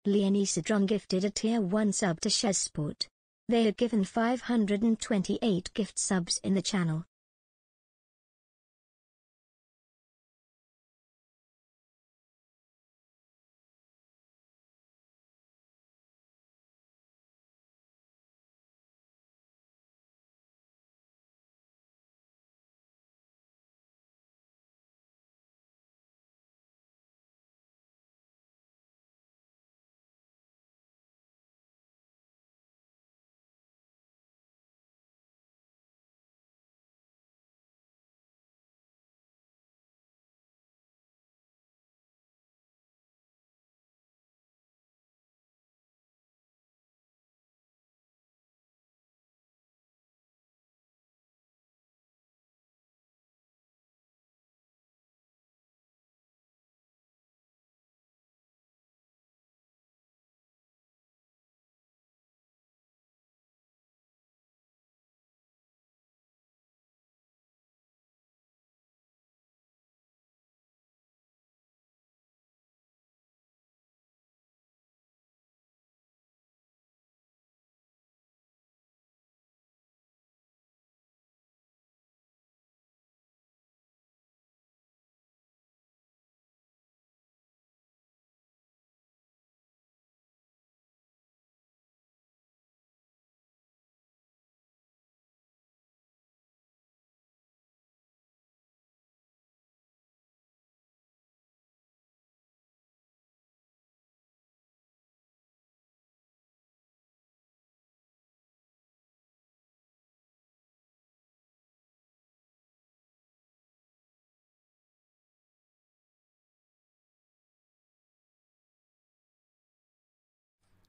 Leonie Cedron gifted a tier 1 sub to Shezsport. They are given 528 gift subs in the channel.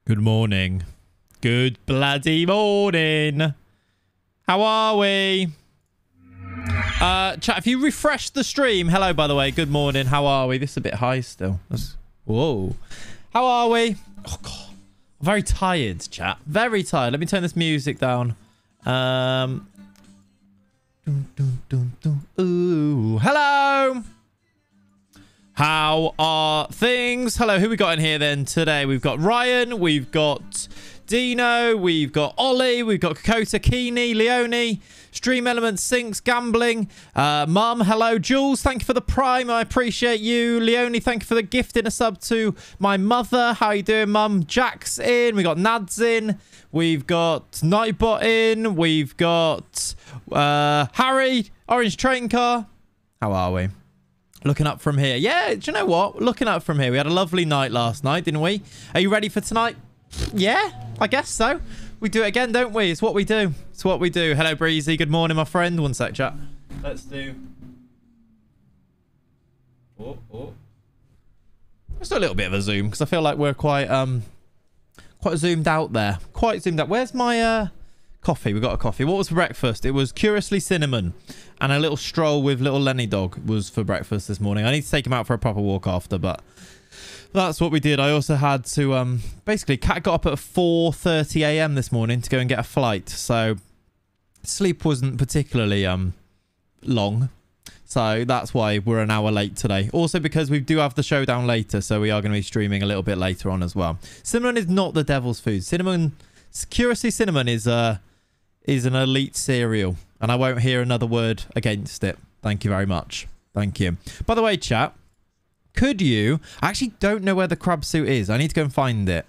Good morning. Good bloody morning. How are we? Chat, if you refresh the stream. Hello, by the way. Good morning. How are we? This is a bit high still. Whoa. How are we? Oh, God. I'm very tired, chat. Very tired. Let me turn this music down. Ooh. Hello. How are things? Hello, who we got in here then today? We've got Ryan, we've got Dino, we've got Ollie, we've got Kokota, Keeney, Leonie, Stream Elements, Sinks, Gambling, Mum, hello, Jules, thank you for the Prime, I appreciate you. Leonie, thank you for the gift in a sub to my mother. How you doing, Mum? Jack's in, we got Nads in, we've got Nightbot in, we've got Harry, Orange Train Car. How are we? Looking up from here. Yeah, do you know what? Looking up from here. We had a lovely night last night, didn't we? Are you ready for tonight? Yeah, I guess so. We do it again, don't we? It's what we do. It's what we do. Hello, Breezy. Good morning, my friend. One sec, chat. Let's do... Just a little bit of a zoom, because I feel like we're quite zoomed out there. Quite zoomed out. Where's my... coffee? We got a coffee. What was for breakfast? It was Curiously Cinnamon and a little stroll with little Lenny dog was for breakfast this morning. I need to take him out for a proper walk after, but that's what we did. I also had to basically Kat got up at 4:30 a.m. this morning to go and get a flight, so sleep wasn't particularly long, so that's why we're an hour late today. Also because we do have the showdown later, so we are going to be streaming a little bit later on as well. Cinnamon is not the devil's food. Curiously Cinnamon is an elite cereal, and I won't hear another word against it. Thank you very much. Thank you. By the way, chat, could you... I actually don't know where the crab suit is. I need to go and find it.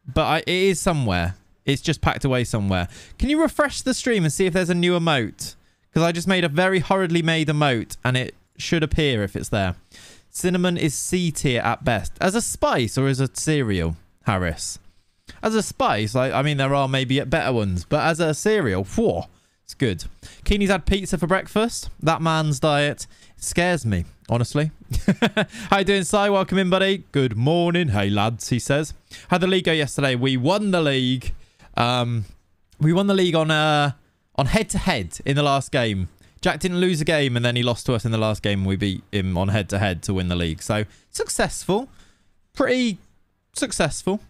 But it is somewhere. It's just packed away somewhere. Can you refresh the stream and see if there's a new emote? Because I just made a very hurriedly made emote, and it should appear if it's there. Cinnamon is C tier at best. As a spice or as a cereal, Harris? As a spice, I mean, there are maybe better ones, but as a cereal, whoa, it's good. Keeney's had pizza for breakfast. That man's diet scares me, honestly. How you doing, Si? Welcome in, buddy. Good morning. Hey, lads, he says. How'd the league go yesterday? We won the league. We won the league on head-to-head in the last game. Jack didn't lose a game, and then he lost to us in the last game. We beat him on head-to-head to win the league. So, successful. Pretty successful.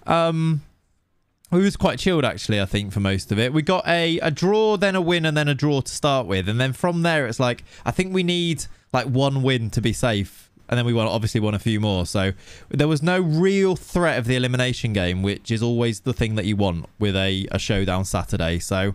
We was quite chilled, actually, I think, for most of it. We got a draw, then a win, and then a draw to start with. And then from there, it's like, I think we need, like, one win to be safe. and then we obviously won a few more. So there was no real threat of the elimination game, which is always the thing that you want with a showdown Saturday. So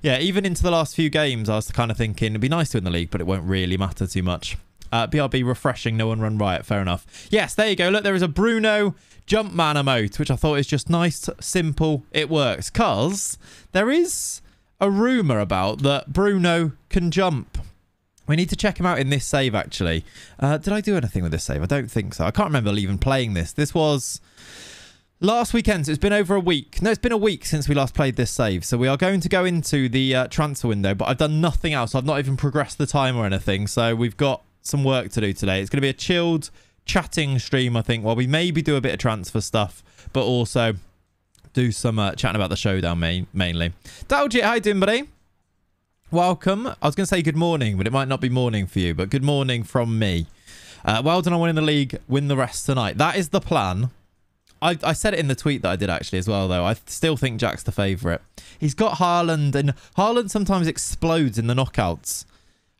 yeah, even into the last few games, I was kind of thinking it'd be nice to win the league, but it won't really matter too much. BRB refreshing, no one run riot. Fair enough. Yes, there you go. Look, there is a Bruno Jumpman emote, which I thought is just nice, simple. It works because there is a rumor about that Bruno can jump. We need to check him out in this save, actually. Did I do anything with this save? I don't think so. I can't remember even playing this. This was last weekend. So it's been over a week. No, it's been a week since we last played this save. So we are going to go into the transfer window, but I've done nothing else. I've not even progressed the time or anything. So we've got some work to do today. It's going to be a chilled chatting stream, I think, while we maybe do a bit of transfer stuff, but also do some chatting about the showdown mainly. Daljit, how you doing, buddy? Welcome. I was going to say good morning, but it might not be morning for you, but good morning from me. Well done on winning the league. Win the rest tonight. That is the plan. I said it in the tweet that I did actually as well, though. I still think Jack's the favourite. He's got Haaland, and Haaland sometimes explodes in the knockouts.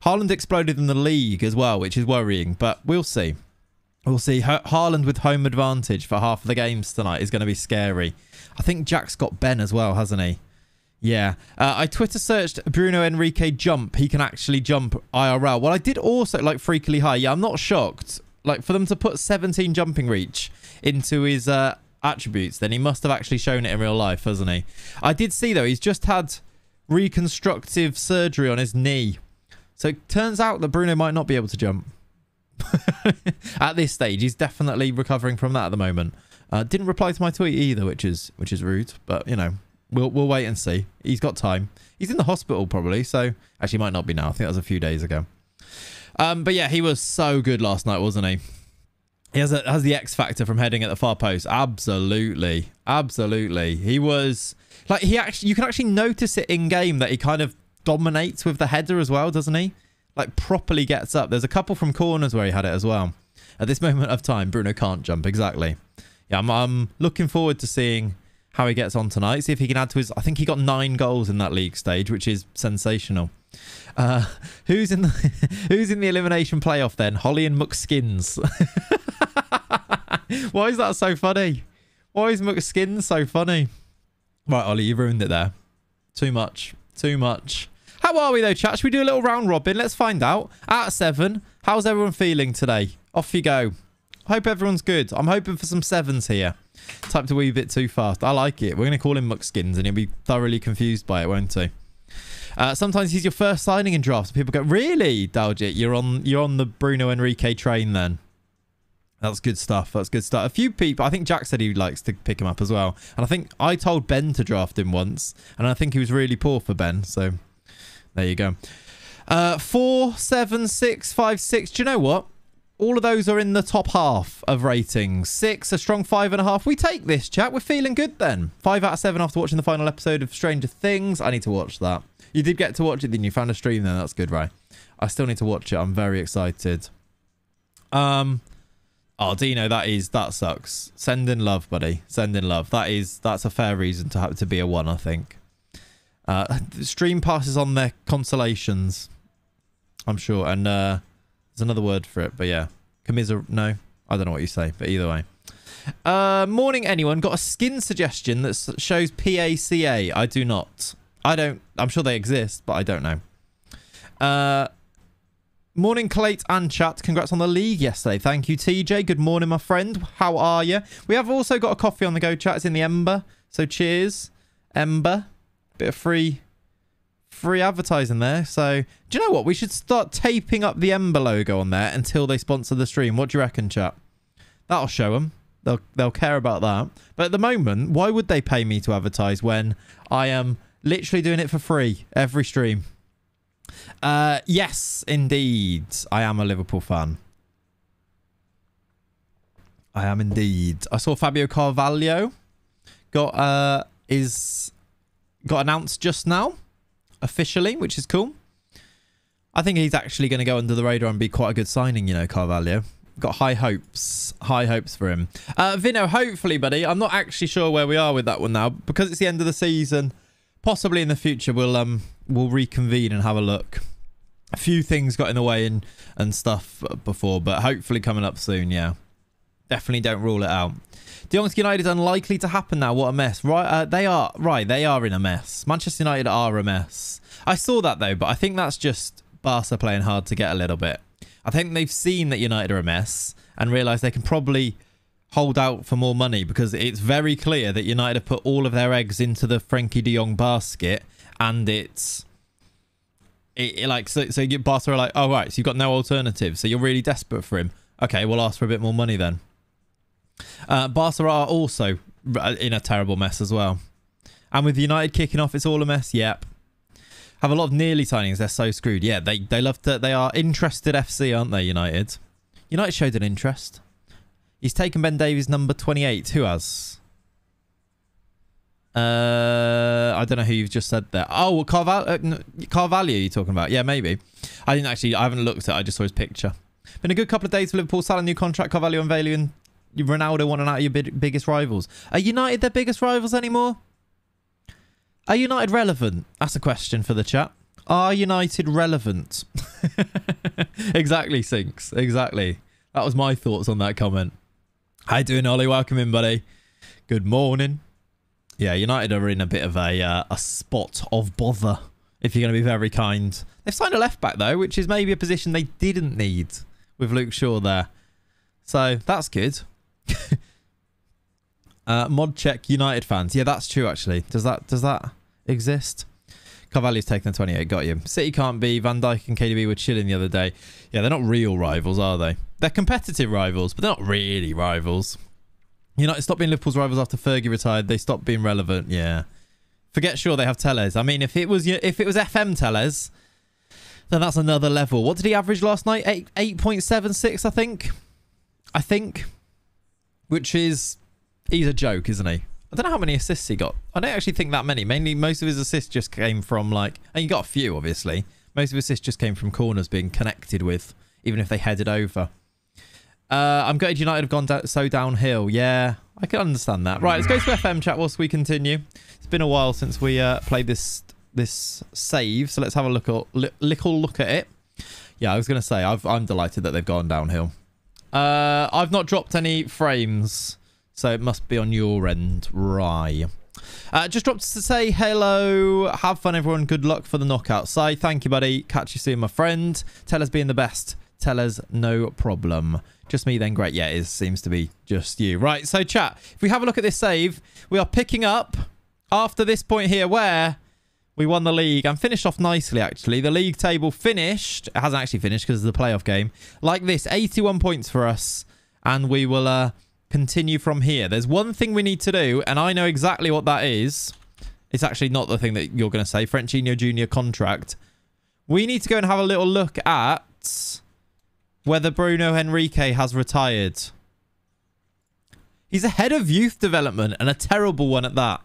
Haaland exploded in the league as well, which is worrying, but we'll see. We'll see. Haaland with home advantage for half of the games tonight is going to be scary. I think Jack's got Ben as well, hasn't he? Yeah. I Twitter searched Bruno Enrique jump. He can actually jump IRL. Well, I did also like freakily high. Yeah, I'm not shocked. Like for them to put 17 jumping reach into his attributes, then he must have actually shown it in real life, hasn't he? I did see, though, he's just had reconstructive surgery on his knee. So it turns out that Bruno might not be able to jump. At this stage, he's definitely recovering from that at the moment. Didn't reply to my tweet either, which is rude, but you know, we'll wait and see. He's got time. He's in the hospital probably, so actually might not be now. I think that was a few days ago. But yeah, he was so good last night, wasn't he? He has the X factor from heading at the far post. Absolutely, absolutely. He was like you can actually notice it in game that he kind of dominates with the header as well, doesn't he? Like properly gets up. There's a couple from corners where he had it as well. At this moment of time, Bruno can't jump. Exactly. Yeah, I'm looking forward to seeing how he gets on tonight. See if he can add to his... I think he got 9 goals in that league stage, which is sensational. Who's in the elimination playoff then? Holly and McSkins. Why is that so funny? Why is McSkins so funny? Right, Ollie, you ruined it there. Too much. Too much. How are we though, chat? Should we do a little round robin? Let's find out. At 7, how's everyone feeling today? Off you go. Hope everyone's good. I'm hoping for some 7s here. Typed a wee bit too fast. I like it. We're going to call him Muckskins and he'll be thoroughly confused by it, won't he? Sometimes he's your first signing in drafts. People go, really, Daljit? You're on the Bruno Enrique train then. That's good stuff. That's good stuff. A few people, I think Jack said he likes to pick him up as well. And I think I told Ben to draft him once. And I think he was really poor for Ben. So there you go. 4, 7, 6, 5, 6. Do you know what? All of those are in the top half of ratings. 6, a strong 5.5. We take this, chat. We're feeling good then. 5 out of 7 after watching the final episode of Stranger Things. I need to watch that. You did get to watch it, then you found a stream then. That's good, right? I still need to watch it. I'm very excited. Oh, Dino, that sucks. Send in love, buddy. Send in love. That's a fair reason to have to be a 1, I think. Stream passes on their consolations, I'm sure. And there's another word for it, but yeah. No, I don't know what you say, but either way. Morning, anyone. Got a skin suggestion that shows PACA. I do not. I'm sure they exist, but I don't know. Morning, Clate and chat. Congrats on the league yesterday. Thank you, TJ. Good morning, my friend. How are you? We have also got a coffee on the go, chat. It's in the Ember. So cheers, Ember. Bit of free advertising there. So do you know what? We should start taping up the Ember logo on there until they sponsor the stream. What do you reckon, chat? That'll show them. They'll care about that. But at the moment, why would they pay me to advertise when I am literally doing it for free every stream? Yes, indeed. I am a Liverpool fan. I am indeed. I saw Fabio Carvalho got announced just now, officially, which is cool. I think he's actually going to go under the radar and be quite a good signing, you know, Carvalho. Got high hopes for him. Vino, hopefully, buddy. I'm not actually sure where we are with that one now because it's the end of the season. Possibly in the future we'll reconvene and have a look. a few things got in the way and stuff before, but hopefully coming up soon. Yeah, definitely don't rule it out. De Jong's United is unlikely to happen now. What a mess. Right, they are in a mess. Manchester United are a mess. I saw that though, but I think that's just Barca playing hard to get a little bit. I think they've seen that United are a mess and realised they can probably hold out for more money, because it's very clear that United have put all of their eggs into the Frenkie de Jong basket, and so Barca are like, oh right, so you've got no alternative, so you're really desperate for him. Okay, we'll ask for a bit more money then. Barca are also in a terrible mess as well, and with United kicking off, it's all a mess. Yep. Have a lot of nearly signings. They're so screwed. Yeah, they love to. They are interested FC, aren't they? United showed an interest. He's taken Ben Davies number 28. Who has? I don't know who you've just said there. Oh, Carvalho you're talking about? Yeah, maybe. I haven't looked at it. I just saw his picture. Been a good couple of days for Liverpool. Salah new contract. Carvalho unveiling. Ronaldo wanting out of your biggest rivals. Are United their biggest rivals anymore? Are United relevant? That's a question for the chat. Are United relevant? Exactly, Sinks. Exactly. That was my thoughts on that comment. How you doing, Ollie? Welcome in, buddy. Good morning. Yeah, United are in a bit of a spot of bother, if you're going to be very kind. They've signed a left-back, though, which is maybe a position they didn't need with Luke Shaw there. So, that's good. Mod check United fans. Yeah, that's true, actually. Does that exist? Carvalho's taken the 28. Got you. City can't be. Van Dijk and KDB were chilling the other day. Yeah, they're not real rivals, are they? They're competitive rivals, but they're not really rivals. United stopped being Liverpool's rivals after Fergie retired. They stopped being relevant. Yeah. Forget sure they have Tellez. I mean, if it was FM Tellez, then that's another level. What did he average last night? 8.76, I think. Which is... He's a joke, isn't he? I don't know how many assists he got. I don't actually think that many. Mainly, most of his assists just came from, like... And he got a few, obviously. Most of his assists just came from corners being connected with, even if they headed over. I'm gutted United have gone so downhill. Yeah, I can understand that. Right, let's go to FM chat whilst we continue. It's been a while since we played this save, so let's have a little look at it. Yeah, I was going to say, I'm delighted that they've gone downhill. I've not dropped any frames, so it must be on your end. Right. Just dropped to say hello. Have fun, everyone. Good luck for the knockout. Say thank you, buddy. Catch you soon, my friend. Tell us being the best. Tell us no problem. Just me then, great. Yeah, it seems to be just you. Right, so chat, if we have a look at this save, we are picking up after this point here where we won the league and finished off nicely, actually. The league table finished. It hasn't actually finished because of the playoff game. Like this, 81 points for us, and we will continue from here. There's one thing we need to do, and I know exactly what that is. It's actually not the thing that you're going to say. Frenchino Jr. contract. We need to go and have a little look at whether Bruno Henrique has retired. He's ahead of youth development, and a terrible one at that.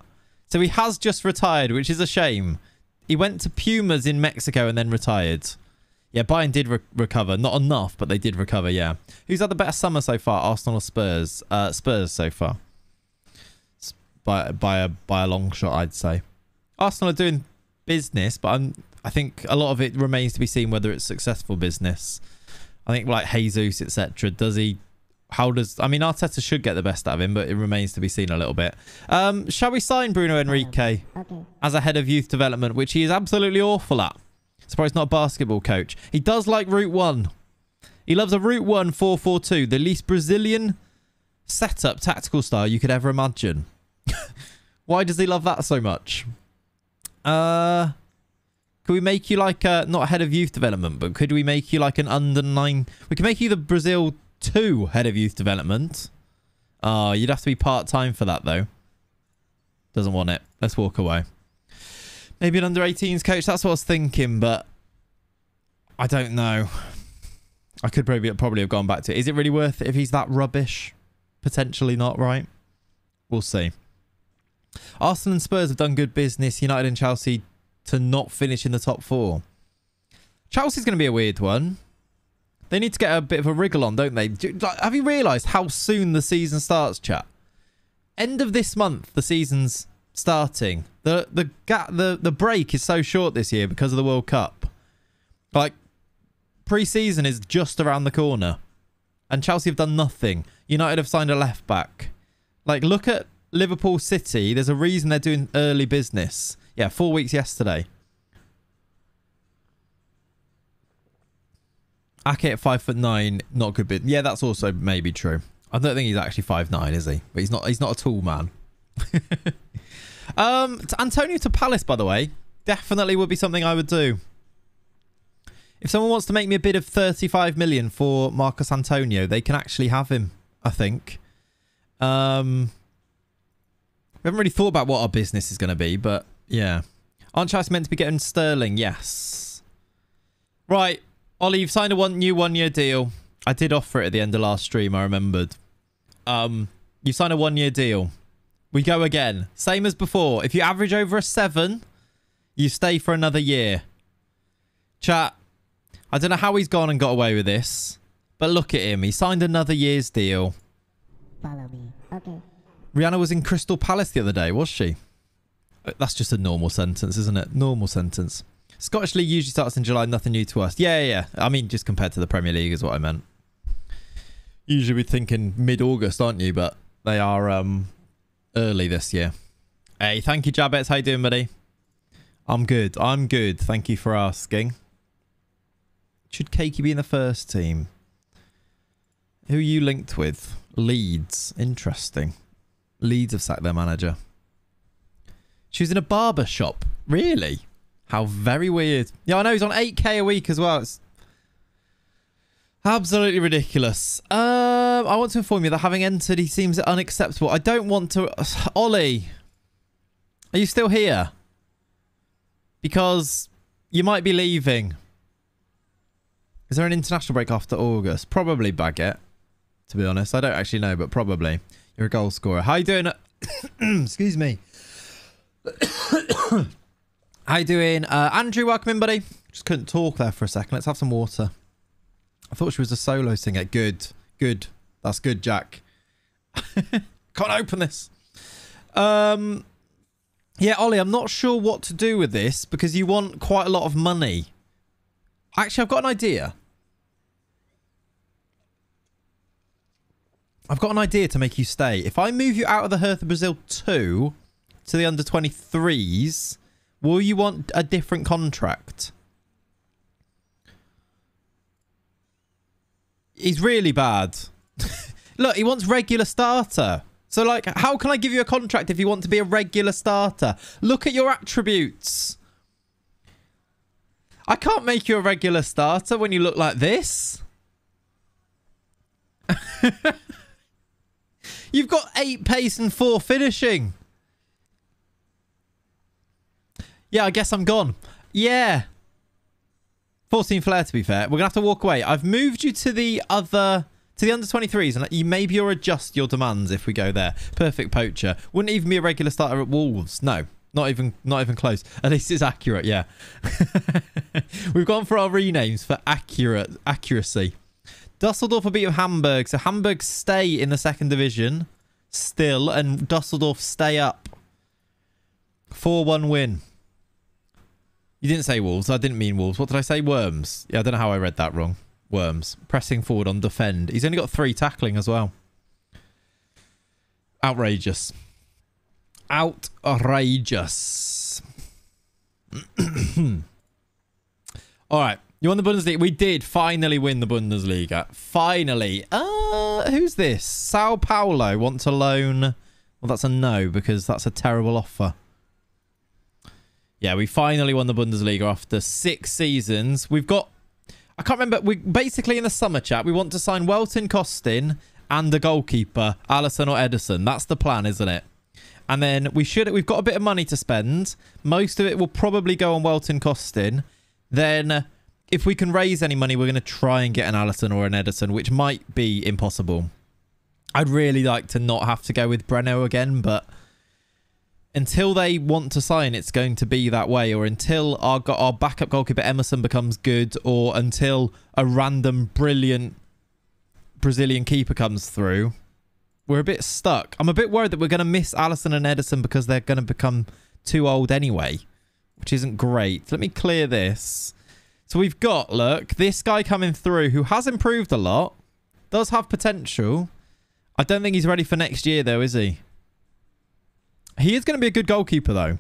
So he has just retired, which is a shame. He went to Pumas in Mexico and then retired. Yeah, Bayern did recover. Not enough, but they did recover, yeah. Who's had the better summer so far? Arsenal or Spurs? Spurs so far. By a long shot, I'd say. Arsenal are doing business, but I think a lot of it remains to be seen whether it's successful business. I think like Jesus, etc. Does he? How does? I mean, Arteta should get the best out of him, but it remains to be seen a little bit. Shall we sign Bruno Henrique as a head of youth development, which he is absolutely awful at? Surprised not a basketball coach. He does like Route 1. He loves a Route 1 4-4-2, the least Brazilian setup tactical style you could ever imagine. Why does he love that so much? Could we make you like not a head of youth development, but could we make you like an under 9? We can make you the Brazil 2 head of youth development. Oh, you'd have to be part-time for that though. Doesn't want it. Let's walk away. Maybe an under 18s coach. That's what I was thinking, but I don't know. I could probably have gone back to it. Is it really worth it if he's that rubbish? Potentially not, right? We'll see. Arsenal and Spurs have done good business. United and Chelsea to not finish in the top 4. Chelsea's going to be a weird one. They need to get a bit of a wriggle on, don't they? Have you realised how soon the season starts, chat? End of this month, the season's starting. The break is so short this year because of the World Cup. Like, Pre-season is just around the corner. And Chelsea have done nothing. United have signed a left back. Like, look at Liverpool City. There's a reason they're doing early business. Yeah, 4 weeks yesterday. Ake at 5'9", not good bit. Yeah, that's also maybe true. I don't think he's actually 5'9", is he? But he's not a tall man. Antonio to Palace, by the way, definitely would be something I would do. If someone wants to make me a bid of 35 million for Marcus Antonio, they can actually have him, I think. We haven't really thought about what our business is going to be, but yeah. Aren't Chelsea meant to be getting Sterling? Yes. Right. Ollie, you've signed a new one-year deal. I did offer it at the end of last stream, I remembered. You signed a one-year deal. We go again. Same as before. If you average over a 7, you stay for another year. Chat. I don't know how he's gone and got away with this, but look at him. He signed another year's deal. Follow me. Okay. Rihanna was in Crystal Palace the other day, was she? That's just a normal sentence, isn't it? Normal sentence. Scottish League usually starts in July. Nothing new to us. Yeah. I mean, just compared to the Premier League is what I meant. Usually we're thinking mid-August, aren't you? But they are early this year. Hey, thank you, Jabets. How you doing, buddy? I'm good. Thank you for asking. Should Cakey be in the first team? Who are you linked with? Leeds. Interesting. Leeds have sacked their manager. She was in a barber shop. Really? How very weird. Yeah, I know. He's on 8k a week as well. It's absolutely ridiculous. I want to inform you that having entered, he seems unacceptable. I don't want to... Ollie, are you still here? Because you might be leaving. Is there an international break after August? Probably Baguette, to be honest. I don't actually know, but probably. You're a goal scorer. How you doing? Excuse me. How you doing? Andrew, welcome in, buddy. Just couldn't talk there for a second. Let's have some water. I thought she was a solo singer. Good. That's good, Jack. Can't open this. Yeah, Ollie, I'm not sure what to do with this because you want quite a lot of money. Actually, I've got an idea. I've got an idea to make you stay. If I move you out of the Hertha Brazil 2 to the under-23s, will you want a different contract? He's really bad. Look, he wants regular starter. So, like, how can I give you a contract if you want to be a regular starter? Look at your attributes. I can't make you a regular starter when you look like this. You've got 8 pace and 4 finishing. Yeah, I guess I'm gone. Yeah. 14 flair, to be fair. We're going to have to walk away. I've moved you to the other... to the under-23s, and you maybe you'll adjust your demands if we go there. Perfect poacher. Wouldn't even be a regular starter at Wolves. No. Not even close. At least it's accurate, yeah. We've gone for our renames for accuracy. Dusseldorf will beat Hamburg. So Hamburg stay in the 2nd division still, and Dusseldorf stay up. 4-1 win. You didn't say Wolves. I didn't mean Wolves. What did I say? Worms. Yeah, I don't know how I read that wrong. Worms. Pressing forward on defend. He's only got 3 tackling as well. Outrageous. Outrageous. All right. You won the Bundesliga. We did finally win the Bundesliga. Finally. Who's this? Sao Paulo want to loan. Well, that's a no because that's a terrible offer. Yeah, we finally won the Bundesliga after 6 seasons. We've got... I can't remember. We basically in the summer chat, we want to sign Welton, Costin and the goalkeeper, Alisson or Ederson. That's the plan, isn't it? And then we've got a bit of money to spend. Most of it will probably go on Welton, Costin. Then if we can raise any money, we're going to try and get an Alisson or an Ederson, which might be impossible. I'd really like to not have to go with Breno again, but until they want to sign, it's going to be that way, or until our backup goalkeeper Emerson becomes good, or until a random brilliant Brazilian keeper comes through, we're a bit stuck. I'm a bit worried that we're going to miss Alisson and Ederson because they're going to become too old anyway, which isn't great. Let me clear this. So we've got, look, this guy coming through who has improved a lot. Does have potential. I don't think he's ready for next year, though, is he? He is going to be a good goalkeeper, though.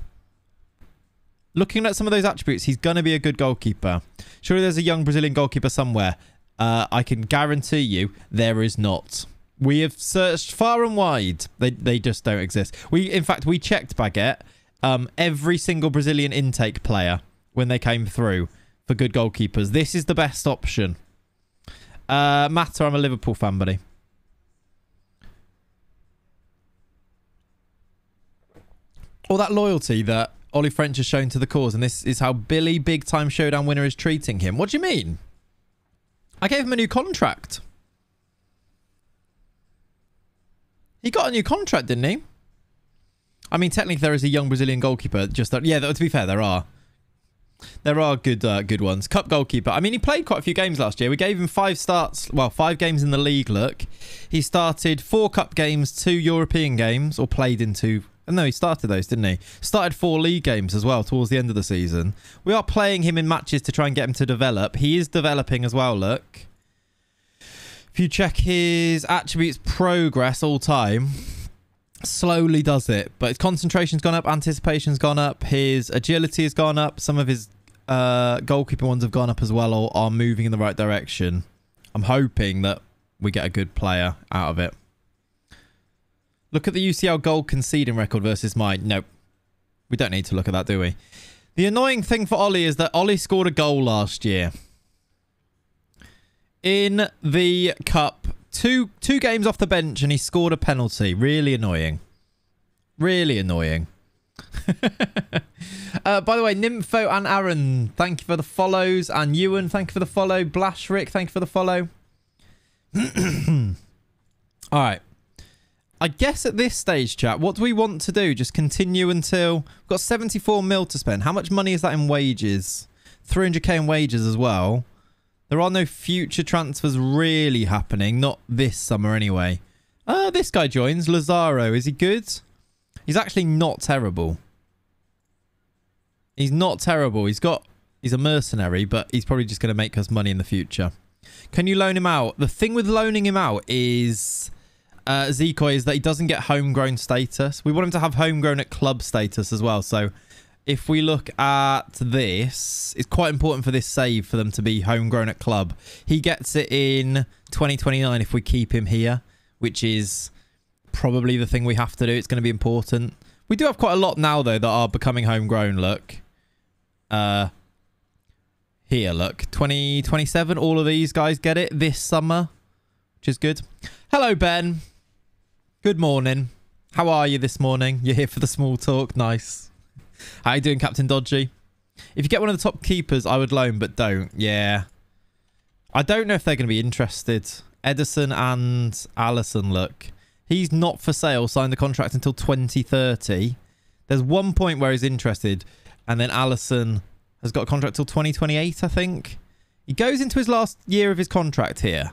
Looking at some of those attributes, he's going to be a good goalkeeper. Surely there's a young Brazilian goalkeeper somewhere. I can guarantee you there is not. We have searched far and wide. They just don't exist. In fact, we checked, Baguette, every single Brazilian intake player when they came through for good goalkeepers. This is the best option. Matter, I'm a Liverpool fan, buddy. All that loyalty that Ollie French has shown to the cause, and this is how Billy, big-time showdown winner, is treating him. What do you mean? I gave him a new contract. He got a new contract, didn't he? I mean, technically, there is a young Brazilian goalkeeper. Just that, yeah, to be fair, there are. There are good ones. Cup goalkeeper. I mean, he played quite a few games last year. We gave him 5 starts. Well, 5 games in the league, look. He started 4 cup games, 2 European games, or played in 2... No, he started those, didn't he? Started 4 league games as well towards the end of the season. We are playing him in matches to try and get him to develop. He is developing as well, look. If you check his attributes progress all time, slowly does it. But his concentration's gone up, anticipation's gone up, his agility has gone up. Some of his goalkeeping ones have gone up as well, or are moving in the right direction. I'm hoping that we get a good player out of it. Look at the UCL goal conceding record versus mine. Nope. We don't need to look at that, do we? The annoying thing for Ollie is that Ollie scored a goal last year. In the cup. Two games off the bench and he scored a penalty. Really annoying. Really annoying. By the way, Nympho and Aaron, thank you for the follows. And Ewan, thank you for the follow. Blashrick, thank you for the follow. Alright. I guess at this stage, chat, what do we want to do? Just continue until... We've got 74 mil to spend. How much money is that in wages? 300k in wages as well. There are no future transfers really happening. Not this summer anyway. This guy joins. Lazaro. Is he good? He's actually not terrible. He's not terrible. He's a mercenary, but he's probably just going to make us money in the future. Can you loan him out? The thing with loaning him out is... Zico is that he doesn't get homegrown status. We want him to have homegrown at club status as well. So if we look at this, it's quite important for this save for them to be homegrown at club. He gets it in 2029 if we keep him here, which is probably the thing we have to do. It's going to be important. We do have quite a lot now, though, that are becoming homegrown. Look. Here, look. 2027, all of these guys get it this summer, which is good. Hello, Ben. Good morning. How are you this morning? You're here for the small talk. Nice. How you doing, Captain Dodgy? If you get one of the top keepers, I would loan, but don't. Yeah. I don't know if they're going to be interested. Edison and Allison, look. He's not for sale. Signed the contract until 2030. There's one point where he's interested. And then Allison has got a contract till 2028, I think. He goes into his last year of his contract here.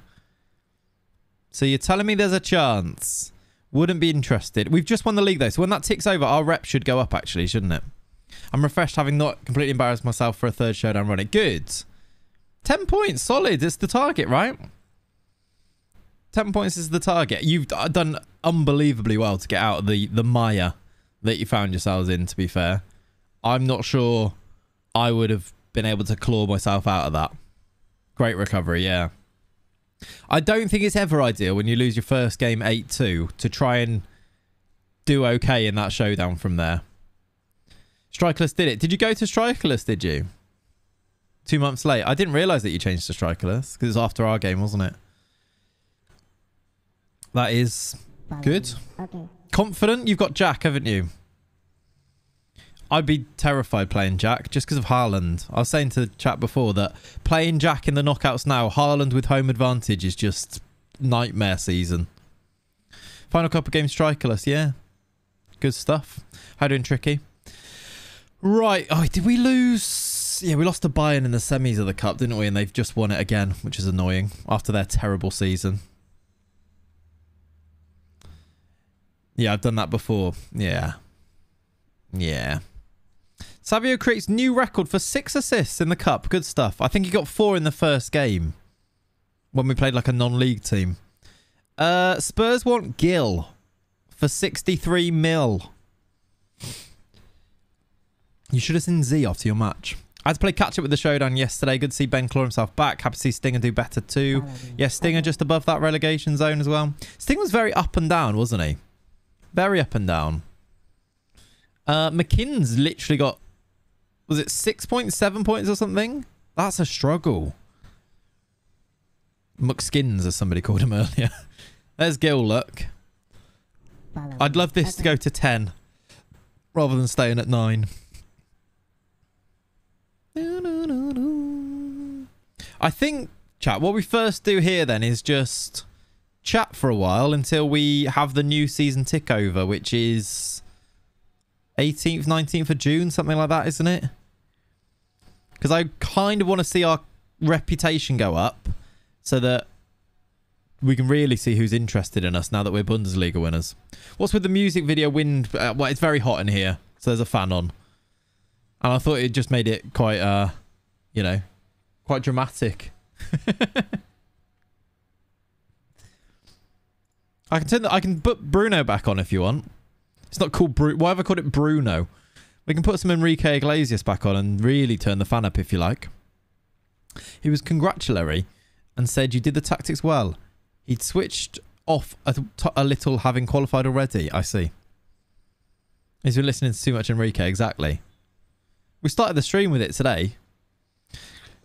So you're telling me there's a chance? Wouldn't be interested. We've just won the league, though. So when that ticks over, our rep should go up, actually, shouldn't it? I'm refreshed, having not completely embarrassed myself for a 3rd showdown run. It good. 10 points. Solid. It's the target, right? 10 points is the target. You've done unbelievably well to get out of the mire that you found yourselves in, to be fair. I'm not sure I would have been able to claw myself out of that. Great recovery, yeah. I don't think it's ever ideal when you lose your first game 8-2 to try and do okay in that showdown from there. Strikerless did it. Did you go to Strikerless, did you? 2 months late. I didn't realise that you changed to Strikerless because it's after our game, wasn't it? That is good. Okay. Confident? You've got Jack, haven't you? I'd be terrified playing Jack just because of Haaland. I was saying to chat before that playing Jack in the knockouts now, Haaland with home advantage is just nightmare season. Final couple games strikerless, yeah. Good stuff. How doing, Tricky? Right. Oh, did we lose? Yeah, we lost to Bayern in the semis of the cup, didn't we? And they've just won it again, which is annoying after their terrible season. Yeah, I've done that before. Yeah. Yeah. Savio creates new record for 6 assists in the cup. Good stuff. I think he got 4 in the first game when we played like a non-league team. Spurs want Gill for 63 mil. You should have seen Z after your match. I had to play catch up with the showdown yesterday. Good to see Ben claw himself back. Happy to see Stinger do better too. Yeah, Stinger just above that relegation zone as well. Stinger was very up and down, wasn't he? Very up and down. McKinn's literally got, was it 6.7 points or something? That's a struggle. McSkins, as somebody called him earlier. There's Gil, look. I'd love this to go to 10 rather than staying at 9. I think, chat, what we first do here then is just chat for a while until we have the new season tick over, which is 18th, 19th of June, something like that, isn't it? Because I kind of want to see our reputation go up so that we can really see who's interested in us now that we're Bundesliga winners. What's with the music video wind? Well, it's very hot in here, so there's a fan on. And I thought it just made it quite, you know, quite dramatic. I can put Bruno back on if you want. It's not called why have I called it Bruno? We can put some Enrique Iglesias back on and really turn the fan up if you like. He was congratulatory and said you did the tactics well. He'd switched off a little having qualified already. I see. He's been listening to too much Enrique, exactly. We started the stream with it today.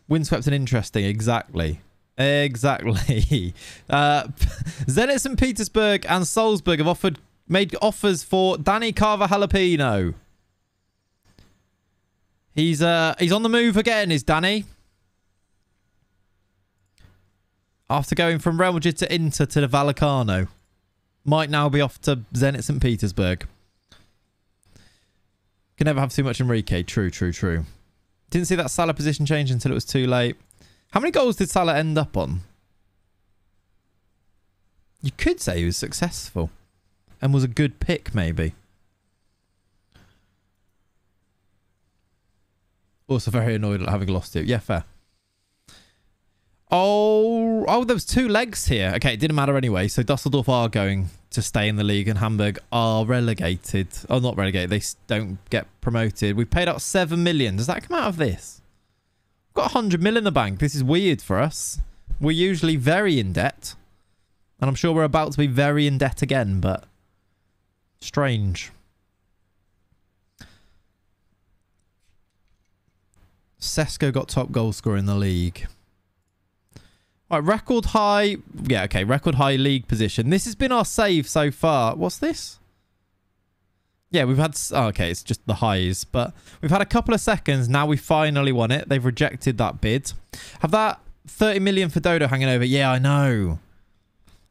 Windswept and interesting, exactly. Exactly. Zenit St. Petersburg and Salzburg have made offers for Danny Carver-Jalapeno. He's on the move again, is Danny. After going from Real Madrid to Inter to the Vallecano. Might now be off to Zenit St. Petersburg. Can never have too much Enrique. True, true, true. Didn't see that Salah position change until it was too late. How many goals did Salah end up on? You could say he was successful. And was a good pick, maybe. Also very annoyed at having lost it. Yeah, fair. Oh, there was 2 legs here. Okay, it didn't matter anyway. So Dusseldorf are going to stay in the league and Hamburg are relegated. Oh, not relegated. They don't get promoted. We paid out 7 million. Does that come out of this? We've got 100 mil in the bank. This is weird for us. We're usually very in debt. And I'm sure we're about to be very in debt again, but strange. Sesko got top goal scorer in the league. Right, record high. Yeah, okay, record high league position. This has been our save so far. What's this? Yeah, we've had... Oh, okay, it's just the highs. But we've had a couple of seconds. Now we finally won it. They've rejected that bid. Have that 30 million for Dodo hanging over. Yeah, I know.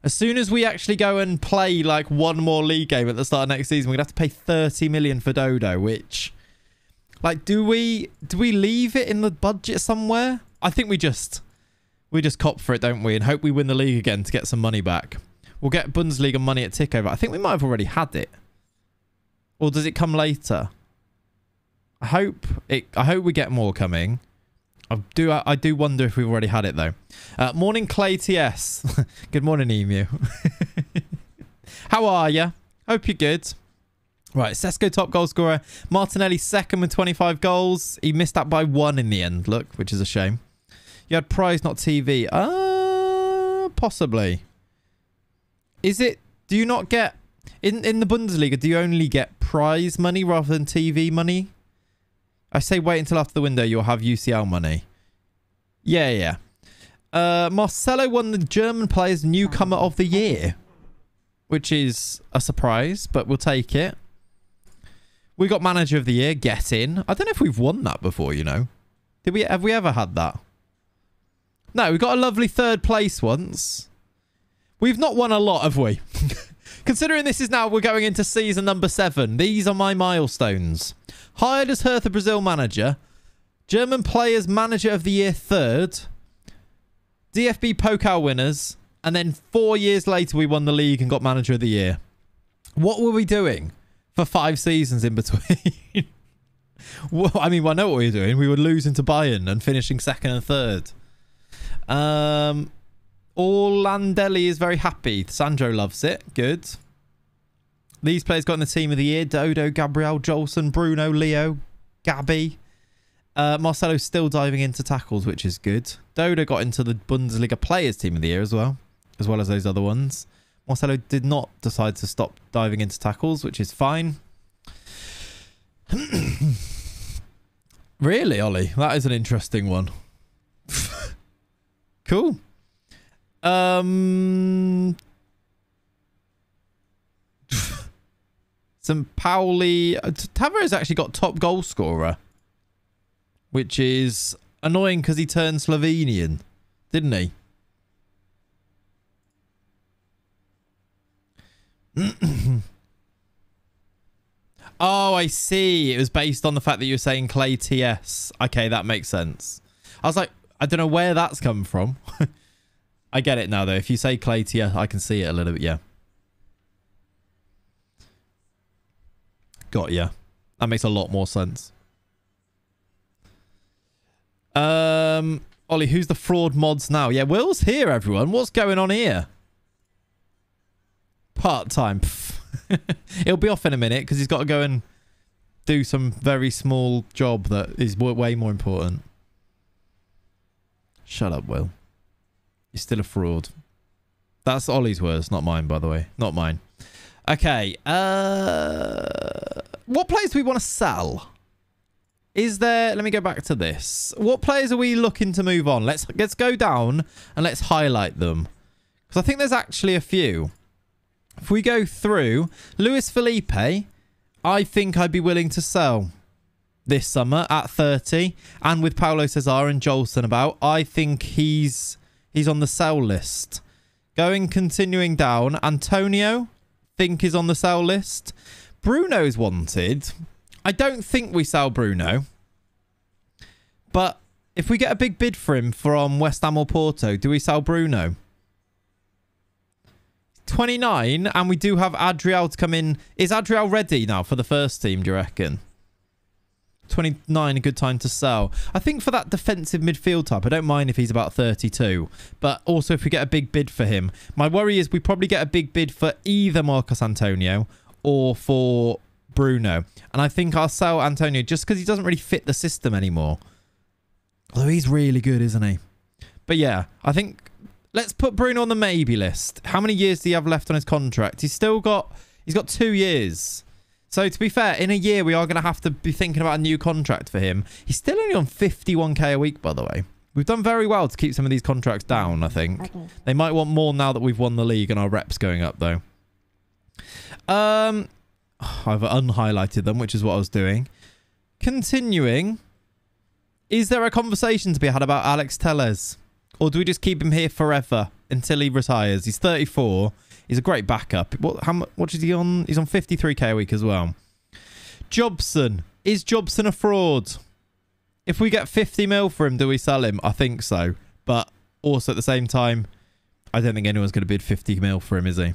As soon as we actually go and play like one more league game at the start of next season, we're going to have to pay 30 million for Dodo, which... Like, do we leave it in the budget somewhere? I think we just cop for it, don't we? And hope we win the league again to get some money back. We'll get Bundesliga money at Tickover. I think we might have already had it. Or does it come later? I hope we get more coming. I do wonder if we've already had it though. Morning Clay TS. Good morning, Emu. How are you? Hope you're good. Right, Sesko top goal scorer. Martinelli second with 25 goals. He missed that by 1 in the end, look, which is a shame. You had prize, not TV. Possibly. Is it... Do you not get... In the Bundesliga, do you only get prize money rather than TV money? I say wait until after the window, you'll have UCL money. Yeah. Marcelo won the German Players Newcomer of the Year. Which is a surprise, but we'll take it. We got Manager of the Year, get in. I don't know if we've won that before, you know. Have we ever had that? No, we got a lovely 3rd place once. We've not won a lot, have we? Considering this is now, we're going into season number 7. These are my milestones. Hired as Hertha Brazil manager. German Players Manager of the Year 3rd. DFB Pokal winners. And then 4 years later, we won the league and got Manager of the Year. What were we doing for 5 seasons in between? Well, I mean, I know what we were doing. We were losing to Bayern and finishing second and third. Orlandelli is very happy. Sandro loves it. Good. These players got in the team of the year. Dodo, Gabriel, Jolson, Bruno, Leo, Gabby. Marcelo's still diving into tackles, which is good. Dodo got into the Bundesliga players team of the year as well as those other ones. Marcelo did not decide to stop diving into tackles, which is fine. Really, Ollie? That is an interesting one. Cool. Some Pauli. Tavares actually got top goal scorer, which is annoying because he turned Slovenian, didn't he? Oh, I see. It was based on the fact that you were saying Clay TS. Okay, that makes sense. I was like, I don't know where that's come from. I get it now, though. If you say Clay TS, I can see it a little bit, yeah. Got ya. That makes a lot more sense. Ollie, who's the fraud mods now? Yeah, Will's here, everyone. What's going on here? Part-time. He'll be off in a minute because he's got to go and do some very small job that is way more important. Shut up, Will. You're still a fraud. That's Ollie's words, not mine, by the way. Not mine. Okay. What players do we want to sell? Is there... Let me go back to this. What players are we looking to move on? Let's go down and let's highlight them. Because I think there's actually a few. If we go through, Luis Felipe, I think I'd be willing to sell this summer at 30. And with Paulo Cesar and Jolson about, I think he's on the sell list. Continuing down, Antonio, think is on the sell list. Bruno's wanted. I don't think we sell Bruno. But if we get a big bid for him from West Ham or Porto, do we sell Bruno? 29, and we do have Adriel to come in. Is Adriel ready now for the first team, do you reckon? 29, a good time to sell. I think for that defensive midfield type, I don't mind if he's about 32. But also if we get a big bid for him. My worry is we probably get a big bid for either Marcos Antonio or for Bruno. And I think I'll sell Antonio just because he doesn't really fit the system anymore. Although he's really good, isn't he? But yeah, I think... Let's put Bruno on the maybe list. How many years do you have left on his contract? He's got 2 years. So to be fair, in a year, we are going to have to be thinking about a new contract for him. He's still only on 51k a week, by the way. We've done very well to keep some of these contracts down, I think. Okay. They might want more now that we've won the league and our reps going up, though. I've unhighlighted them, which is what I was doing. Continuing. Is there a conversation to be had about Alex Telles? Or do we just keep him here forever until he retires? He's 34. He's a great backup. What is he on? He's on 53k a week as well. Jobson. Is Jobson a fraud? If we get 50 mil for him, do we sell him? I think so. But also at the same time, I don't think anyone's going to bid 50 mil for him, is he?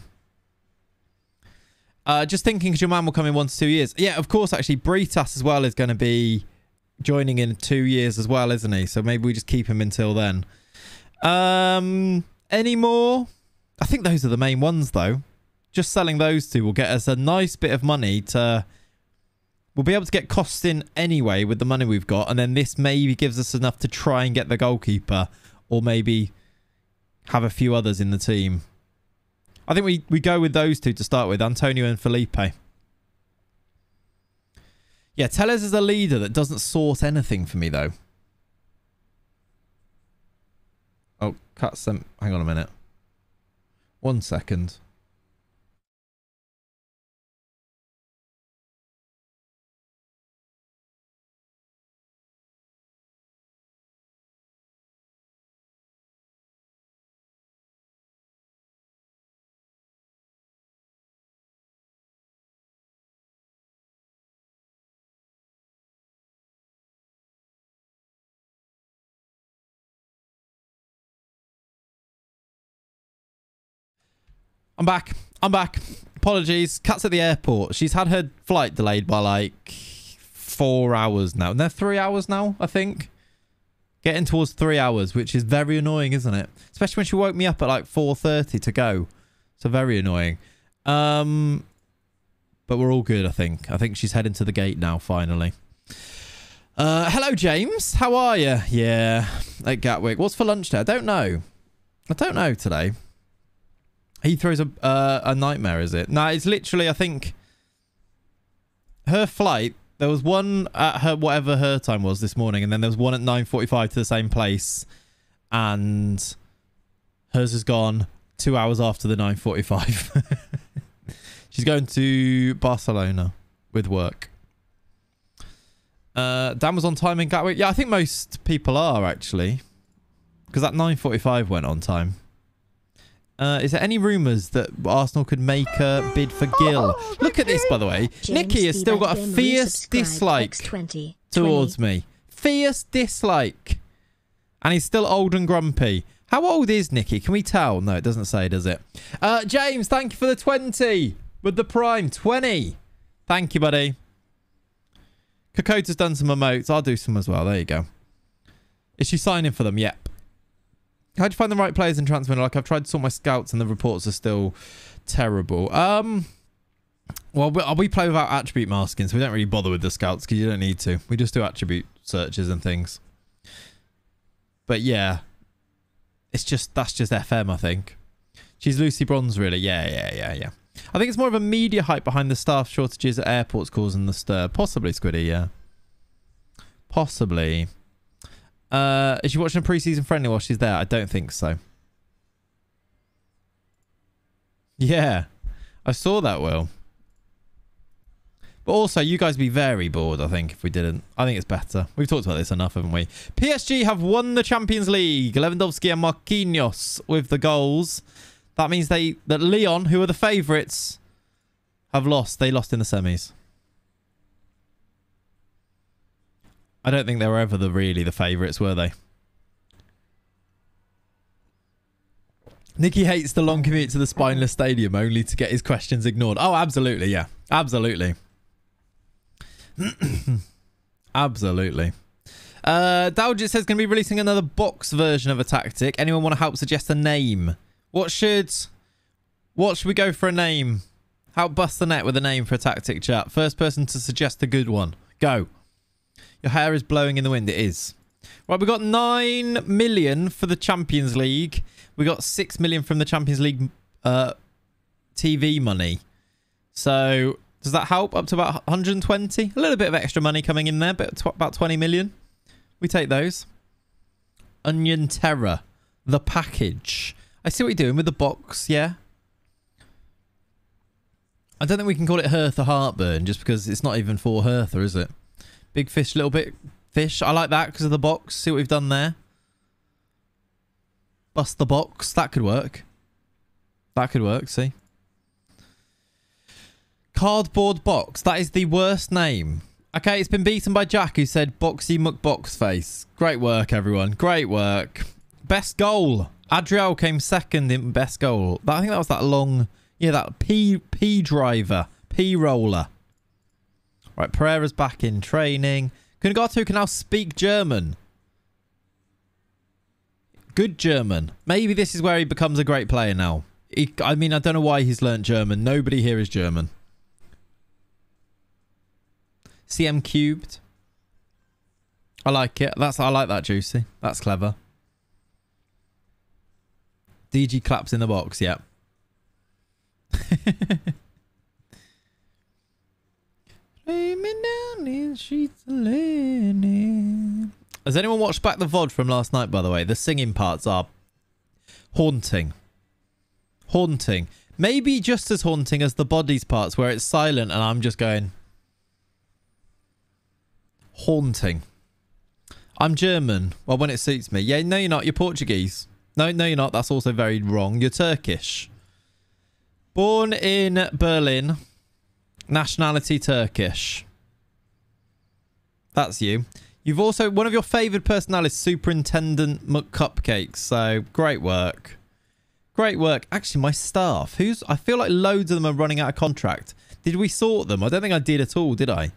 Just thinking because your man will come in 1 to 2 years. Yeah, of course, actually. Britas as well is going to be joining in 2 years as well, isn't he? So maybe we just keep him until then. Any more? I think those are the main ones, though. Just selling those two will get us a nice bit of money to... We'll be able to get costs in anyway with the money we've got. And then this maybe gives us enough to try and get the goalkeeper. Or maybe have a few others in the team. I think we go with those two to start with. Antonio and Felipe. Yeah, Telles is a leader that doesn't sort anything for me, though. Oh, cut some... Hang on a minute. 1 second. I'm back. I'm back. Apologies. Kat's at the airport. She's had her flight delayed by like 4 hours now. And they're 3 hours now, I think. Getting towards 3 hours, which is very annoying, isn't it? Especially when she woke me up at like 4:30 to go. So very annoying. But we're all good, I think. I think she's heading to the gate now, finally. Hello, James. How are you? Yeah, at Gatwick. What's for lunch there? I don't know. I don't know today. Heathrow's a nightmare, is it? No, it's literally, I think, her flight. There was one at her, whatever her time was this morning, and then there was one at 9:45 to the same place, and hers has gone 2 hours after the 9:45. She's going to Barcelona with work. Dan was on time in Gatwick. Yeah, I think most people are, actually. Because that 9:45 went on time. Is there any rumours that Arsenal could make a bid for Gill? Look at this, by the way. James Nikki has still got a fierce dislike X20 towards me. Fierce dislike. And he's still old and grumpy. How old is Nikki? Can we tell? No, it doesn't say, does it? James, thank you for the 20. With the Prime. 20. Thank you, buddy. Kokota's done some emotes. I'll do some as well. There you go. Is she signing for them? Yep. How'd you find the right players in transfer? Like, I've tried to sort my scouts and the reports are still terrible. Well, we play without attribute masking, so we don't really bother with the scouts because you don't need to. We just do attribute searches and things. But yeah, that's just FM, I think. She's Lucy Bronze, really. Yeah. I think it's more of a media hype behind the staff shortages at airports causing the stir. Possibly, Squiddy, yeah. Possibly. Is she watching a pre-season friendly while she's there? I don't think so. Yeah. I saw that, Will. But also, you guys would be very bored, I think, if we didn't. I think it's better. We've talked about this enough, haven't we? PSG have won the Champions League. Lewandowski and Marquinhos with the goals. That means that Lyon, who are the favourites, have lost. They lost in the semis. I don't think they were ever really the favourites, were they? Nicky hates the long commute to the spineless stadium only to get his questions ignored. Oh, absolutely, yeah. Absolutely. Absolutely. Dowgit says going to be releasing another box version of a tactic. Anyone want to help suggest a name? What should we go for a name? How bust the net with a name for a tactic, chat? First person to suggest a good one. Go. Your hair is blowing in the wind. It is. Right, we got 9 million for the Champions League. We got 6 million from the Champions League TV money. So does that help? Up to about 120? A little bit of extra money coming in there, but about 20 million. We take those. Onion Terror. The package. I see what you're doing with the box, yeah. I don't think we can call it Hertha Heartburn just because it's not even for Hertha, is it? Big fish, little bit fish. I like that because of the box. See what we've done there. Bust the box. That could work. That could work, see. Cardboard box. That is the worst name. Okay, it's been beaten by Jack who said Boxy McBoxface. Great work, everyone. Great work. Best goal. Adriel came second in best goal. I think that was that long... Yeah, that P driver. P roller. Right, Pereira's back in training. Kunigatu can now speak German. Good German. Maybe this is where he becomes a great player now. I mean, I don't know why he's learnt German. Nobody here is German. CM cubed. I like it. I like that, Juicy. That's clever. DG claps in the box, yeah. Lay me down in sheets of linen. Has anyone watched back the VOD from last night, by the way? The singing parts are haunting. Haunting. Maybe just as haunting as the bodies parts where it's silent and I'm just going... Haunting. I'm German. Well, when it suits me. Yeah, no, you're not. You're Portuguese. No, you're not. That's also very wrong. You're Turkish. Born in Berlin. Nationality Turkish. That's you. You've also... One of your favoured personnel is Superintendent McCupcakes. So, great work. Great work. Actually, my staff. I feel like loads of them are running out of contract. Did we sort them? I don't think I did at all, did I?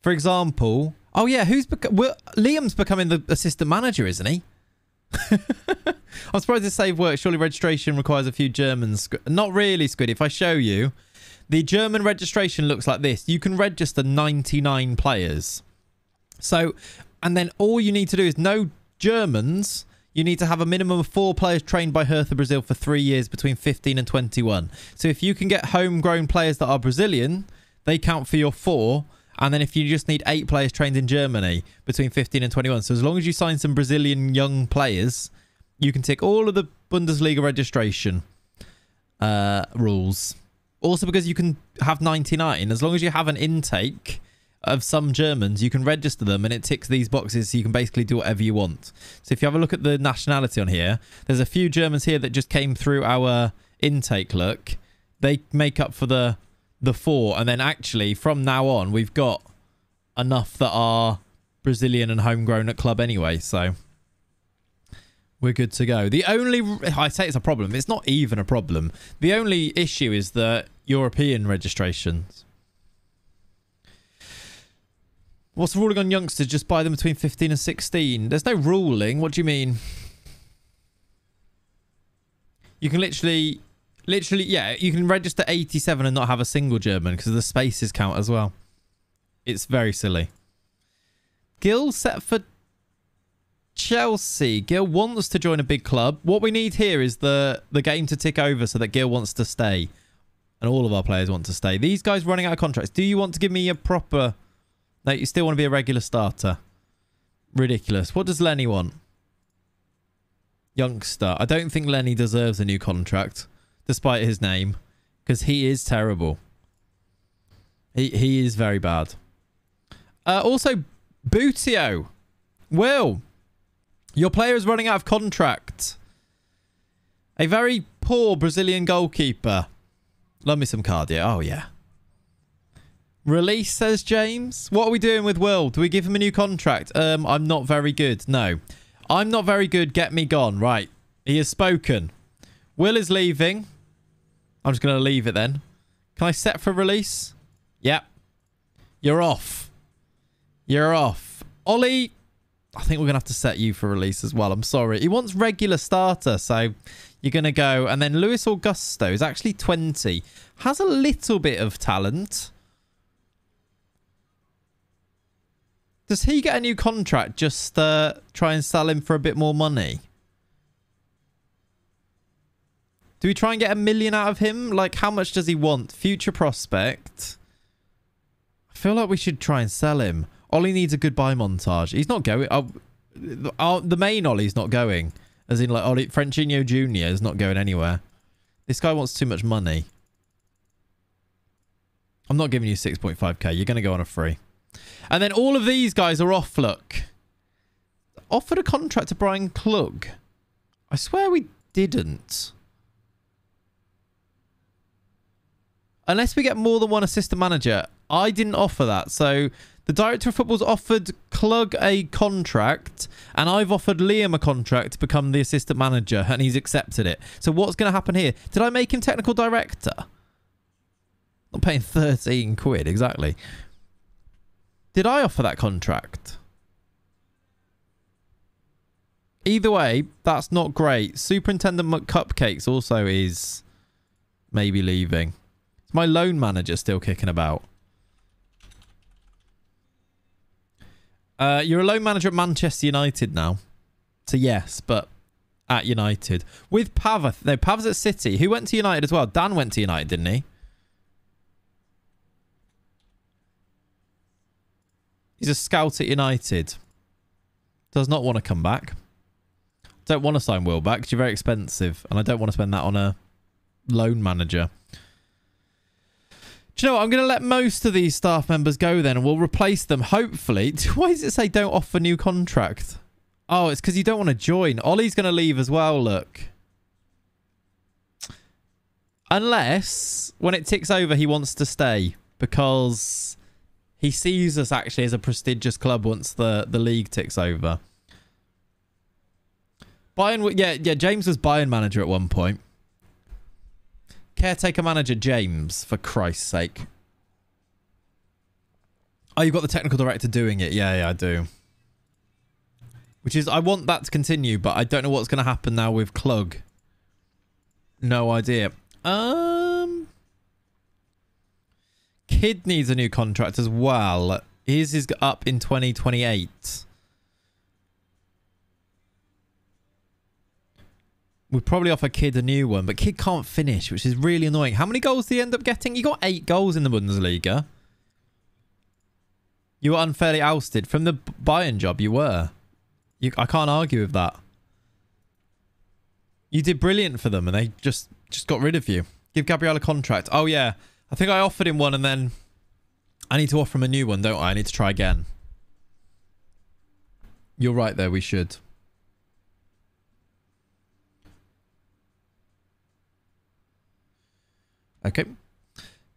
For example... Oh, yeah, Liam's becoming the assistant manager, isn't he? I'm surprised this save works. Surely registration requires a few Germans. Not really, Squid. If I show you, the German registration looks like this. You can register 99 players. So, and then all you need to do is no Germans. You need to have a minimum of 4 players trained by Hertha Brazil for 3 years between 15 and 21. So if you can get homegrown players that are Brazilian, they count for your 4. And then if you just need 8 players trained in Germany between 15 and 21. So as long as you sign some Brazilian young players, you can tick all of the Bundesliga registration rules. Also because you can have 99. As long as you have an intake of some Germans, you can register them and it ticks these boxes so you can basically do whatever you want. So if you have a look at the nationality on here, there's a few Germans here that just came through our intake look. They make up for the 4, and then actually from now on we've got enough that are Brazilian and homegrown at club anyway, so we're good to go. The only, I say it's a problem, it's not even a problem. The only issue is the European registrations. What's the ruling on youngsters? Just buy them between 15 and 16. There's no ruling. What do you mean? You can literally, yeah, you can register 87 and not have a single German because the spaces count as well. It's very silly. Gil set for Chelsea. Gil wants to join a big club. What we need here is the game to tick over so that Gil wants to stay. And all of our players want to stay. These guys running out of contracts. Do you want to give me a proper... No, you still want to be a regular starter. Ridiculous. What does Lenny want? Youngster. I don't think Lenny deserves a new contract. Despite his name. Because he is terrible. He is very bad. Also, Bootio. Will. Your player is running out of contract. A very poor Brazilian goalkeeper. Love me some cardio. Oh, yeah. Release, says James. What are we doing with Will? Do we give him a new contract? I'm not very good. No. I'm not very good. Get me gone. Right. He has spoken. Will is leaving. I'm just going to leave it then. Can I set for release? Yep. You're off. You're off. Ollie, I think we're going to have to set you for release as well. I'm sorry. He wants regular starter, so you're going to go. And then Luis Augusto is actually 20. Has a little bit of talent. Does he get a new contract? Just try and sell him for a bit more money? Do we try and get $1 million out of him? Like, how much does he want? Future prospect. I feel like we should try and sell him. Ollie needs a goodbye montage. He's not going. The main Ollie's not going. As in, like, Ollie, Francinho Jr. is not going anywhere. This guy wants too much money. I'm not giving you 6.5k. You're going to go on a free. And then all of these guys are off, look. Offered a contract to Brian Klug. I swear we didn't. Unless we get more than one assistant manager. I didn't offer that. So the director of football's offered Klug a contract. And I've offered Liam a contract to become the assistant manager. And he's accepted it. So what's going to happen here? Did I make him technical director? I'm paying 13 quid, exactly. Did I offer that contract? Either way, that's not great. Superintendent McCupcakes also is maybe leaving. Is my loan manager still kicking about? You're a loan manager at Manchester United now. So yes, but at United. With Pav. No, Pav's at City. Who went to United as well? Dan went to United, didn't he? He's a scout at United. Does not want to come back. Don't want to sign Will back because you're very expensive. And I don't want to spend that on a loan manager. Do you know what? I'm going to let most of these staff members go then. And we'll replace them, hopefully. Why does it say don't offer new contract? Oh, it's because you don't want to join. Ollie's going to leave as well, look. Unless, when it ticks over, he wants to stay. Because... he sees us actually as a prestigious club once the league ticks over. Bayern, yeah, James was Bayern manager at one point. Caretaker manager James, for Christ's sake. Oh, you've got the technical director doing it. Yeah, I do. Which is, I want that to continue, but I don't know what's going to happen now with Klug. No idea. Kid needs a new contract as well. His is up in 2028. We'd probably offer Kid a new one, but Kid can't finish, which is really annoying. How many goals did he end up getting? He got 8 goals in the Bundesliga. You were unfairly ousted from the Bayern job. You were. I can't argue with that. You did brilliant for them, and they just got rid of you. Give Gabriel a contract. Oh, yeah. I think I offered him one, and then I need to offer him a new one, don't I? I need to try again. You're right there. We should. Okay.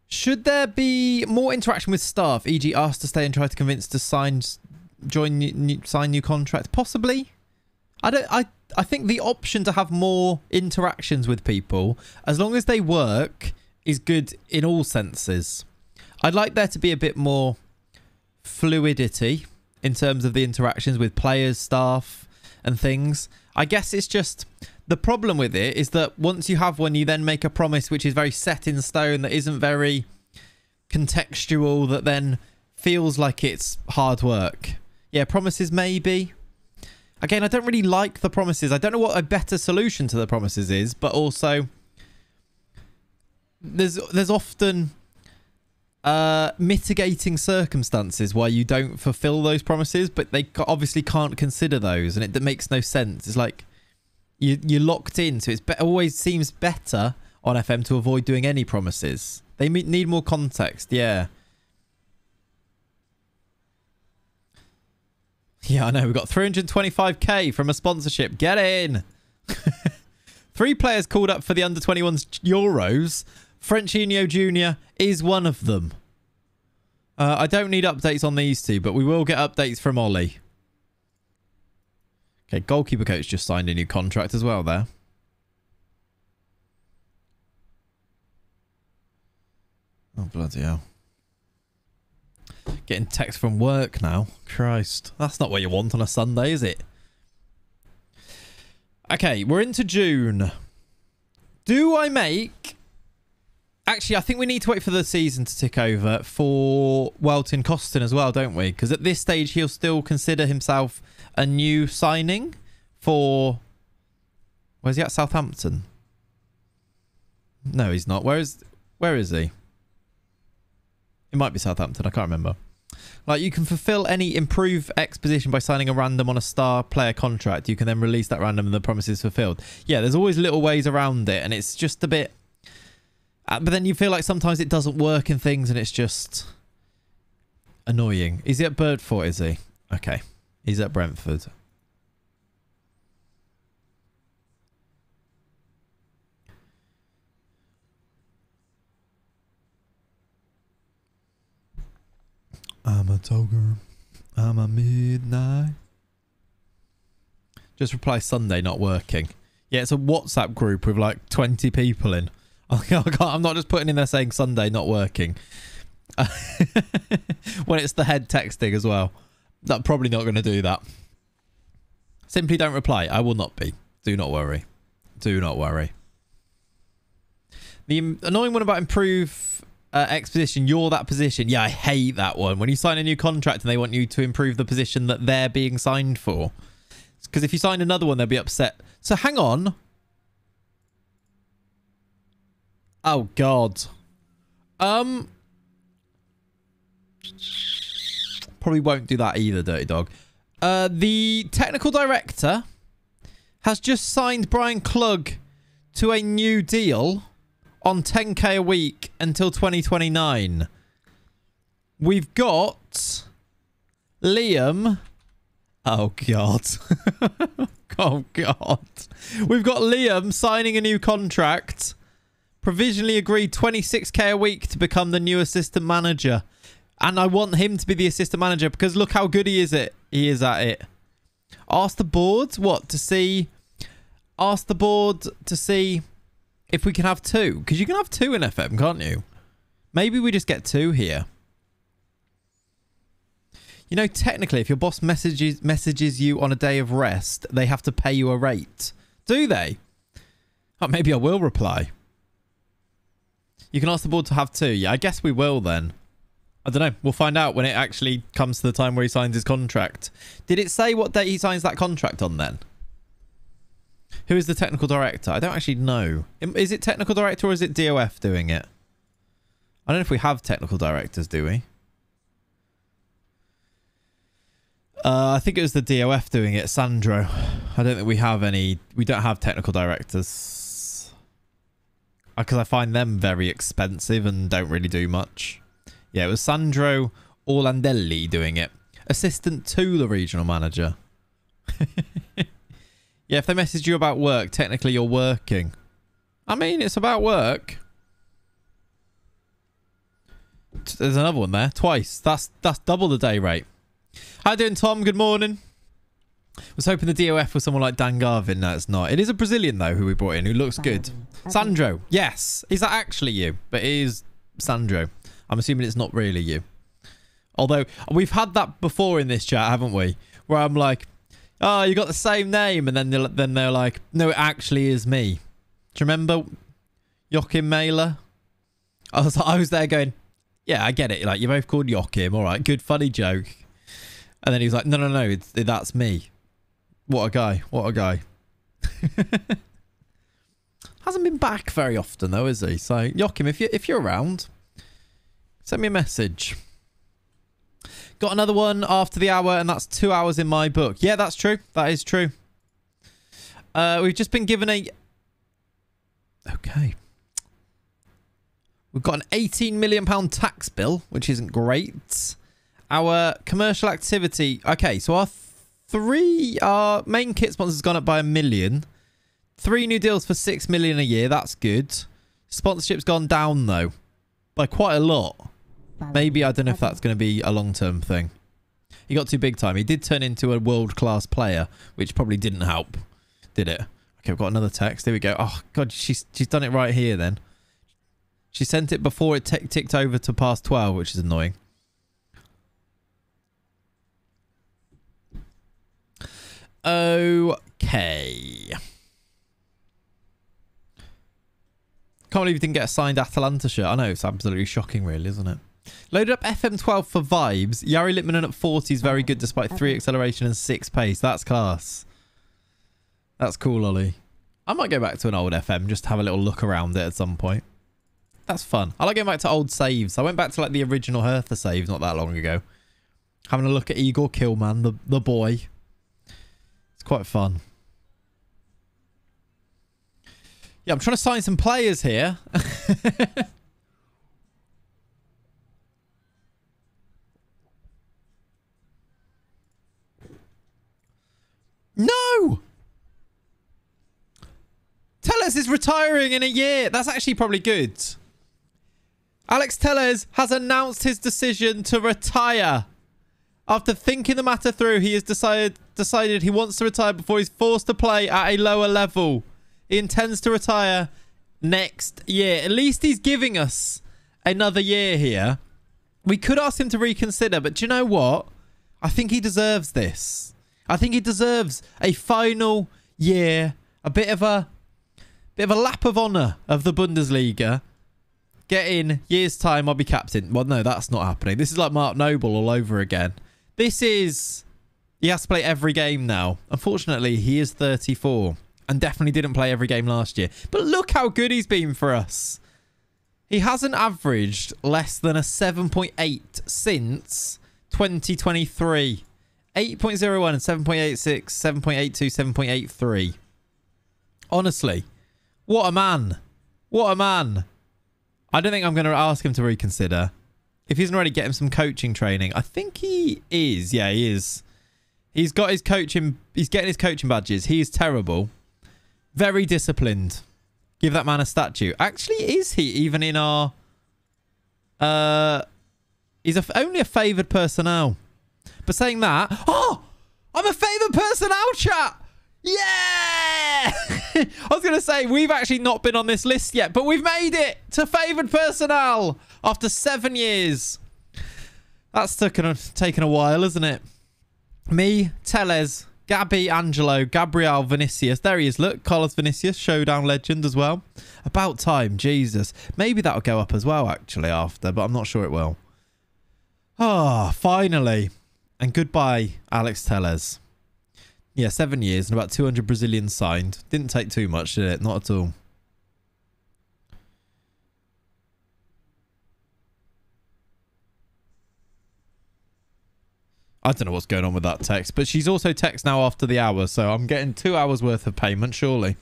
Should there be more interaction with staff, e.g. asked to stay and try to convince to sign new contract? Possibly. I think the option to have more interactions with people, as long as they work, is good in all senses. I'd like there to be a bit more fluidity in terms of the interactions with players, staff, and things. I guess it's just... The problem with it is that once you have one, you then make a promise which is very set in stone, that isn't very contextual, that then feels like it's hard work. Yeah, promises maybe. Again, I don't really like the promises. I don't know what a better solution to the promises is, but also there's often mitigating circumstances why you don't fulfill those promises, but they obviously can't consider those, and it makes no sense. It's like you're locked in, so it always seems better on FM to avoid doing any promises. They need more context, yeah. Yeah, I know. We've got 325k from a sponsorship. Get in! 3 players called up for the under-21s Euros. Frenchinho Jr. is one of them. I don't need updates on these 2, but we will get updates from Ollie. Okay, goalkeeper coach just signed a new contract as well there. Oh, bloody hell. Getting text from work now. Christ. That's not what you want on a Sunday, is it? Okay, we're into June. Do I make... Actually, I think we need to wait for the season to tick over for Welton Costin as well, don't we? Because at this stage, he'll still consider himself a new signing for... Where's he at? Southampton? No, he's not. Where is he? It might be Southampton. I can't remember. Like, you can fulfill any improve X position by signing a random on a star player contract. You can then release that random and the promise is fulfilled. Yeah, there's always little ways around it, and it's just a bit... but then you feel like sometimes it doesn't work in things, and it's just annoying. Is he at Birdfort, is he? Okay. He's at Brentford. I'm a toger. I'm a midnight. Just reply Sunday not working. Yeah, it's a WhatsApp group with like 20 people in. I'm not just putting in there saying Sunday not working. When it's the head texting as well. I'm probably not going to do that. Simply don't reply. I will not be. Do not worry. Do not worry. The annoying one about improve X position, you're that position. Yeah, I hate that one. When you sign a new contract and they want you to improve the position that they're being signed for. Because if you sign another one, they'll be upset. So hang on. Oh, God. Probably won't do that either, Dirty Dog. The technical director has just signed Brian Klug to a new deal on 10k a week until 2029. We've got Liam. Oh, God. Oh, God. We've got Liam signing a new contract. Provisionally agreed 26k a week to become the new assistant manager. And I want him to be the assistant manager because look how good he is at it. Ask the board what to see. Ask the board to see if we can have 2. Because you can have 2 in FM, can't you? Maybe we just get 2 here. You know, technically, if your boss messages you on a day of rest, they have to pay you a rate. Do they? Oh, maybe I will reply. You can ask the board to have 2. Yeah, I guess we will then. I don't know. We'll find out when it actually comes to the time where he signs his contract. Did it say what date he signs that contract on then? Who is the technical director? I don't actually know. Is it technical director or is it DOF doing it? I don't know if we have technical directors, do we? I think it was the DOF doing it, Sandro. I don't think we have any... We don't have technical directors. Because I find them very expensive and don't really do much. Yeah, it was Sandro Orlandelli doing it. Assistant to the regional manager. Yeah, if they message you about work, technically you're working. I mean, it's about work. There's another one there. Twice. That's double the day rate. How you doing, Tom? Good morning. Was hoping the DOF was someone like Dan Garvin. No, it's not. It is a Brazilian, though, who we brought in, who looks good. Sandro. Yes. Is that actually you? But it is Sandro. I'm assuming it's not really you. Although, we've had that before in this chat, haven't we? Where I'm like, oh, you got the same name. And then they're like, no, it actually is me. Do you remember Joachim Mailer? I was there going, yeah, I get it. Like, you're both called Joachim. All right, good, funny joke. And then he was like, no, that's me. What a guy. What a guy. Hasn't been back very often, though, is he? So, Joachim, if you're around, send me a message. Got another one after the hour, and that's 2 hours in my book. Yeah, that's true. That is true. We've just been given a... Okay. We've got an £18 million tax bill, which isn't great. Our commercial activity... Okay, so our main kit sponsor's gone up by $1 million. 3 new deals for $6 million a year. That's good. Sponsorship's gone down, though, by quite a lot. Maybe, I don't know if that's going to be a long-term thing. He got too big time. He did turn into a world-class player, which probably didn't help, did it? Okay, we've got another text. Here we go. Oh, God, she's done it right here, then. She sent it before it ticked over to past 12, which is annoying. Okay. Can't believe you didn't get a signed Atalanta shirt. I know, it's absolutely shocking, really, isn't it? Loaded up FM12 for vibes. Jari Littmanen at 40 is very good despite 3 acceleration and 6 pace. That's class. That's cool, Ollie. I might go back to an old FM just to have a little look around it at some point. That's fun. I like going back to old saves. I went back to like the original Hertha saves not that long ago. Having a look at Igor Killman, the boy. It's quite fun. Yeah, I'm trying to sign some players here. No! Tellez is retiring in a year. That's actually probably good. Alex Tellez has announced his decision to retire. After thinking the matter through, he has decided he wants to retire before he's forced to play at a lower level. He intends to retire next year. At least he's giving us another year here. We could ask him to reconsider, but do you know what? I think he deserves this. I think he deserves a final year, a bit of a lap of honour of the Bundesliga. Get in, year's time, I'll be captain. Well, no, that's not happening. This is like Mark Noble all over again. This is... He has to play every game now. Unfortunately, he is 34 and definitely didn't play every game last year. But look how good he's been for us. He hasn't averaged less than a 7.8 since 2023. 8.01 and 7.86, 7.82, 7.83. Honestly, what a man. What a man. I don't think I'm going to ask him to reconsider. If he doesn't already get him some coaching training. I think he is. Yeah, he is. He's got his coaching. He's getting his coaching badges. He is terrible. Very disciplined. Give that man a statue. Actually, is he even in our... he's only a favoured personnel. But saying that... Oh! I'm a favoured personnel, chat! Yeah! I was going to say, we've actually not been on this list yet, but we've made it to favoured personnel after 7 years. That's taken a while, isn't it? Me, Tellez, Gabby, Angelo, Gabriel, Vinicius. There he is. Look, Carlos Vinicius, Showdown legend as well. About time. Jesus. Maybe that'll go up as well, actually, after. But I'm not sure it will. Ah, finally. And goodbye, Alex Tellez. Yeah, 7 years and about 200 Brazilians signed. Didn't take too much, did it? Not at all. I don't know what's going on with that text, but she's also text now after the hour, so I'm getting 2 hours worth of payment, surely.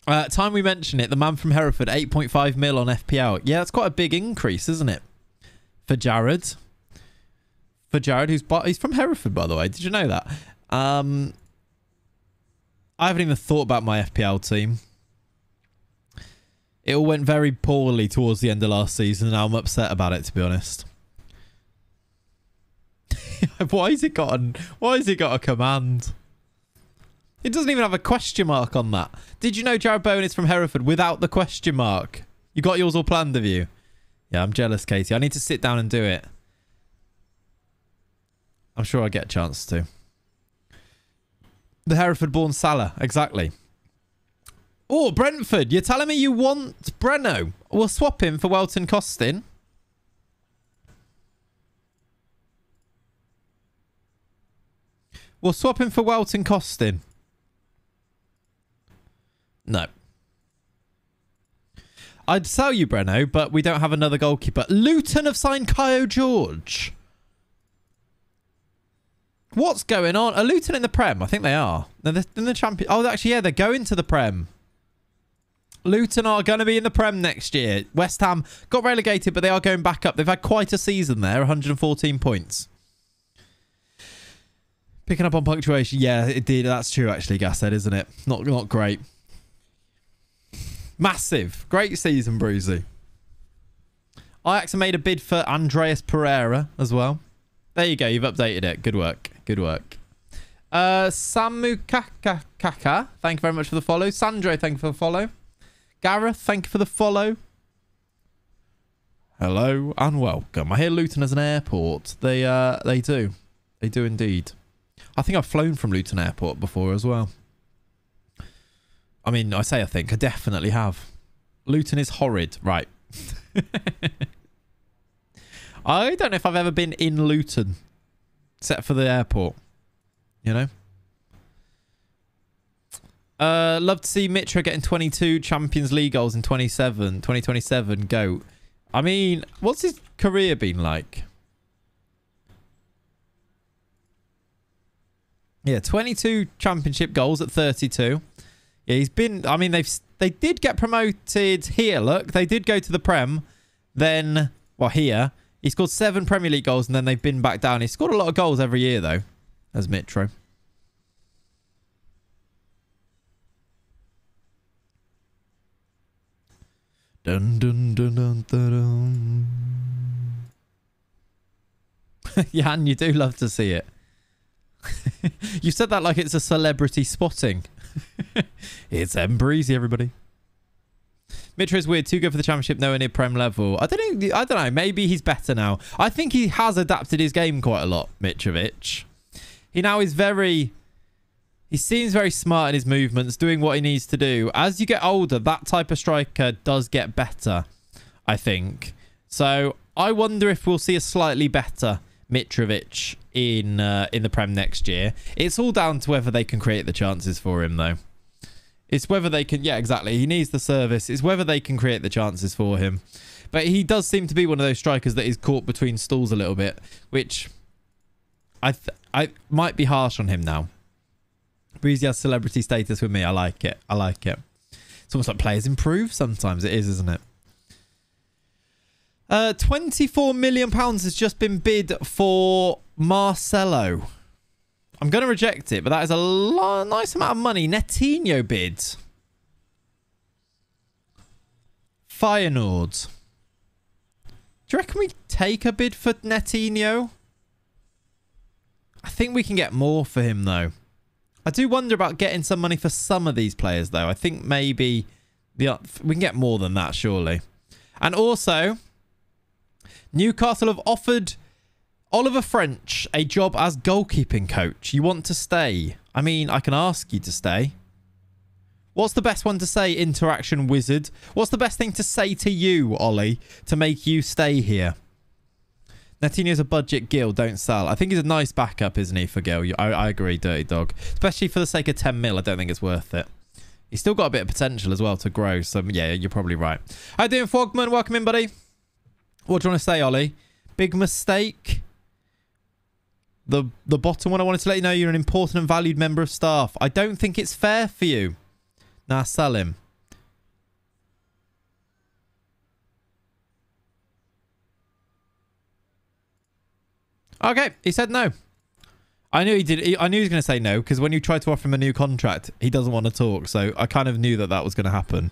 Time we mention it, the man from Hereford, 8.5 mil on FPL. Yeah, that's quite a big increase, isn't it? For Jared. For Jared, he's from Hereford, by the way. Did you know that? I haven't even thought about my FPL team. It all went very poorly towards the end of last season, and now I'm upset about it, to be honest. Why has it got a command? It doesn't even have a question mark on that. Did you know Jared Bowen is from Hereford without the question mark? You got yours all planned, have you? Yeah, I'm jealous, Katie. I need to sit down and do it. I'm sure I'll get a chance to. The Hereford-born Salah, exactly. Oh, Brentford, you're telling me you want Breno? We'll swap him for Welton Costin. We'll swap him for Welton Costin. No. I'd sell you Breno, but we don't have another goalkeeper. Luton have signed Kyo George. What's going on? Are Luton in the Prem? I think they are. They're in the Champions. Oh, actually, yeah, they're going to the Prem. Luton are going to be in the Prem next year. West Ham got relegated, but they are going back up. They've had quite a season there, 114 points. Picking up on punctuation. Yeah, it did. That's true, actually, Gas said, isn't it? Not great. Massive. Great season, Brucey. Ajax made a bid for Andreas Pereira as well. There you go. You've updated it. Good work. Good work. Samu Kaka, thank you very much for the follow. Sandro, thank you for the follow. Gareth, thank you for the follow. Hello and welcome. I hear Luton has an airport. They do. They do indeed. I think I've flown from Luton Airport before as well. I mean, I definitely have. Luton is horrid. Right. I don't know if I've ever been in Luton. Except for the airport. You know? Love to see Mitra getting 22 Champions League goals in 2027. Go. I mean, what's his career been like? Yeah, 22 championship goals at 32. Yeah, he's been... I mean, they did get promoted here, look. They did go to the Prem. Then, well, here. He scored 7 Premier League goals and then they've been back down. He scored a lot of goals every year, though, as Mitro. Dun, dun, dun, dun, dun, dun. Jan, you do love to see it. You said that like it's a celebrity spotting. It's Breezy, everybody. Mitra is weird. Too good for the championship, nowhere near Prem level. I don't know. Maybe he's better now. I think he has adapted his game quite a lot, Mitrovic. He now is very... He seems very smart in his movements, doing what he needs to do. As you get older, that type of striker does get better, I think. So I wonder if we'll see a slightly better Mitrovic in the Prem next year. It's all down to whether they can create the chances for him, though. It's whether they can... Yeah, exactly. He needs the service. It's whether they can create the chances for him. But he does seem to be one of those strikers that is caught between stools a little bit, which I might be harsh on him now. Breezy has celebrity status with me. I like it. I like it. It's almost like players improve sometimes. It is, isn't it? £24 million has just been bid for Marcelo. I'm going to reject it, but that is a nice amount of money. Netinho bid. Feyenoord. Do you reckon we take a bid for Netinho? I think we can get more for him, though. I do wonder about getting some money for some of these players, though. I think maybe we can get more than that, surely. And also, Newcastle have offered Oliver French a job as goalkeeping coach. You want to stay? I mean, I can ask you to stay. What's the best one to say, Interaction Wizard? What's the best thing to say to you, Ollie, to make you stay here? Netinho's a budget Gil, don't sell. I think he's a nice backup, isn't he, for Gil? I agree, Dirty Dog. Especially for the sake of 10 mil, I don't think it's worth it. He's still got a bit of potential as well to grow. So, yeah, you're probably right. How you doing, Fogman? Welcome in, buddy. What do you want to say, Ollie? Big mistake. The bottom one, I wanted to let you know you're an important and valued member of staff. I don't think it's fair for you. Nah, sell him. Okay, he said no. I knew he did. I knew he was going to say no because when you tried to offer him a new contract, he doesn't want to talk. So I kind of knew that that was going to happen.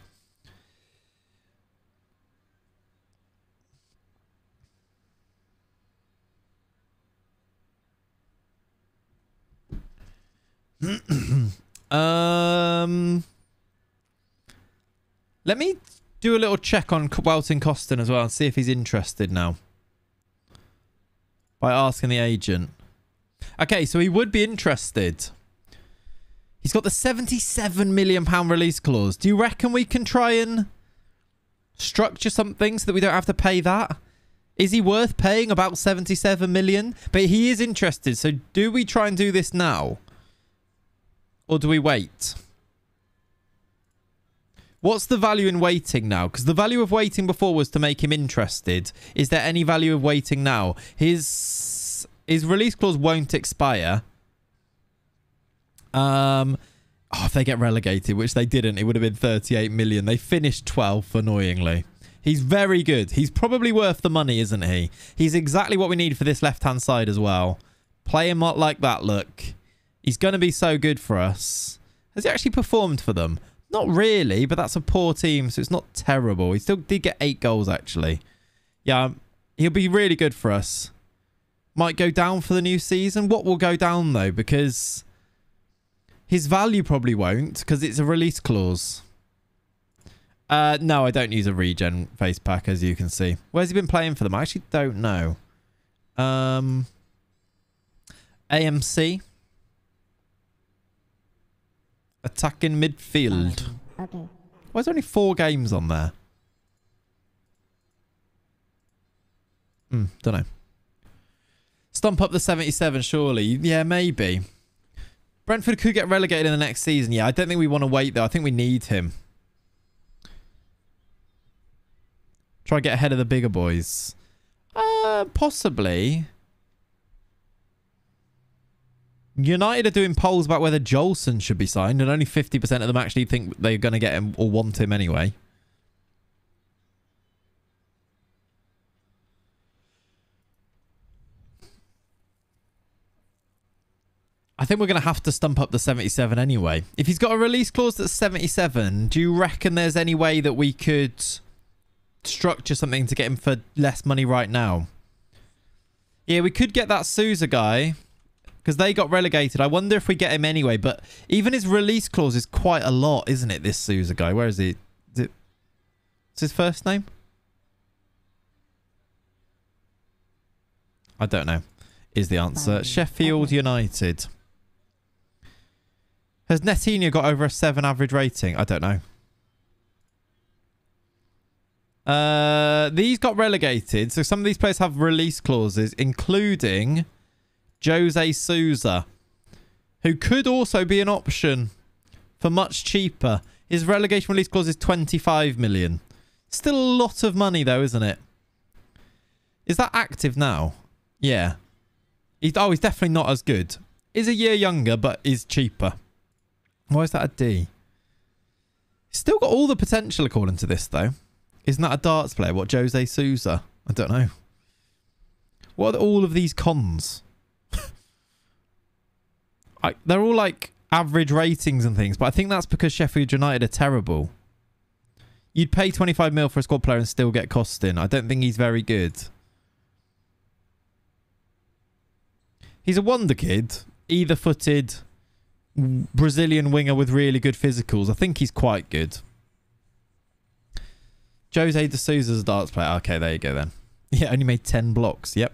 Let me do a little check on Welton Costin as well and see if he's interested now. By asking the agent. Okay, so he would be interested. He's got the £77 million release clause. Do you reckon we can try and structure something so that we don't have to pay that? Is he worth paying about 77 million? But he is interested. So do we try and do this now? Or do we wait? What's the value in waiting now? Because the value of waiting before was to make him interested. Is there any value of waiting now? His release clause won't expire. If they get relegated, which they didn't, it would have been 38 million. They finished 12th, annoyingly. He's very good. He's probably worth the money, isn't he? He's exactly what we need for this left-hand side as well. Play him up like that, look. He's going to be so good for us. Has he actually performed for them? Not really, but that's a poor team, so it's not terrible. He still did get 8 goals, actually. Yeah, he'll be really good for us. Might go down for the new season. What will go down, though? Because his value probably won't, because it's a release clause. No, I don't use a regen face pack, as you can see. Where's he been playing for them? I actually don't know. AMC. Attacking midfield. Okay. Why is there only 4 games on there? Don't know. Stomp up the 77, surely. Yeah, maybe. Brentford could get relegated in the next season. Yeah, I don't think we want to wait, though. I think we need him. Try to get ahead of the bigger boys. Possibly. United are doing polls about whether Jolson should be signed, and only 50% of them actually think they're going to get him or want him anyway. I think we're going to have to stump up the 77 anyway. If he's got a release clause that's 77, do you reckon there's any way that we could structure something to get him for less money right now? Yeah, we could get that Sousa guy. Because they got relegated. I wonder if we get him anyway. But even his release clause is quite a lot, isn't it, this Sousa guy? Where is he? What's his first name? I don't know. Is the answer. Sheffield United. Has Netinho got over a 7 average rating? I don't know. These got relegated. So some of these players have release clauses, including Jose Sousa, who could also be an option for much cheaper. His relegation release clause is 25 million. Still a lot of money, though, isn't it? Is that active now? Yeah. He's definitely not as good. Is a year younger, but is cheaper. Why is that a D? Still got all the potential according to this, though. Isn't that a darts player? What, Jose Sousa? I don't know. What are all of these cons? They're all like average ratings and things, but I think that's because Sheffield United are terrible. You'd pay 25 mil for a squad player and still get Costin. I don't think he's very good. He's a wonder kid. Either-footed Brazilian winger with really good physicals. I think he's quite good. Jose de Souza's a darts player. Okay, there you go then. Yeah, only made 10 blocks. Yep.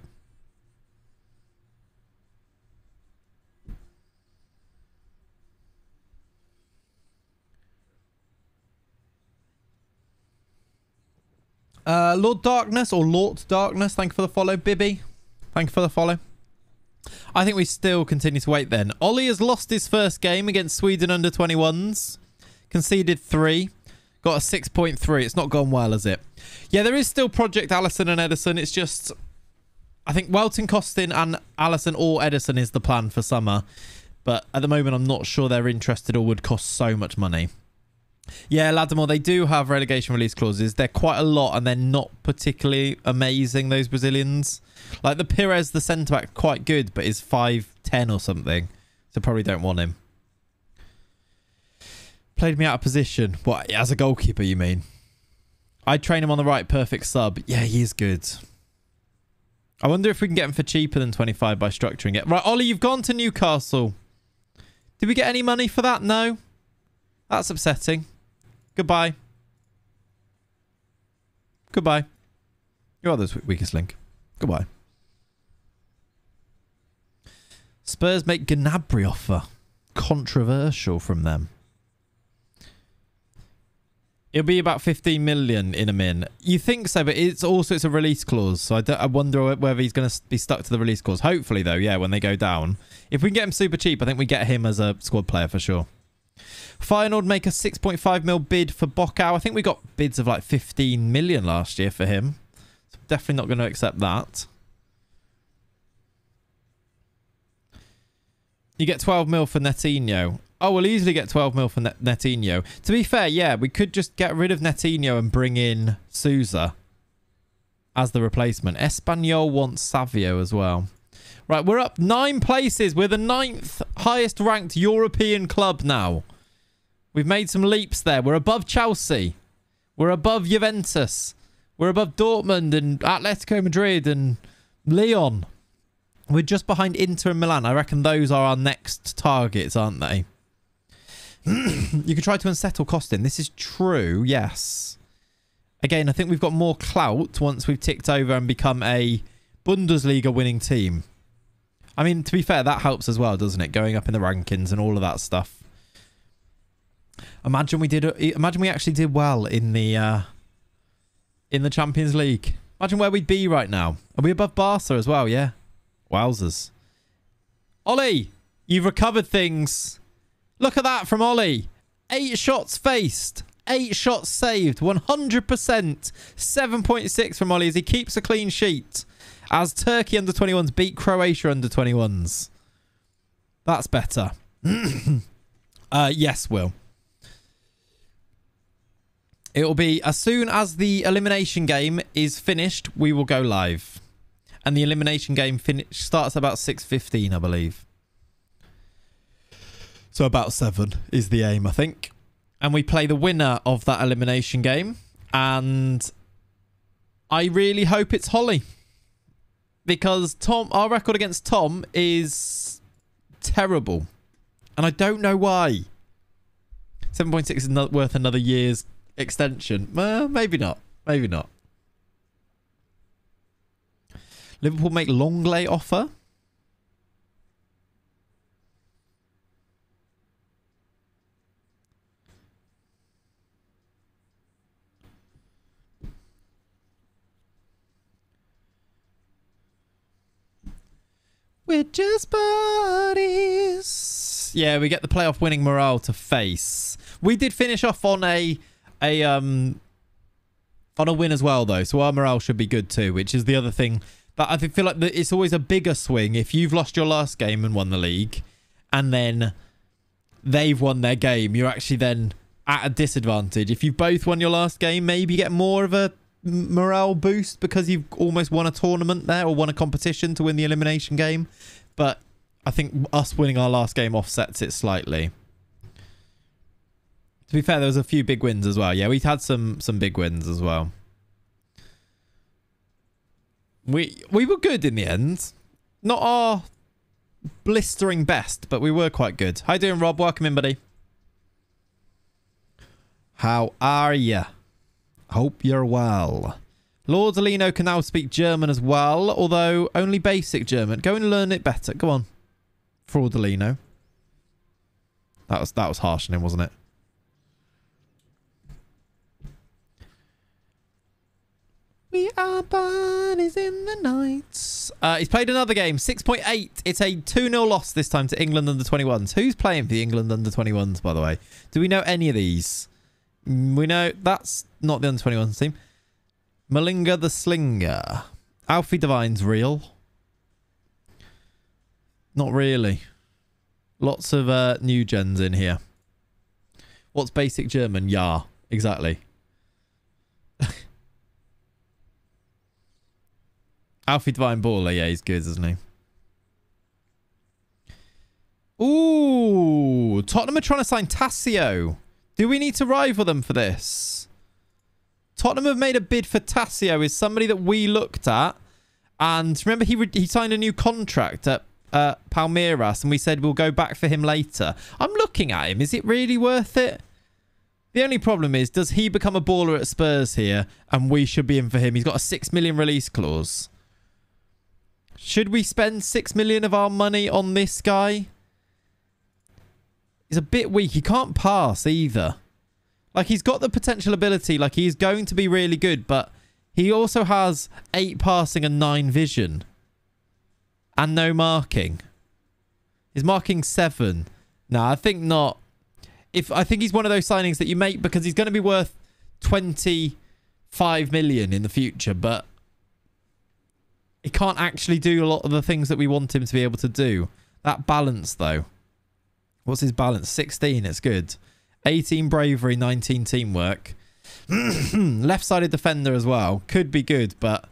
Lord Darkness or Lord Darkness, thank you for the follow. Bibby, thank you for the follow. I think we still continue to wait then. Ollie has lost his first game against Sweden under 21s. Conceded 3. Got a 6.3. It's not gone well, has it? Yeah, there is still Project Allison and Edison. It's just, I think Welton, Costin and Allison or Edison is the plan for summer. But at the moment, I'm not sure they're interested or would cost so much money. Yeah, Ladamore, they do have relegation release clauses. They're quite a lot and they're not particularly amazing, those Brazilians. Like the Pires, the centre-back, quite good, but is 5'10" or something. So probably don't want him. Played me out of position. What, as a goalkeeper, you mean? I'd train him on the right, perfect sub. Yeah, he is good. I wonder if we can get him for cheaper than 25 by structuring it. Right, Ollie, you've gone to Newcastle. Did we get any money for that? No. That's upsetting. Goodbye. Goodbye. You're the weakest link. Goodbye. Spurs make Gnabry offer. Controversial from them. It'll be about 15 million in a min. You think so, but it's a release clause. So I wonder whether he's going to be stuck to the release clause. Hopefully, though, yeah, when they go down. If we can get him super cheap, I think we get him as a squad player for sure. Feyenoord make a 6.5 mil bid for Bocau. I think we got bids of like 15 million last year for him. So definitely not going to accept that. You get 12 mil for Netinho. Oh, we'll easily get 12 mil for Netinho. To be fair, yeah, we could just get rid of Netinho and bring in Souza as the replacement. Espanyol wants Savio as well. Right, we're up 9 places. We're the 9th highest ranked European club now. We've made some leaps there. We're above Chelsea. We're above Juventus. We're above Dortmund and Atletico Madrid and Lyon. We're just behind Inter and Milan. I reckon those are our next targets, aren't they? You could try to unsettle Costin. This is true, yes. Again, I think we've got more clout once we've ticked over and become a Bundesliga winning team. I mean, to be fair, that helps as well, doesn't it? Going up in the rankings and all of that stuff. Imagine we actually did well in the Champions League. Imagine where we'd be right now. Are we above Barca as well? Yeah. Wowzers. Ollie, you've recovered things. Look at that from Ollie. 8 shots faced. 8 shots saved. 100%. 7.6 from Ollie as he keeps a clean sheet. As Turkey under 21s beat Croatia under 21s. That's better. Yes, Will. It will be as soon as the elimination game is finished, we will go live. And the elimination game starts about 6:15, I believe. So about 7 is the aim, I think. And we play the winner of that elimination game. And I really hope it's Holly. Because our record against Tom is terrible. And I don't know why. 7.6 is not worth another year's extension. Maybe not. Maybe not. Liverpool make Longley offer. We're just buddies. Yeah, we get the playoff winning morale to face. We did finish off on a win as well, though. So our morale should be good too, which is the other thing. But I feel like it's always a bigger swing if you've lost your last game and won the league, and then they've won their game. You're actually then at a disadvantage. If you've both won your last game, maybe you get more of a morale boost because you've almost won a tournament there or won a competition to win the elimination game. But I think us winning our last game offsets it slightly. To be fair, there was a few big wins as well. Yeah, we've had some big wins as well. We were good in the end. Not our blistering best, but we were quite good. How you doing, Rob? Welcome in, buddy. How are ya? Hope you're well. Lord Alino can now speak German as well, although only basic German. Go and learn it better. Go on. Fraudolino. That was harsh on him, wasn't it? We are buddies in the night. He's played another game. 6.8. It's a 2-0 loss this time to England under 21s. Who's playing for the England under 21s, by the way? Do we know any of these? We know that's not the under 21s team. Malinga the Slinger. Alfie Devine's real. Not really. Lots of new gens in here. What's basic German? Ja, exactly. Alfie Divine Baller, yeah, he's good, isn't he? Ooh, Tottenham are trying to sign Tassio. Do we need to rival them for this? Tottenham have made a bid for Tassio, is somebody that we looked at. And remember, he signed a new contract at Palmeiras, and we said we'll go back for him later. I'm looking at him. Is it really worth it? The only problem is, does he become a baller at Spurs here, and we should be in for him? He's got a 6 million release clause. Should we spend 6 million of our money on this guy? He's a bit weak. He can't pass either. Like, he's got the potential ability. Like, he's going to be really good, but he also has 8 passing and 9 vision. And no marking. His marking 7. No, I think not. I think he's one of those signings that you make because he's going to be worth 25 million in the future, but he can't actually do a lot of the things that we want him to be able to do. That balance, though. What's his balance? 16. It's good. 18 bravery, 19 teamwork. Left-sided defender as well. Could be good, but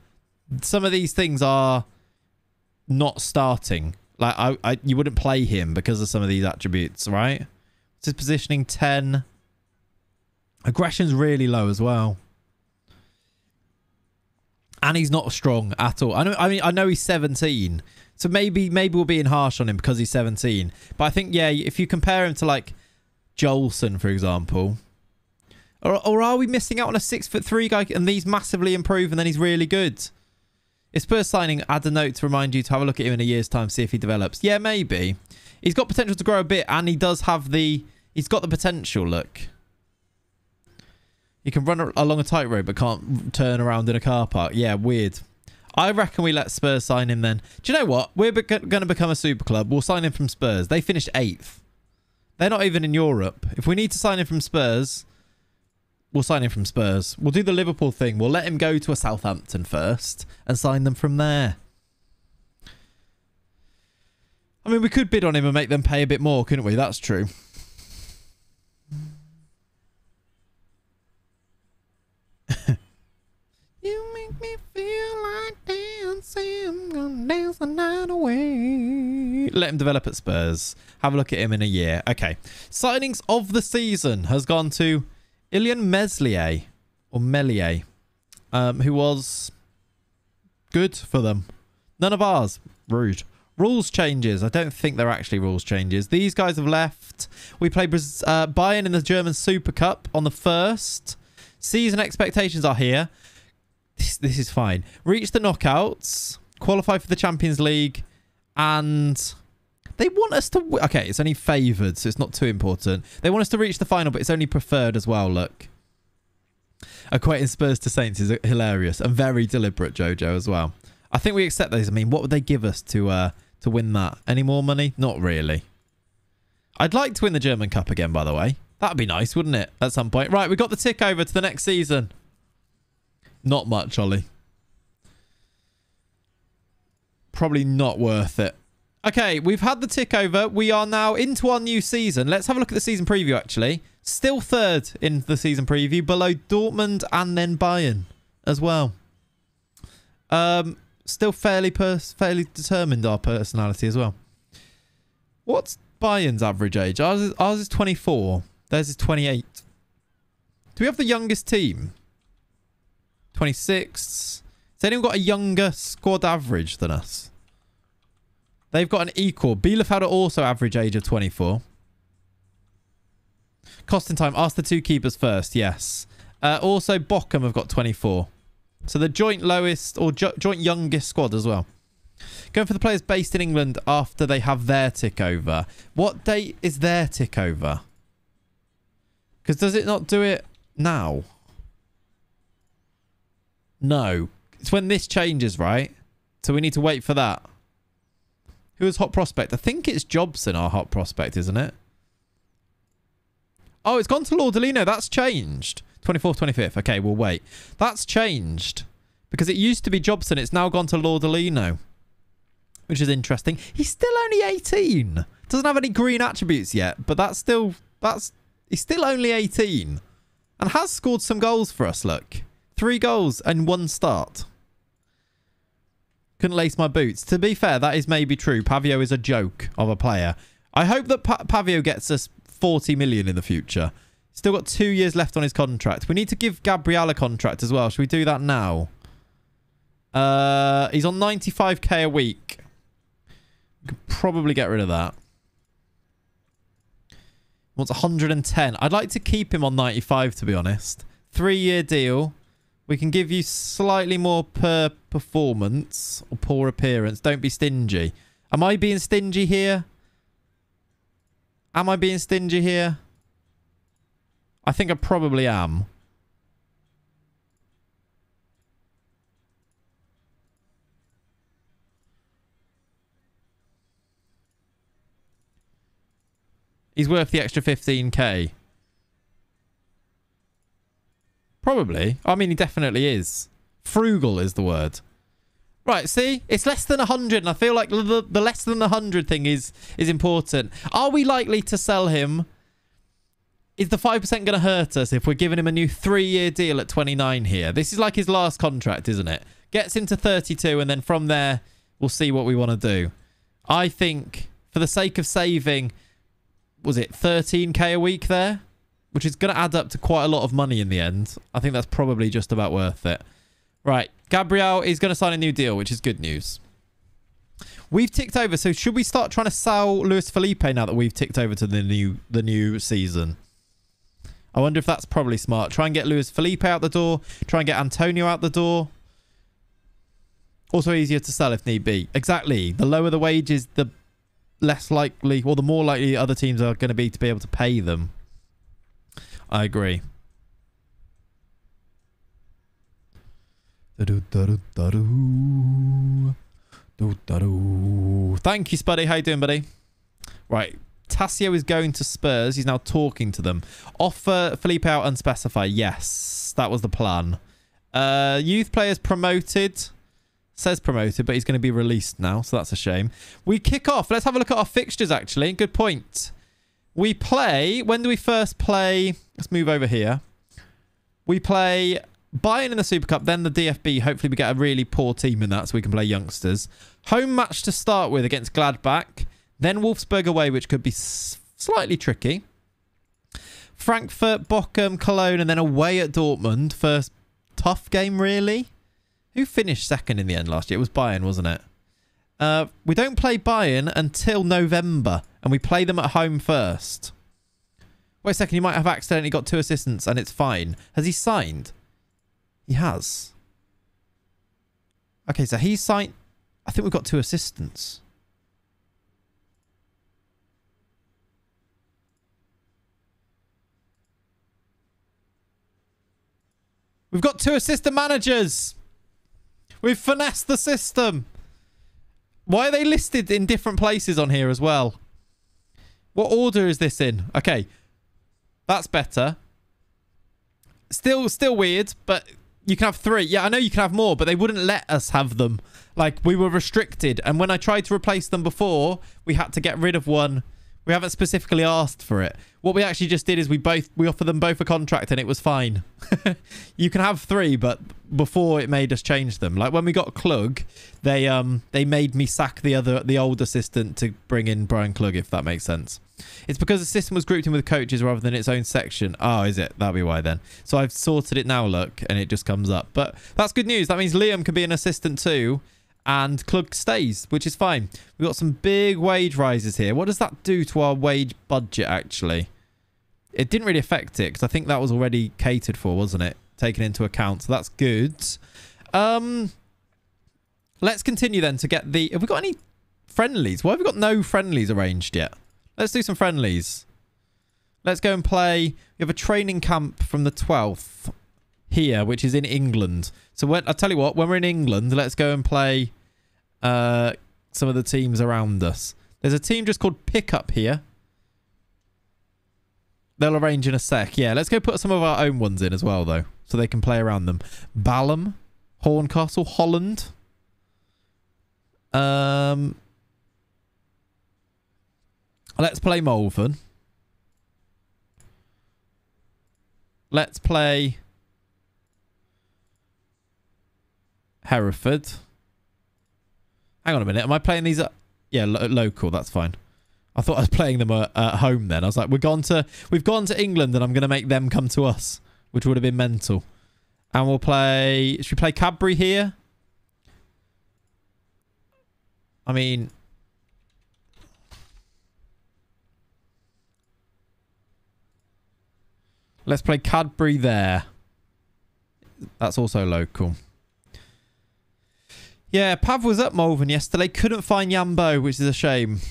some of these things are not starting. Like, you wouldn't play him because of some of these attributes, right? What's his positioning? 10. Aggression's really low as well. And he's not strong at all. I know he's 17. So maybe we're being harsh on him because he's 17. But I think, yeah, if you compare him to, like, Jolson, for example. Or are we missing out on a 6'3" guy and these massively improve and then he's really good? If Spurs signing, add a note to remind you to have a look at him in a year's time, see if he develops. Yeah, maybe. He's got potential to grow a bit and he does have he's got the potential, look. He can run along a tightrope but can't turn around in a car park. Yeah, weird. I reckon we let Spurs sign him then. Do you know what? We're going to become a super club. We'll sign him from Spurs. They finished 8th. They're not even in Europe. If we need to sign him from Spurs, we'll sign him from Spurs. We'll do the Liverpool thing. We'll let him go to a Southampton first and sign them from there. I mean, we could bid on him and make them pay a bit more, couldn't we? That's true. You make me feel like dancing. I'm gonna dance the night away. Let him develop at Spurs. Have a look at him in a year. Okay. Signings of the season has gone to Ilian Meslier. Or Melier. Who was good for them. None of ours. Rude. Rules changes. I don't think they're actually rules changes. These guys have left. We played Bayern in the German Super Cup on the 1st. Season expectations are here. This is fine. Reach the knockouts. Qualify for the Champions League. And they want us to... Okay, it's only favoured, so it's not too important. They want us to reach the final, but it's only preferred as well, look. Equating Spurs to Saints is hilarious. And very deliberate, Jojo, as well. I think we accept those. I mean, what would they give us to win that? Any more money? Not really. I'd like to win the German Cup again, by the way. That'd be nice, wouldn't it? At some point. Right, we got the tick over to the next season. Not much, Ollie. Probably not worth it. Okay, we've had the tick over. We are now into our new season. Let's have a look at the season preview, actually. Still 3rd in the season preview, below Dortmund and then Bayern as well. Still fairly determined, our personality as well. What's Bayern's average age? Ours is 24. Theirs is 28. Do we have the youngest team? 26. Has anyone got a younger squad average than us? They've got an equal. Bielefeld are also average age of 24. Cost in time. Ask the 2 keepers first. Yes. Also, Bochum have got 24. So the joint lowest or joint youngest squad as well. Going for the players based in England after they have their tick over. What date is their tick over? Because does it not do it now? No. It's when this changes, right? So we need to wait for that. Who is hot prospect? I think it's Jobson, our hot prospect, isn't it? Oh, it's gone to Laudalino. That's changed. 24th, 25th. Okay, we'll wait. That's changed. Because it used to be Jobson. It's now gone to Laudalino. Which is interesting. He's still only 18. Doesn't have any green attributes yet. But he's still only 18. And has scored some goals for us, look. 3 goals and 1 start. Couldn't lace my boots. To be fair, that is maybe true. Pavio is a joke of a player. I hope that Pavio gets us 40 million in the future. Still got 2 years left on his contract. We need to give Gabriel a contract as well. Should we do that now? He's on 95k a week. We could probably get rid of that. Wants 110. I'd like to keep him on 95, to be honest. 3-year deal. We can give you slightly more per performance or poor appearance. Don't be stingy. Am I being stingy here? Am I being stingy here? I think I probably am. He's worth the extra 15k. Probably. I mean, he definitely is. Frugal is the word. Right, see? It's less than 100, and I feel like the less than 100 thing is important. Are we likely to sell him? Is the 5% going to hurt us if we're giving him a new 3-year deal at 29 here? This is like his last contract, isn't it? Gets him to 32, and then from there, we'll see what we want to do. I think, for the sake of saving, was it 13k a week there? Which is going to add up to quite a lot of money in the end. I think that's probably just about worth it. Right. Gabriel is going to sign a new deal, which is good news. We've ticked over. So should we start trying to sell Luis Felipe now that we've ticked over to the new season? I wonder if that's probably smart. Try and get Luis Felipe out the door. Try and get Antonio out the door. Also easier to sell if need be. Exactly. The lower the wages, the less likely, or the more likely other teams are going to be able to pay them. I agree. Thank you, Spuddy. How you doing, buddy? Right. Tassio is going to Spurs. He's now talking to them. Offer Felipe out unspecified. Yes, that was the plan. Youth players promoted. Says promoted, but he's going to be released now, so that's a shame. We kick off. Let's have a look at our fixtures, actually. Good point. We play... When do we first play... Let's move over here. We play Bayern in the Super Cup, then the DFB. Hopefully we get a really poor team in that so we can play youngsters. Home match to start with against Gladbach. Then Wolfsburg away, which could be slightly tricky. Frankfurt, Bochum, Cologne, and then away at Dortmund. First tough game, really. Who finished second in the end last year? It was Bayern, wasn't it? We don't play Bayern until November, and we play them at home first. Wait a second, he might have accidentally got 2 assistants, and it's fine. Has he signed? He has. Okay, so he's signed... I think we've got 2 assistants. We've got 2 assistant managers! We've finessed the system! Why are they listed in different places on here as well? What order is this in? Okay. That's better. Still weird, but you can have 3. Yeah, I know you can have more, but they wouldn't let us have them. Like, we were restricted. And when I tried to replace them before, we had to get rid of one. We haven't specifically asked for it. What we actually just did is we offered them both a contract and it was fine. You can have 3, but before it made us change them. Like when we got Klug, they made me sack the old assistant to bring in Brian Klug, if that makes sense. It's because the system was grouped in with coaches rather than its own section. Oh, is it? That'll be why then. So I've sorted it now, look, and it just comes up. But that's good news. That means Liam can be an assistant too. And Klug stays, which is fine. We've got some big wage rises here. What does that do to our wage budget, actually? It didn't really affect it because I think that was already catered for, wasn't it? Taken into account. So that's good. Let's continue then to get the... Have we got any friendlies? Why have we got no friendlies arranged yet? Let's do some friendlies. Let's go and play. We have a training camp from the 12th here, which is in England. So I'll tell you what, when we're in England, let's go and play some of the teams around us. There's a team just called Pickup here. They'll arrange in a sec. Yeah, let's go put some of our own ones in as well, though, so they can play around them. Balham, Horncastle, Holland. Let's play Malvern. Let's play Hereford. Hang on a minute. Am I playing these at... Yeah, local. That's fine. I thought I was playing them at home then. I was like, we've gone to England and I'm going to make them come to us, which would have been mental. And we'll play... Should we play Cadbury here? I mean... Let's play Cadbury there. That's also local. Yeah, Pav was at Malvern yesterday. Couldn't find Yambo, which is a shame.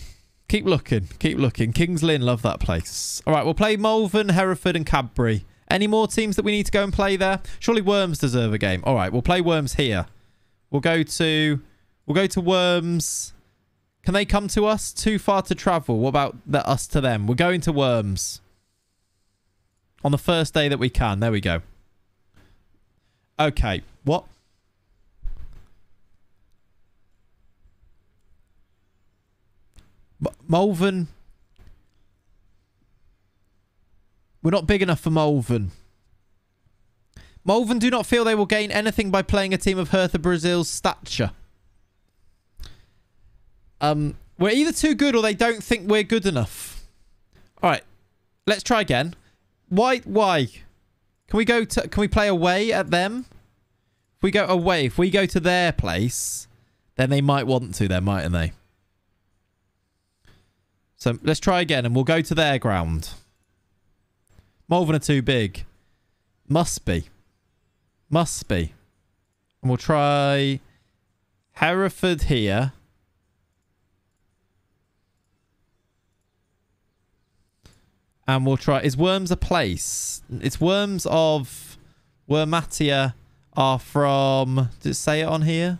Keep looking. Keep looking. Kings Lynn, love that place. All right, we'll play Malvern, Hereford and Cadbury. Any more teams that we need to go and play there? Surely Worms deserve a game. All right, we'll play Worms here. We'll go to Worms. Can they come to us? Too far to travel. What about us to them? We're going to Worms. On the first day that we can. There we go. Okay. What? Malvern. We're not big enough for Malvern. Malvern do not feel they will gain anything by playing a team of Hertha Brazil's stature. We're either too good or they don't think we're good enough. All right. Let's try again. Why? Can we play away at them? If we go away, if we go to their place, then they might want to then, mightn't they? So let's try again and we'll go to their ground. Malvern are too big. Must be. Must be. And we'll try Hereford here. And we'll try... Is Worms a place? It's Worms of Wormatia are from... Did it say it on here?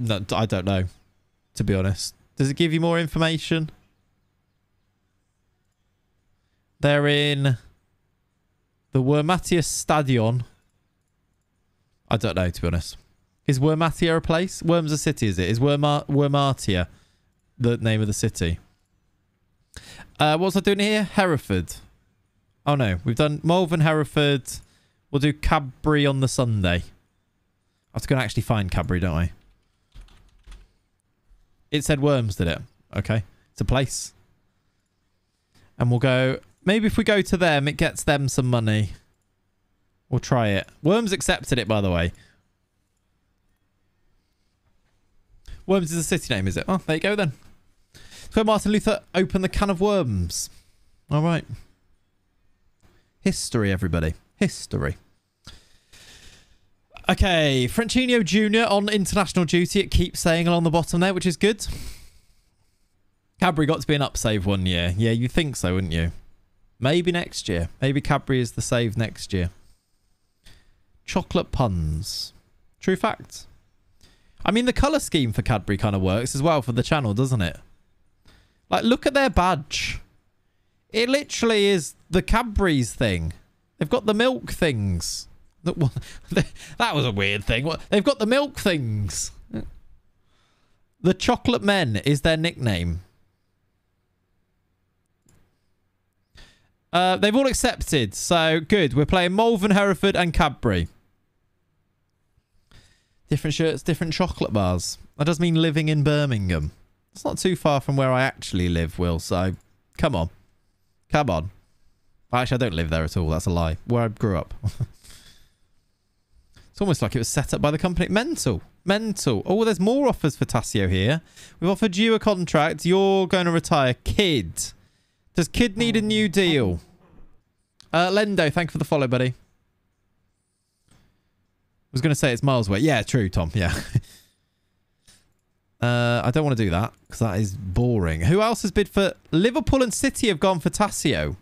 No, I don't know, to be honest. Does it give you more information? They're in the Wormatia Stadion. I don't know, to be honest. Is Wormatia a place? Worms a city, is it? Is Wormatia the name of the city? What's I doing here? Hereford. Oh, no. We've done Malvern, Hereford. We'll do Cadbury on the Sunday. I have to go and actually find Cadbury, don't I? It said Worms, did it? Okay. It's a place. And we'll go... Maybe if we go to them, it gets them some money. We'll try it. Worms accepted it, by the way. Worms is a city name, is it? Oh, there you go then. So Martin Luther opened the can of worms. All right. History, everybody. History. Okay, Francinho Jr. on international duty. It keeps saying along the bottom there, which is good. Cadbury got to be an up save one year. Yeah, you'd think so, wouldn't you? Maybe next year. Maybe Cadbury is the save next year. Chocolate puns. True fact. I mean, the colour scheme for Cadbury kind of works as well for the channel, doesn't it? Like, look at their badge. It literally is the Cadbury's thing. They've got the milk things. That was a weird thing. They've got the milk things. The Chocolate Men is their nickname. They've all accepted. So, good. We're playing Malvern, Hereford and Cadbury. Different shirts, different chocolate bars. That does mean living in Birmingham. It's not too far from where I actually live, Will. So, come on. Come on. Actually, I don't live there at all. That's a lie. Where I grew up. It's almost like it was set up by the company. Mental. Mental. Oh, there's more offers for Tassio here. We've offered you a contract. You're going to retire. Kid. Does Kid need a new deal? Lendo, thank you for the follow, buddy. I was going to say it's miles away. Yeah, true, Tom. Yeah. I don't want to do that because that is boring. Who else has bid for... Liverpool and City have gone for Tassio.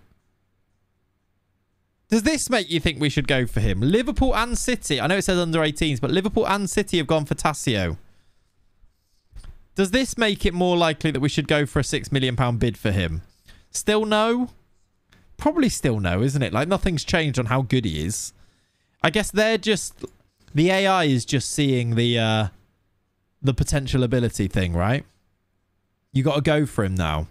Does this make you think we should go for him? Liverpool and City. I know it says under 18s, but Liverpool and City have gone for Tassio. Does this make it more likely that we should go for a £6 million bid for him? Still no? Probably still no, isn't it? Like, nothing's changed on how good he is. I guess they're just... The AI is just seeing the potential ability thing, right? You got to go for him now.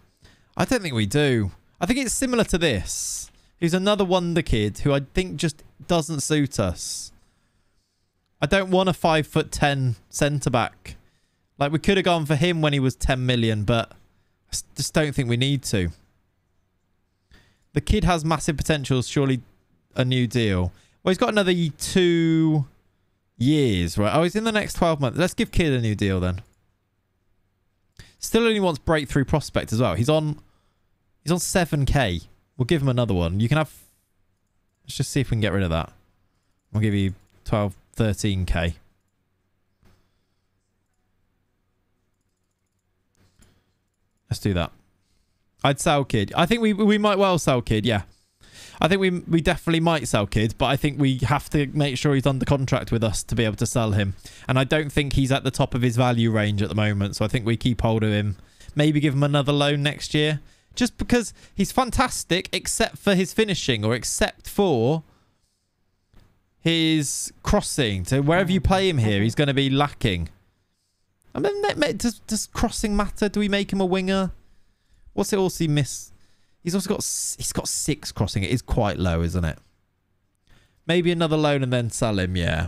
I don't think we do. I think it's similar to this. Who's another wonder kid who I think just doesn't suit us. I don't want a 5'10" centre-back. Like, we could have gone for him when he was 10 million, but I just don't think we need to. The kid has massive potential. Surely a new deal. Well, he's got another 2 years, right? Oh, he's in the next 12 months. Let's give Kid a new deal then. Still only wants breakthrough prospect as well. He's on 7k. We'll give him another one. You can have... Let's just see if we can get rid of that. We'll give you 12, 13k. Let's do that. I'd sell Kid. I think we might well sell Kid, yeah. I think we definitely might sell Kid, but I think we have to make sure he's under contract with us to be able to sell him. And I don't think he's at the top of his value range at the moment, so I think we keep hold of him. Maybe give him another loan next year. Just because he's fantastic, except for his finishing, or except for his crossing. To wherever you play him here, he's going to be lacking. I mean, does crossing matter? Do we make him a winger? What's it also he miss? He's got 6 crossing. It is quite low, isn't it? Maybe another loan and then sell him, yeah.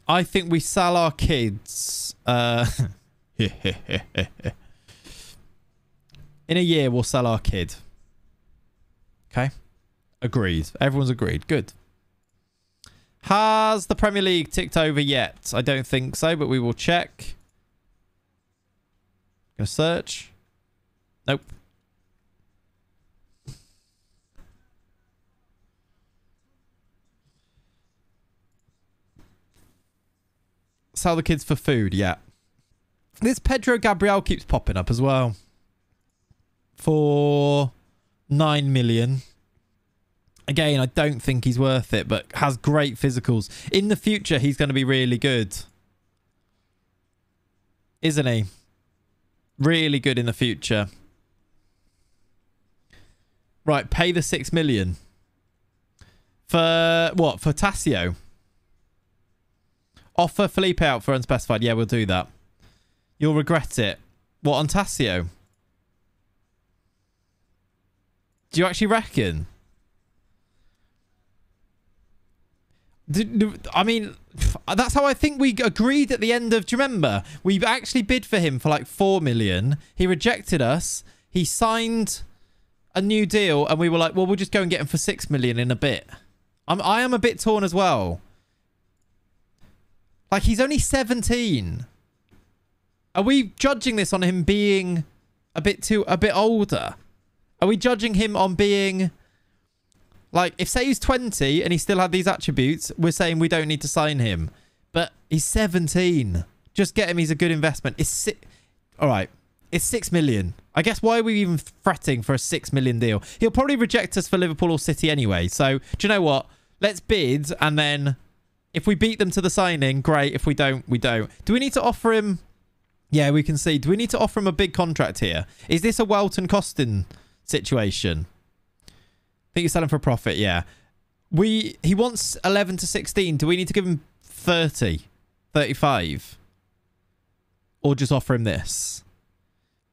I think we sell our kids. In a year, we'll sell our kid. Okay? Agreed. Everyone's agreed. Good. Has the Premier League ticked over yet? I don't think so, but we will check. Gonna search. Nope. Sell the kids for food, yeah. This Pedro Gabriel keeps popping up as well. For 9 million. Again, I don't think he's worth it, but has great physicals. In the future, he's going to be really good. Isn't he? Really good in the future. Right, pay the 6 million. For what? For Tassio? Offer Felipe out for unspecified. Yeah, we'll do that. You'll regret it. What, on Tassio? Do you actually reckon? I mean, that's how I think we agreed at the end of... Do you remember? We actually bid for him for like 4 million. He rejected us. He signed a new deal and we were like, well, we'll just go and get him for 6 million in a bit. I am a bit torn as well. Like, he's only 17. Are we judging this on him being a bit older? Are we judging him on being... Like, if say he's 20 and he still had these attributes, we're saying we don't need to sign him. But he's 17. Just get him. He's a good investment. All right. It's 6 million. I guess why are we even fretting for a 6 million deal? He'll probably reject us for Liverpool or City anyway. So, do you know what? Let's bid, and then if we beat them to the signing, great. If we don't, we don't. Do we need to offer him... Yeah, we can see. Do we need to offer him a big contract here? Is this a Welton Costin situation? I think you're selling for a profit, yeah. He wants 11 to 16. Do we need to give him 30? 35? Or just offer him this?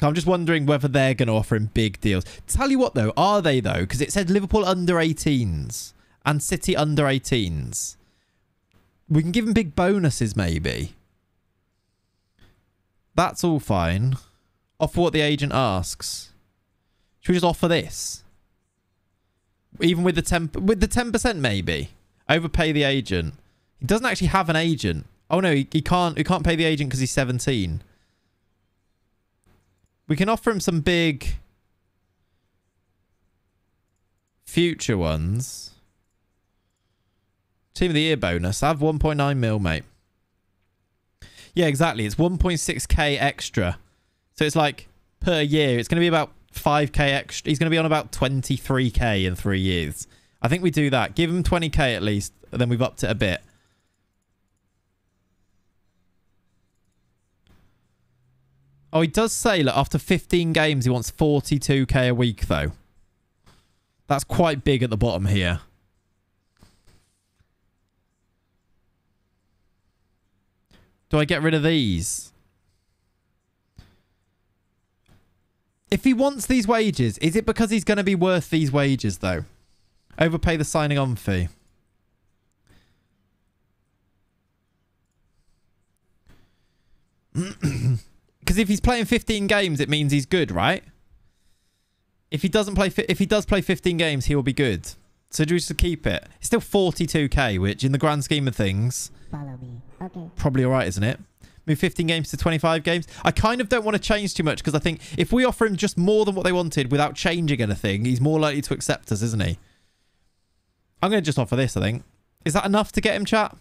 I'm just wondering whether they're going to offer him big deals. Tell you what, though. Are they, though? Because it said Liverpool under 18s. And City under 18s. We can give him big bonuses, maybe. That's all fine. Offer what the agent asks. Should we just offer this? Even with the 10%, maybe. Overpay the agent. He doesn't actually have an agent. Oh no, he can't pay the agent because he's 17. We can offer him some big future ones. Team of the year bonus. I have 1.9 mil, mate. Yeah, exactly. It's 1.6k extra. So it's like per year. It's going to be about 5k extra. He's going to be on about 23k in 3 years. I think we do that. Give him 20k at least. And then we've upped it a bit. Oh, he does say, look, after 15 games, he wants 42k a week, though. That's quite big at the bottom here. Do I get rid of these? If he wants these wages, is it because he's going to be worth these wages, though? Overpay the signing on fee. Because if he's playing 15 games, it means he's good, right? If he doesn't play, if he does play 15 games, he will be good. So do we just keep it? It's still 42k, which in the grand scheme of things, Follow me. Okay. probably all right, isn't it? Move 15 games to 25 games. I kind of don't want to change too much because I think if we offer him just more than what they wanted without changing anything, he's more likely to accept us, isn't he? I'm going to just offer this, I think. Is that enough to get him, chat?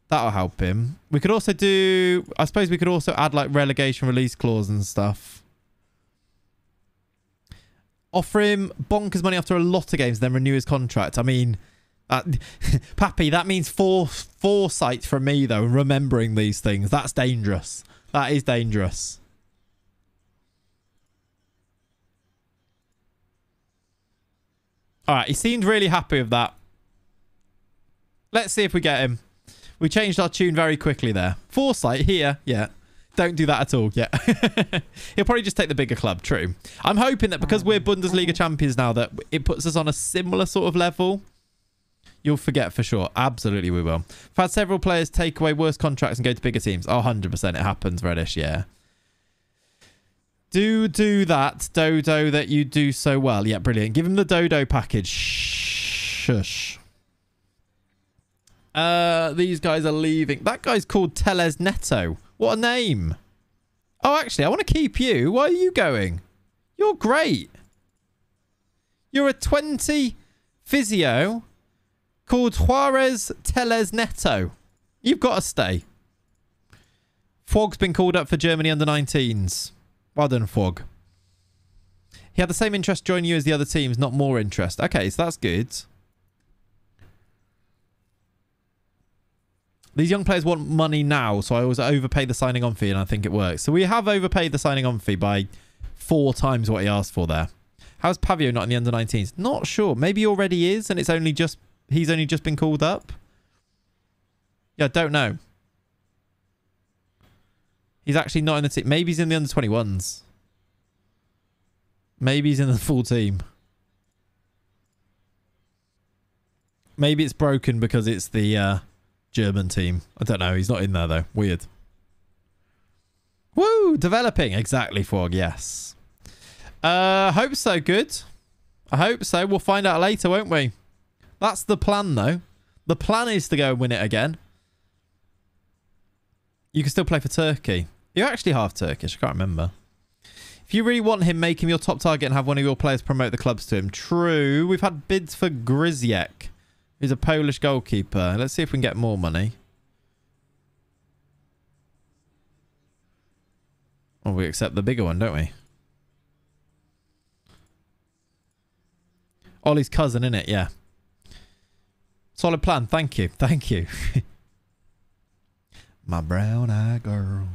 That'll help him. We could also do... I suppose we could also add like relegation release clause and stuff. Offer him bonkers money after a lot of games, then renew his contract. I mean... Pappy, that means foresight from me, though, remembering these things. That's dangerous. That is dangerous. All right, he seemed really happy with that. Let's see if we get him. We changed our tune very quickly there. Foresight here. Yeah. Don't do that at all. Yeah. He'll probably just take the bigger club. True. I'm hoping that because we're Bundesliga champions now, that it puts us on a similar sort of level. You'll forget for sure. Absolutely we will. I've had several players take away worse contracts and go to bigger teams. Oh, 100% it happens, Reddish. Yeah. Do that, Dodo, that you do so well. Yeah, brilliant. Give him the Dodo package. Shush. These guys are leaving. That guy's called Teles Neto. What a name. Oh, actually, I want to keep you. Why are you going? You're great. You're a 20 physio called Juarez Teles Neto. You've got to stay. Fog's been called up for Germany under-19s. Well done, Fog. He had the same interest joining you as the other teams, not more interest. Okay, so that's good. These young players want money now, so I always overpay the signing on fee, and I think it works. So we have overpaid the signing on fee by 4 times what he asked for there. How's Pavio not in the under-19s? Not sure. Maybe he already is, and it's only just he's only just been called up. Yeah, I don't know. He's actually not in the team. Maybe he's in the under-21s. Maybe he's in the full team. Maybe it's broken because it's the German team. I don't know. He's not in there, though. Weird. Woo! Developing. Exactly, Fog. Yes. Hope so. Good. I hope so. We'll find out later, won't we? That's the plan, though. The plan is to go and win it again. You can still play for Turkey. You're actually half Turkish. I can't remember. If you really want him, make him your top target and have one of your players promote the clubs to him. True. We've had bids for Gryziek, who's a Polish goalkeeper. Let's see if we can get more money. Oh, we accept the bigger one, don't we? Ollie's cousin, innit? Yeah. Solid plan. Thank you. Thank you. My brown-eyed girl.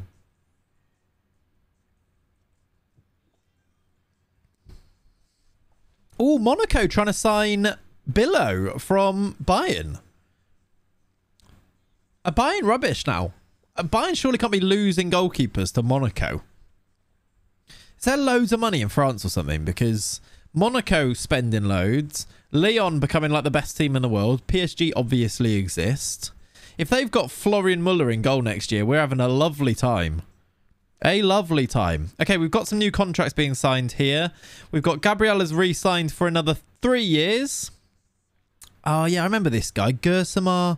Oh, Monaco trying to sign Billow from Bayern. Are Bayern rubbish now? Bayern surely can't be losing goalkeepers to Monaco. Is there loads of money in France or something? Because Monaco spending loads. Lyon becoming like the best team in the world. PSG obviously exist. If they've got Florian Muller in goal next year, we're having a lovely time. A lovely time. Okay, we've got some new contracts being signed here. We've got Gabriel has re-signed for another 3 years. Oh, yeah, I remember this guy. Gersamar.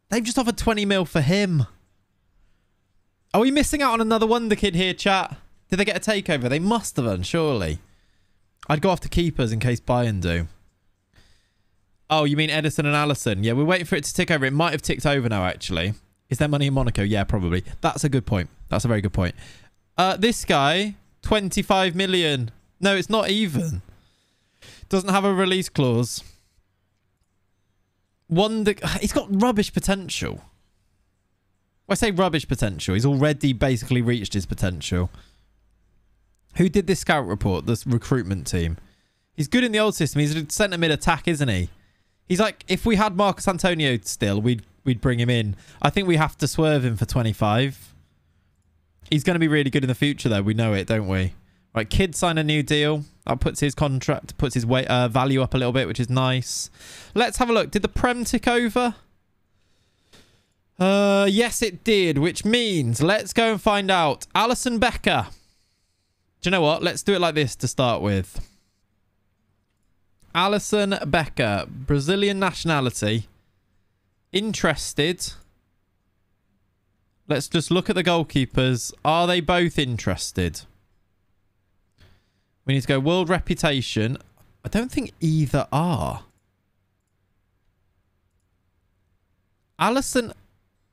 They've just offered 20 mil for him. Are we missing out on another wonder kid here, chat? Did they get a takeover? They must have done, surely. I'd go after keepers in case Bayern do. Oh, you mean Edison and Allison? Yeah, we're waiting for it to tick over. It might have ticked over now, actually. Is there money in Monaco? Yeah, probably. That's a good point. That's a very good point. This guy, 25 million. No, it's not even. Doesn't have a release clause. He's got rubbish potential. When I say rubbish potential, he's already basically reached his potential. Who did this scout report, this recruitment team? He's good in the old system. He's a centre mid attack, isn't he? He's like, if we had Marcus Antonio still, we'd bring him in. I think we have to swerve him for 25. He's going to be really good in the future, though. We know it, don't we? Right, Kid signed a new deal. That puts his contract, puts his value up a little bit, which is nice. Let's have a look. Did the Prem tick over? Yes, it did, which means let's go and find out. Alisson Becker. Do you know what? Let's do it like this to start with. Alisson Becker, Brazilian nationality. Interested. Let's just look at the goalkeepers. Are they both interested? We need to go world reputation. I don't think either are.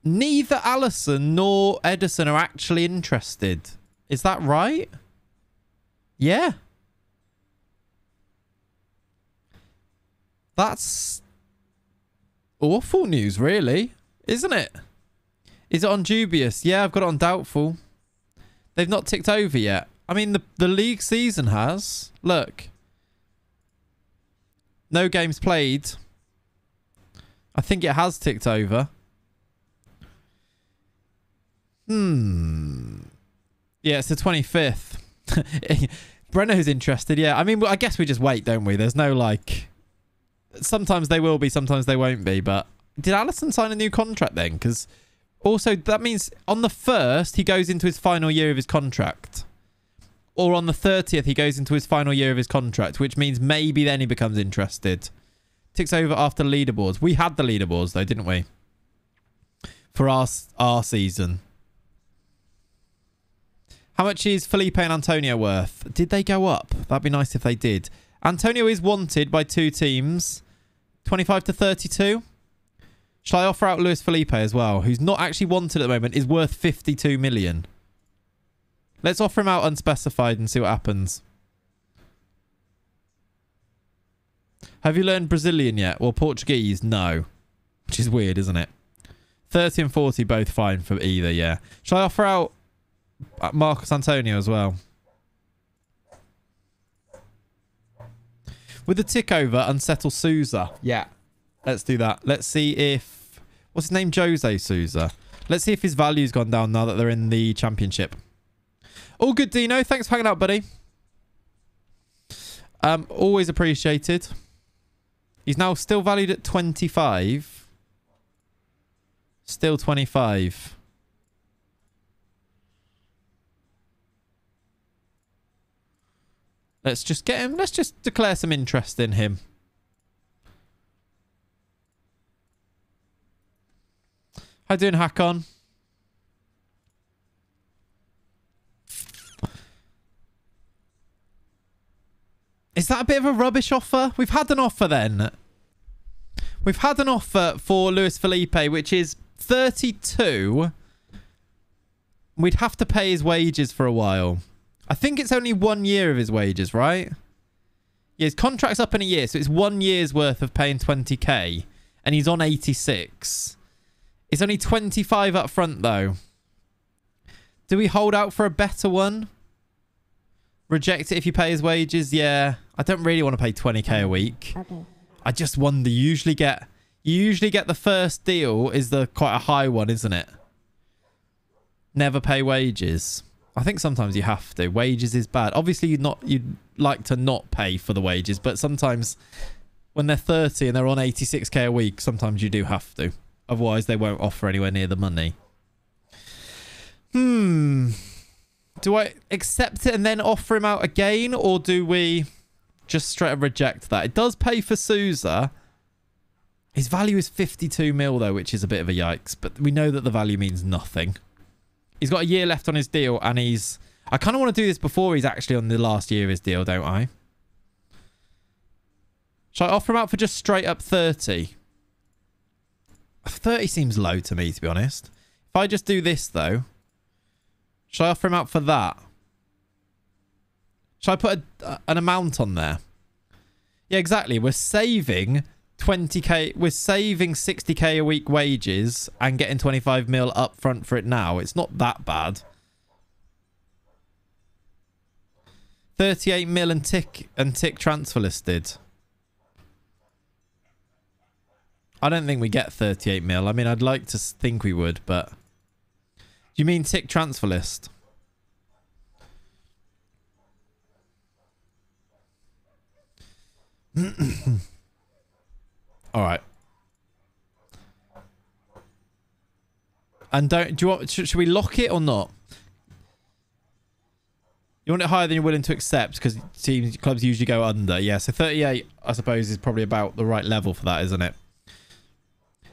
Neither Alisson nor Edison are actually interested. Is that right? Yeah. That's awful news, really. Isn't it? Is it on dubious? Yeah, I've got it on doubtful. They've not ticked over yet. I mean, the league season has. Look. No games played. I think it has ticked over. Yeah, it's the 25th. Breno's interested, yeah. I mean, I guess we just wait, don't we? There's no, like... Sometimes they will be, sometimes they won't be, but... Did Alisson sign a new contract then? Because also, that means on the 1st, he goes into his final year of his contract. Or on the 30th, he goes into his final year of his contract, which means maybe then he becomes interested. Ticks over after leaderboards. We had the leaderboards, though, didn't we? For our season. How much is Felipe and Antonio worth? Did they go up? That'd be nice if they did. Antonio is wanted by 2 teams. 25 to 32. Shall I offer out Luis Felipe as well, who's not actually wanted at the moment, is worth 52 million. Let's offer him out unspecified and see what happens. Have you learned Brazilian yet? Well, Portuguese, no. Which is weird, isn't it? 30 and 40, both fine for either, yeah. Shall I offer out Marcus Antonio as well? With the tick over, unsettle Souza. Yeah. Let's do that. Let's see if... What's his name? Jose Souza. Let's see if his value's gone down now that they're in the championship. All good, Dino. Thanks for hanging out, buddy. Always appreciated. He's now still valued at 25. Still 25. Let's just get him. Let's just declare some interest in him. How you doing, Hakon? Is that a bit of a rubbish offer? We've had an offer then. We've had an offer for Luis Felipe, which is 32. We'd have to pay his wages for a while. I think it's only 1 year of his wages, right? Yeah, his contract's up in a year, so it's 1 year's worth of paying 20k. And he's on 86. It's only 25 up front, though. Do we hold out for a better one? Reject it if you pay his wages? Yeah. I don't really want to pay 20k a week. Okay. I just wonder, you usually get the first deal is quite a high one, isn't it? Never pay wages. I think sometimes you have to. Wages is bad. Obviously, you'd like to not pay for the wages, but sometimes when they're 30 and they're on 86k a week, sometimes you do have to. Otherwise, they won't offer anywhere near the money. Do I accept it and then offer him out again, or do we just straight up reject that. It does pay for Sousa. His value is 52 mil, though, which is a bit of a yikes. But we know that the value means nothing. He's got a year left on his deal, and he's... I kind of want to do this before he's actually on the last year of his deal, don't I? Should I offer him out for just straight up 30? 30 seems low to me, to be honest. If I just do this, though... Should I offer him out for that? Should I put an amount on there? Yeah, exactly. We're saving 20k. We're saving 60k a week wages and getting 25 mil up front for it now. It's not that bad. 38 mil and tick transfer listed. I don't think we get 38 mil. I mean, I'd like to think we would, but... Do you mean tick transfer list? All right. And do you want... Should we lock it or not? You want it higher than you're willing to accept because clubs usually go under. Yeah, so 38, I suppose, is probably about the right level for that, isn't it?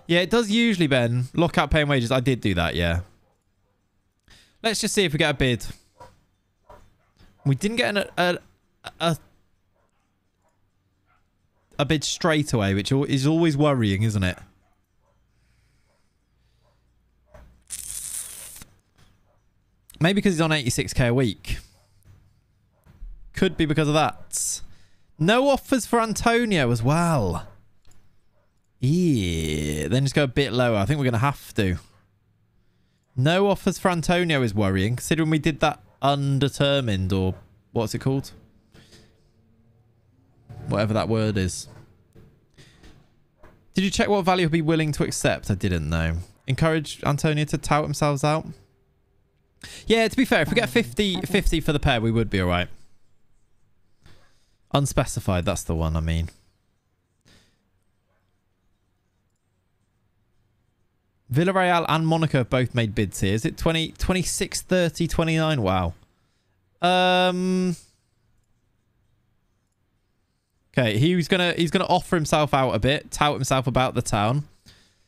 Yeah, it does usually, Ben. Lock out paying wages. I did do that, yeah. Let's just see if we get a bid. We didn't get a bid straight away, which is always worrying, isn't it? Maybe because he's on 86k a week. Could be because of that. No offers for Antonio as well. Yeah, then just go a bit lower. I think we're going to have to. No offers for Antonio is worrying, considering we did that undetermined, or what's it called? Whatever that word is. Did you check what value he'll be willing to accept? I didn't know. Encourage Antonio to tout themselves out? Yeah, to be fair, if we get 50 for the pair, we would be alright. Unspecified, that's the one I mean. Villarreal and Monaco have both made bids here. Is it 20, 26, 30, 29? Wow. Okay, he's gonna offer himself out a bit, tout himself about the town.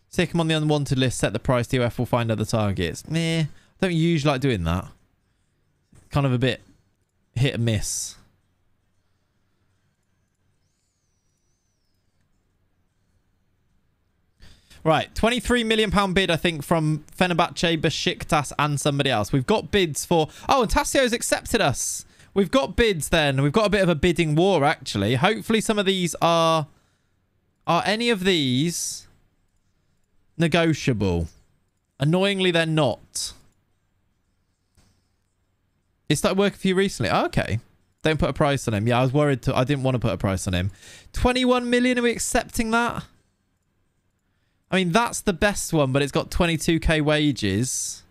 Stick him on the unwanted list, set the price, TOF will find other targets. Meh. I don't usually like doing that. Kind of a bit hit and miss. Right, £23 million bid, I think, from Fenerbahce, Besiktas, and somebody else. We've got bids for... Oh, and Tassio's accepted us. We've got bids then. We've got a bit of a bidding war, actually. Hopefully some of these are... Are any of these negotiable? Annoyingly, they're not. It started working for you recently. Oh, okay. Don't put a price on him. Yeah, I was worried. I didn't want to put a price on him. 21 million, are we accepting that? I mean, that's the best one, but it's got 22k wages.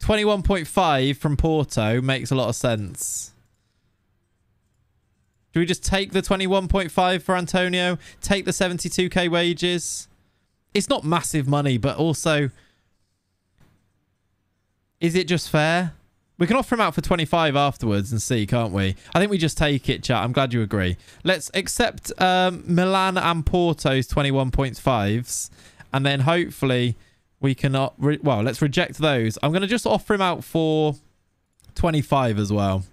21.5 from Porto makes a lot of sense. Do we just take the 21.5 for Antonio? Take the 72k wages? It's not massive money, but also... Is it just fair? We can offer him out for 25 afterwards and see, can't we? I think we just take it, chat. I'm glad you agree. Let's accept Milan and Porto's 21.5s. And then hopefully we cannot... Well, let's reject those. I'm going to just offer him out for 25 as well.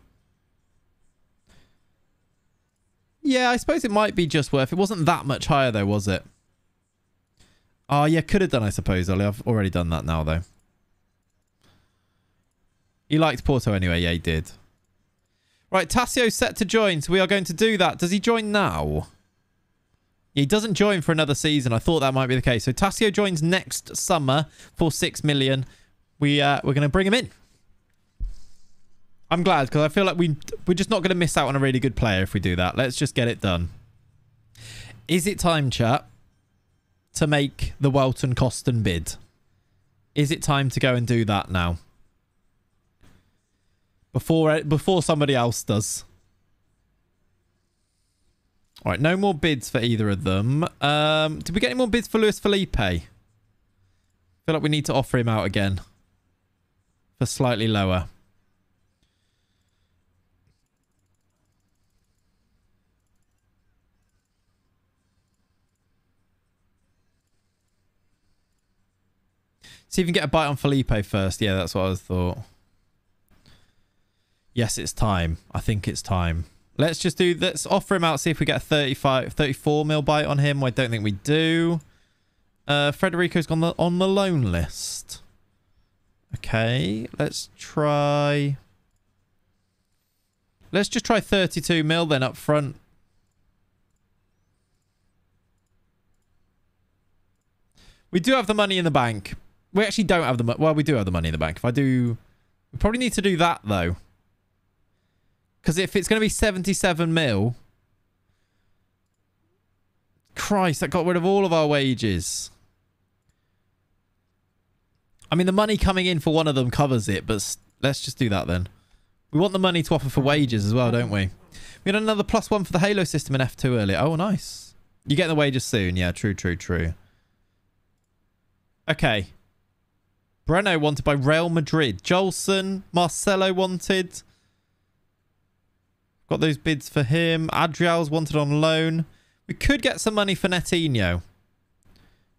Yeah, I suppose it might be just worth... It wasn't that much higher though, was it? Oh, yeah, could have done, I suppose, Ollie. I've already done that now, though. He liked Porto anyway. Yeah, he did. Right, Tassio's set to join, so we are going to do that. Does he join now? He doesn't join for another season. I thought that might be the case. So Tassio joins next summer for 6 million. We're going to bring him in. I'm glad, because I feel like we're just not going to miss out on a really good player if we do that. Let's just get it done. Is it time, chat, to make the Welton Coston bid? Is it time to go and do that now? Before somebody else does. All right, no more bids for either of them. Did we get any more bids for Luis Felipe? I feel like we need to offer him out again for slightly lower. See if you can get a bite on Felipe first. Yeah, that's what I thought. Yes, it's time. I think it's time. Let's just do... Let's offer him out, see if we get a 34 mil bite on him. I don't think we do. Federico's gone on the loan list. Okay, let's try... Let's just try 32 mil then up front. We do have the money in the bank. We actually don't have the money. Well, we do have the money in the bank. If I do... We probably need to do that, though. Because if it's going to be 77 mil... Christ, that got rid of all of our wages. I mean, the money coming in for one of them covers it, but let's just do that then. We want the money to offer for wages as well, don't we? We had another +1 for the Halo system in F2 earlier. Oh, nice. You're getting the wages soon. Yeah, true, true, true. Okay. Breno wanted by Real Madrid. Jolson, Marcelo wanted. Got those bids for him. Adriel's wanted on loan. We could get some money for Netinho,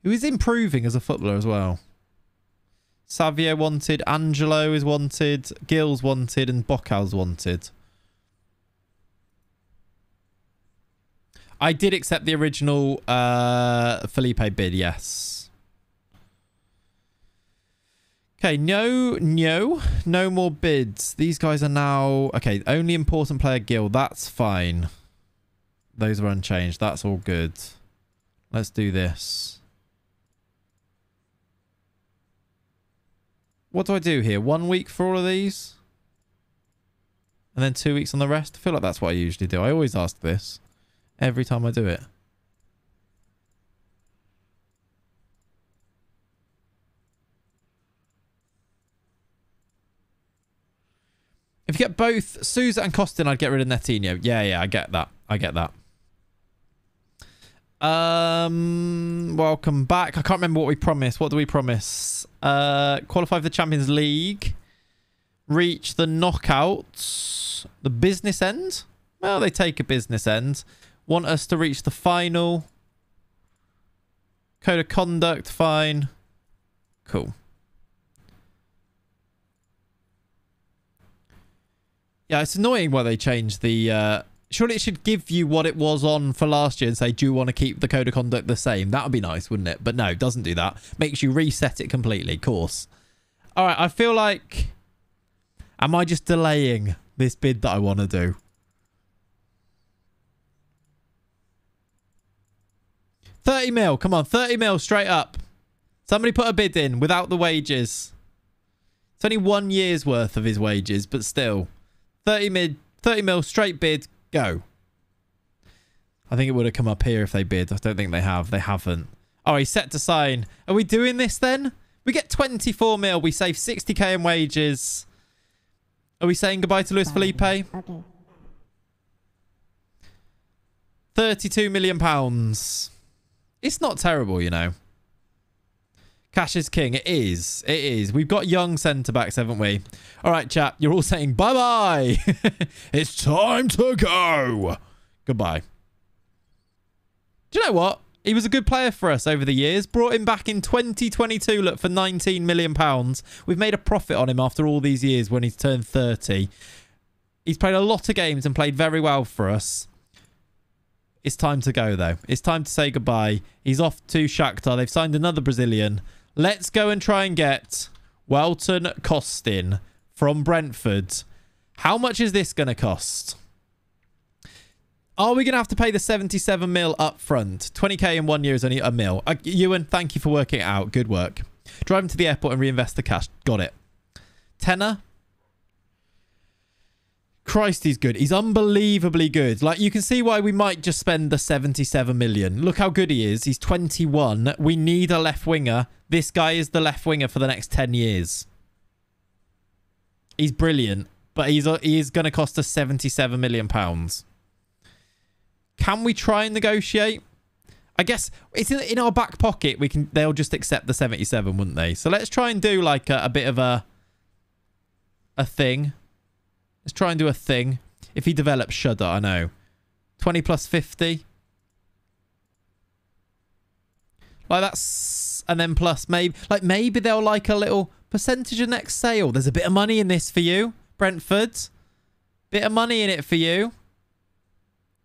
who is improving as a footballer as well. Savio wanted. Angelo is wanted. Gil's wanted. And Bocal's wanted. I did accept the original Felipe bid, yes. Okay, no more bids. These guys are now... Okay, only important player Gil. That's fine. Those are unchanged. That's all good. Let's do this. What do I do here? 1 week for all of these? And then 2 weeks on the rest? I feel like that's what I usually do. I always ask this. Every time I do it. If you get both Sousa and Costin, I'd get rid of Netinho. Yeah, I get that. I get that. Welcome back. I can't remember what we promised. What do we promise? Qualify for the Champions League. Reach the knockouts. The business end? Well, they take a business end. Want us to reach the final. Code of conduct, fine. Cool. Yeah, it's annoying why they changed the... Surely it should give you what it was on for last year and say, do you want to keep the code of conduct the same? That would be nice, wouldn't it? But no, it doesn't do that. Makes you reset it completely, of course. All right, I feel like... Am I just delaying this bid that I want to do? 30 mil, come on, 30 mil straight up. Somebody put a bid in without the wages. It's only 1 year's worth of his wages, but still. 30 mil straight bid. Go. I think it would have come up here if they bid. I don't think they have. They haven't. Oh, he's set to sign. Are we doing this then? We get 24 mil. We save 60k in wages. Are we saying goodbye to Luis Felipe? Okay. 32 million pounds. It's not terrible, you know. Cash is king. It is. It is. We've got young centre-backs, haven't we? All right, chap. You're all saying bye-bye. It's time to go. Goodbye. Do you know what? He was a good player for us over the years. Brought him back in 2022, look, for 19 million pounds. We've made a profit on him after all these years when he's turned 30. He's played a lot of games and played very well for us. It's time to go, though. It's time to say goodbye. He's off to Shakhtar. They've signed another Brazilian. Let's go and try and get Welton Costin from Brentford. How much is this going to cost? Are we going to have to pay the 77 mil up front? 20k in 1 year is only a mil. Ewan, thank you for working it out. Good work. Drive him to the airport and reinvest the cash. Got it. Tenner. Christ, he's good. He's unbelievably good. Like, you can see why we might just spend the 77 million. Look how good he is. He's 21. We need a left winger. This guy is the left winger for the next 10 years. He's brilliant, but he is going to cost us 77 million pounds. Can we try and negotiate? I guess it's in our back pocket. They'll just accept the 77, wouldn't they? So let's try and do like a bit of a thing. Let's try and do a thing. If he develops Shudder, I know. 20 plus 50. Like, that's and then plus maybe they'll like a little percentage of next sale. There's a bit of money in this for you, Brentford. Bit of money in it for you.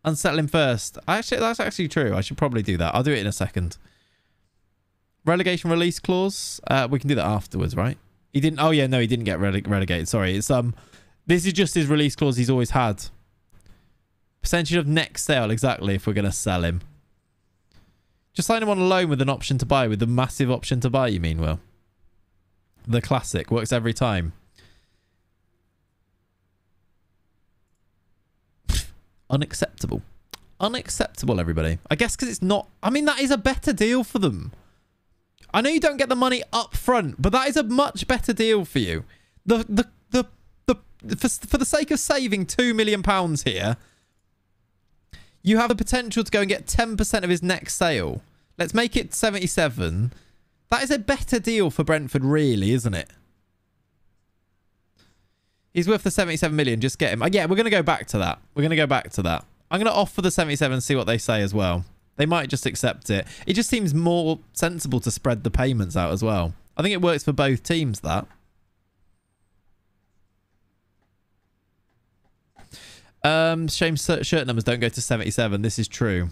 Unsettle him first. Actually, that's actually true. I should probably do that. I'll do it in a second. Relegation release clause. We can do that afterwards, right? He didn't. Oh yeah, no, he didn't get relegated. Sorry, it's this is just his release clause he's always had. Percentage of next sale, exactly. If we're gonna sell him, just sign him on a loan with an option to buy, with the massive option to buy. You mean, Will? The classic works every time. Unacceptable. Unacceptable, everybody. I guess because it's not... I mean, that is a better deal for them. I know you don't get the money up front, but that is a much better deal for you. For the sake of saving £2 million here, you have the potential to go and get 10% of his next sale. Let's make it 77. That is a better deal for Brentford, really, isn't it? He's worth the 77 million. Just get him. Yeah, we're going to go back to that. We're going to go back to that. I'm going to offer the 77 and see what they say as well. They might just accept it. It just seems more sensible to spread the payments out as well. I think it works for both teams, that. Shame shirt numbers don't go to 77. This is true.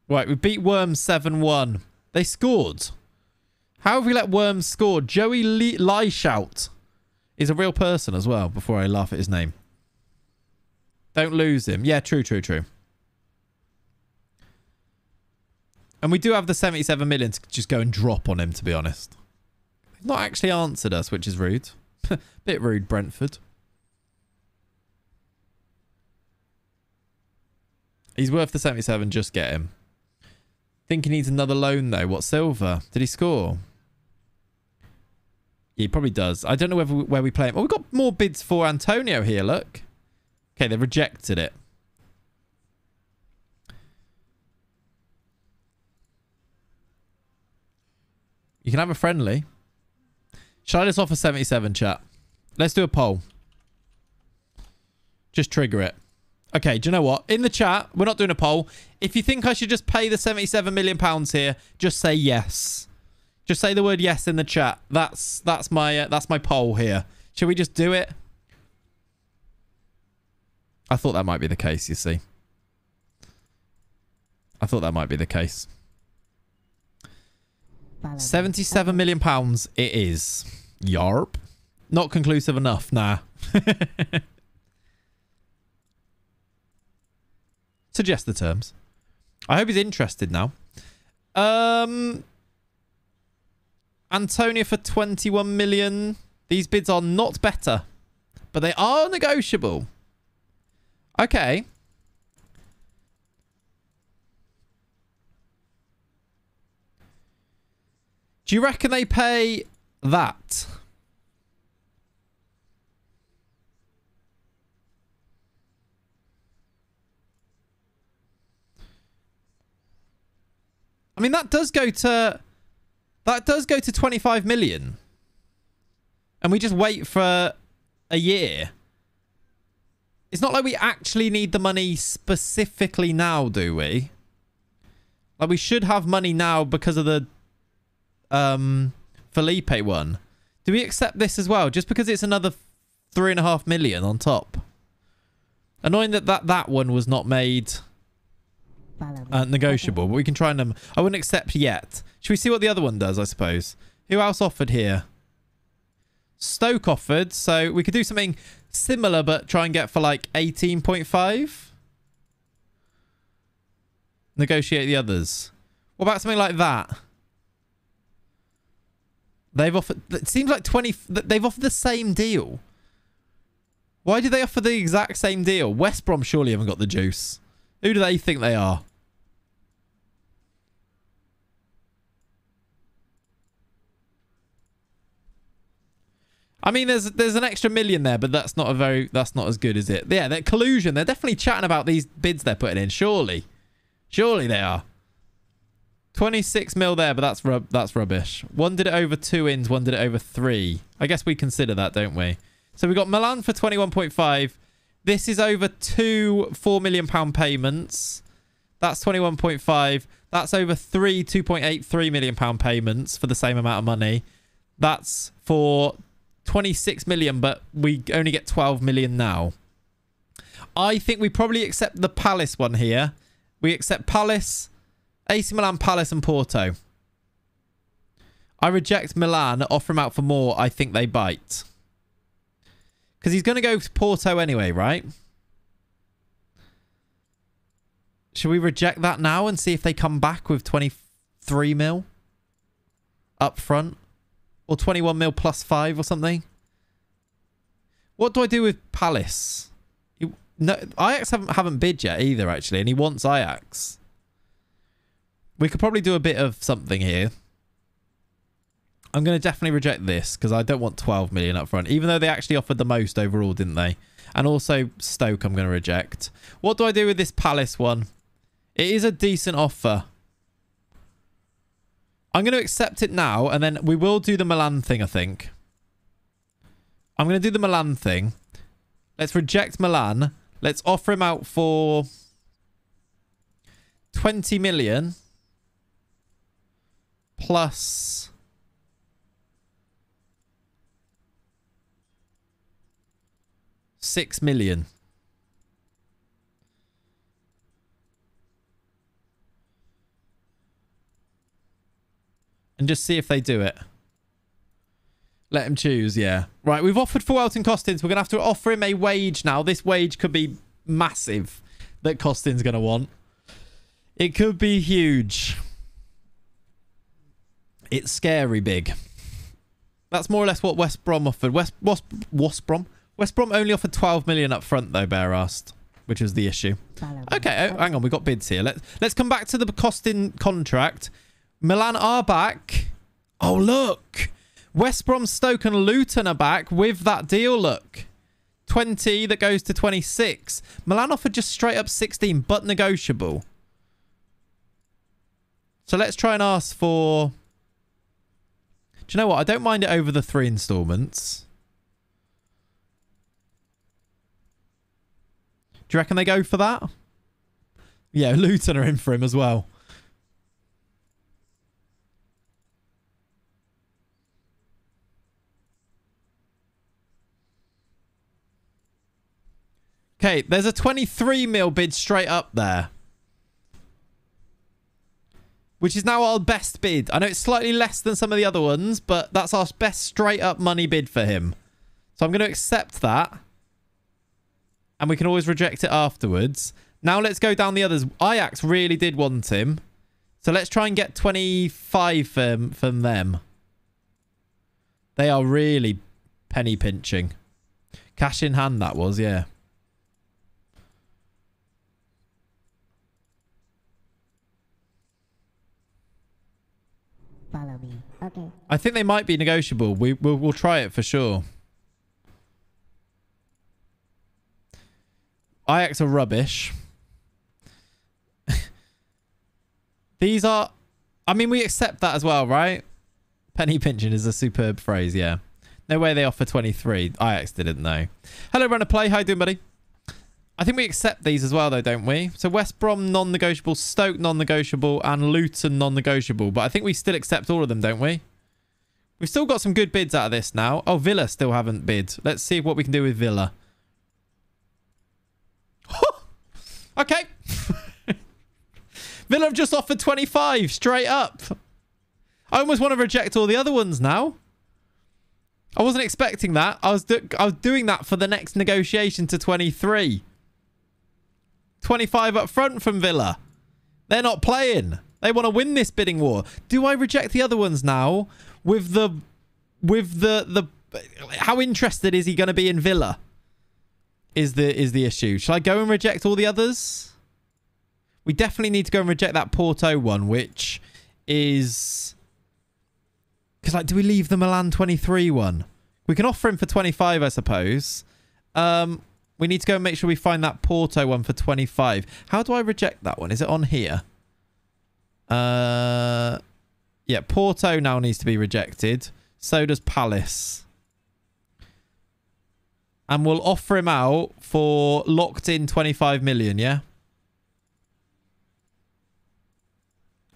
Right, we beat Worms 7-1. They scored. How have we let Worms score? Joey Leishout is a real person as well, before I laugh at his name. Don't lose him. Yeah, true. And we do have the 77 million to just go and drop on him, to be honest. He's not actually answered us, which is rude. Bit rude, Brentford. He's worth the 77, just get him. Think he needs another loan, though. What, Silva? Did he score? Yeah, he probably does. I don't know where we play him. Oh, we've got more bids for Antonio here, look. Okay, they've rejected it. You can have a friendly. Shall I just offer 77, chat? Let's do a poll. Just trigger it. Okay, do you know what? In the chat, we're not doing a poll. If you think I should just pay the £77 million here, just say yes. Just say the word yes in the chat. That's my poll here. Should we just do it? I thought that might be the case, you see. I thought that might be the case. £77 million it is. Yarp. Not conclusive enough, nah. Suggest the terms. I hope he's interested now. Antonio for 21 million. These bids are not better, but they are negotiable. Okay. Do you reckon they pay that? I mean, that does go to 25 million. And we just wait for a year. It's not like we actually need the money specifically now, do we? Like, we should have money now because of the Felipe one. Do we accept this as well? Just because it's another 3.5 million on top. Annoying that one was not made negotiable, but we can try and... I wouldn't accept yet. Should we see what the other one does, I suppose? Who else offered here? Stoke offered, so we could do something similar, but try and get for like 18.5. Negotiate the others. What about something like that? They've offered... It seems like 20... They've offered the same deal. Why do they offer the exact same deal? West Brom surely haven't got the juice. Who do they think they are? I mean, there's an extra million there, but that's not as good, is it? Yeah, that collusion. They're definitely chatting about these bids they're putting in. Surely they are. 26 mil there, but that's rubbish. One did it over 2 ins, one did it over 3. I guess we consider that, don't we? So we got Milan for 21.5. This is over 2 £4 million payments. That's 21.5. That's over three 2.83 million pound payments for the same amount of money. That's for 26 million, but we only get 12 million now. I think we probably accept the Palace one here. We accept Palace, AC Milan, Palace and Porto. I reject Milan, offer him out for more. I think they bite. Because he's going to go to Porto anyway, right? Should we reject that now and see if they come back with 23 mil up front? Or 21 mil plus 5 or something? What do I do with Palace? No, Ajax haven't bid yet either, actually. And he wants Ajax. We could probably do a bit of something here. I'm going to definitely reject this because I don't want 12 million up front. Even though they actually offered the most overall, didn't they? And also Stoke I'm going to reject. What do I do with this Palace one? It is a decent offer. I'm going to accept it now, and then we will do the Milan thing, I think. I'm going to do the Milan thing. Let's reject Milan. Let's offer him out for 20 million plus 6 million. And just see if they do it. Let him choose, yeah. Right, we've offered for Welton Costins. We're going to have to offer him a wage now. This wage could be massive that Costins going to want. It could be huge. It's scary big. That's more or less what West Brom offered. West Brom only offered 12 million up front, though, Bear asked, which was the issue. Okay, hang on. We've got bids here. Let's come back to the Costin contract. Milan are back. Oh, look. West Brom, Stoke and Luton are back with that deal, look. 20 that goes to 26. Milan offered just straight up 16, but negotiable. So let's try and ask for... Do you know what? I don't mind it over the 3 installments. Do you reckon they go for that? Yeah, Luton are in for him as well. Okay, there's a 23 mil bid straight up there. Which is now our best bid. I know it's slightly less than some of the other ones, but that's our best straight up money bid for him. So I'm going to accept that. And we can always reject it afterwards. Now let's go down the others. Ajax really did want him. So let's try and get 25 from them. They are really penny pinching. Cash in hand that was, yeah. Follow me. Okay. I think they might be negotiable. We'll try it for sure. Ajax are rubbish. These are... I mean, we accept that as well, right? Penny pinching is a superb phrase, yeah. No way they offer 23. Ajax didn't know. Hello, Runner Play. How you doing, buddy? I think we accept these as well, though, don't we? So West Brom, non-negotiable. Stoke, non-negotiable. And Luton, non-negotiable. But I think we still accept all of them, don't we? We've still got some good bids out of this now. Oh, Villa still haven't bid. Let's see what we can do with Villa. Okay. Villa have just offered 25 straight up. I almost want to reject all the other ones now. I wasn't expecting that. I was doing that for the next negotiation to 23. 25 up front from Villa. They're not playing. They want to win this bidding war. Do I reject the other ones now with the how interested is he going to be in Villa? Is the issue. Shall I go and reject all the others? We definitely need to go and reject that Porto one, which is... Because, like, do we leave the Milan 23 one? We can offer him for 25, I suppose. We need to go and make sure we find that Porto one for 25. How do I reject that one? Is it on here? Yeah, Porto now needs to be rejected. So does Palace. And we'll offer him out for locked in 25 million, yeah?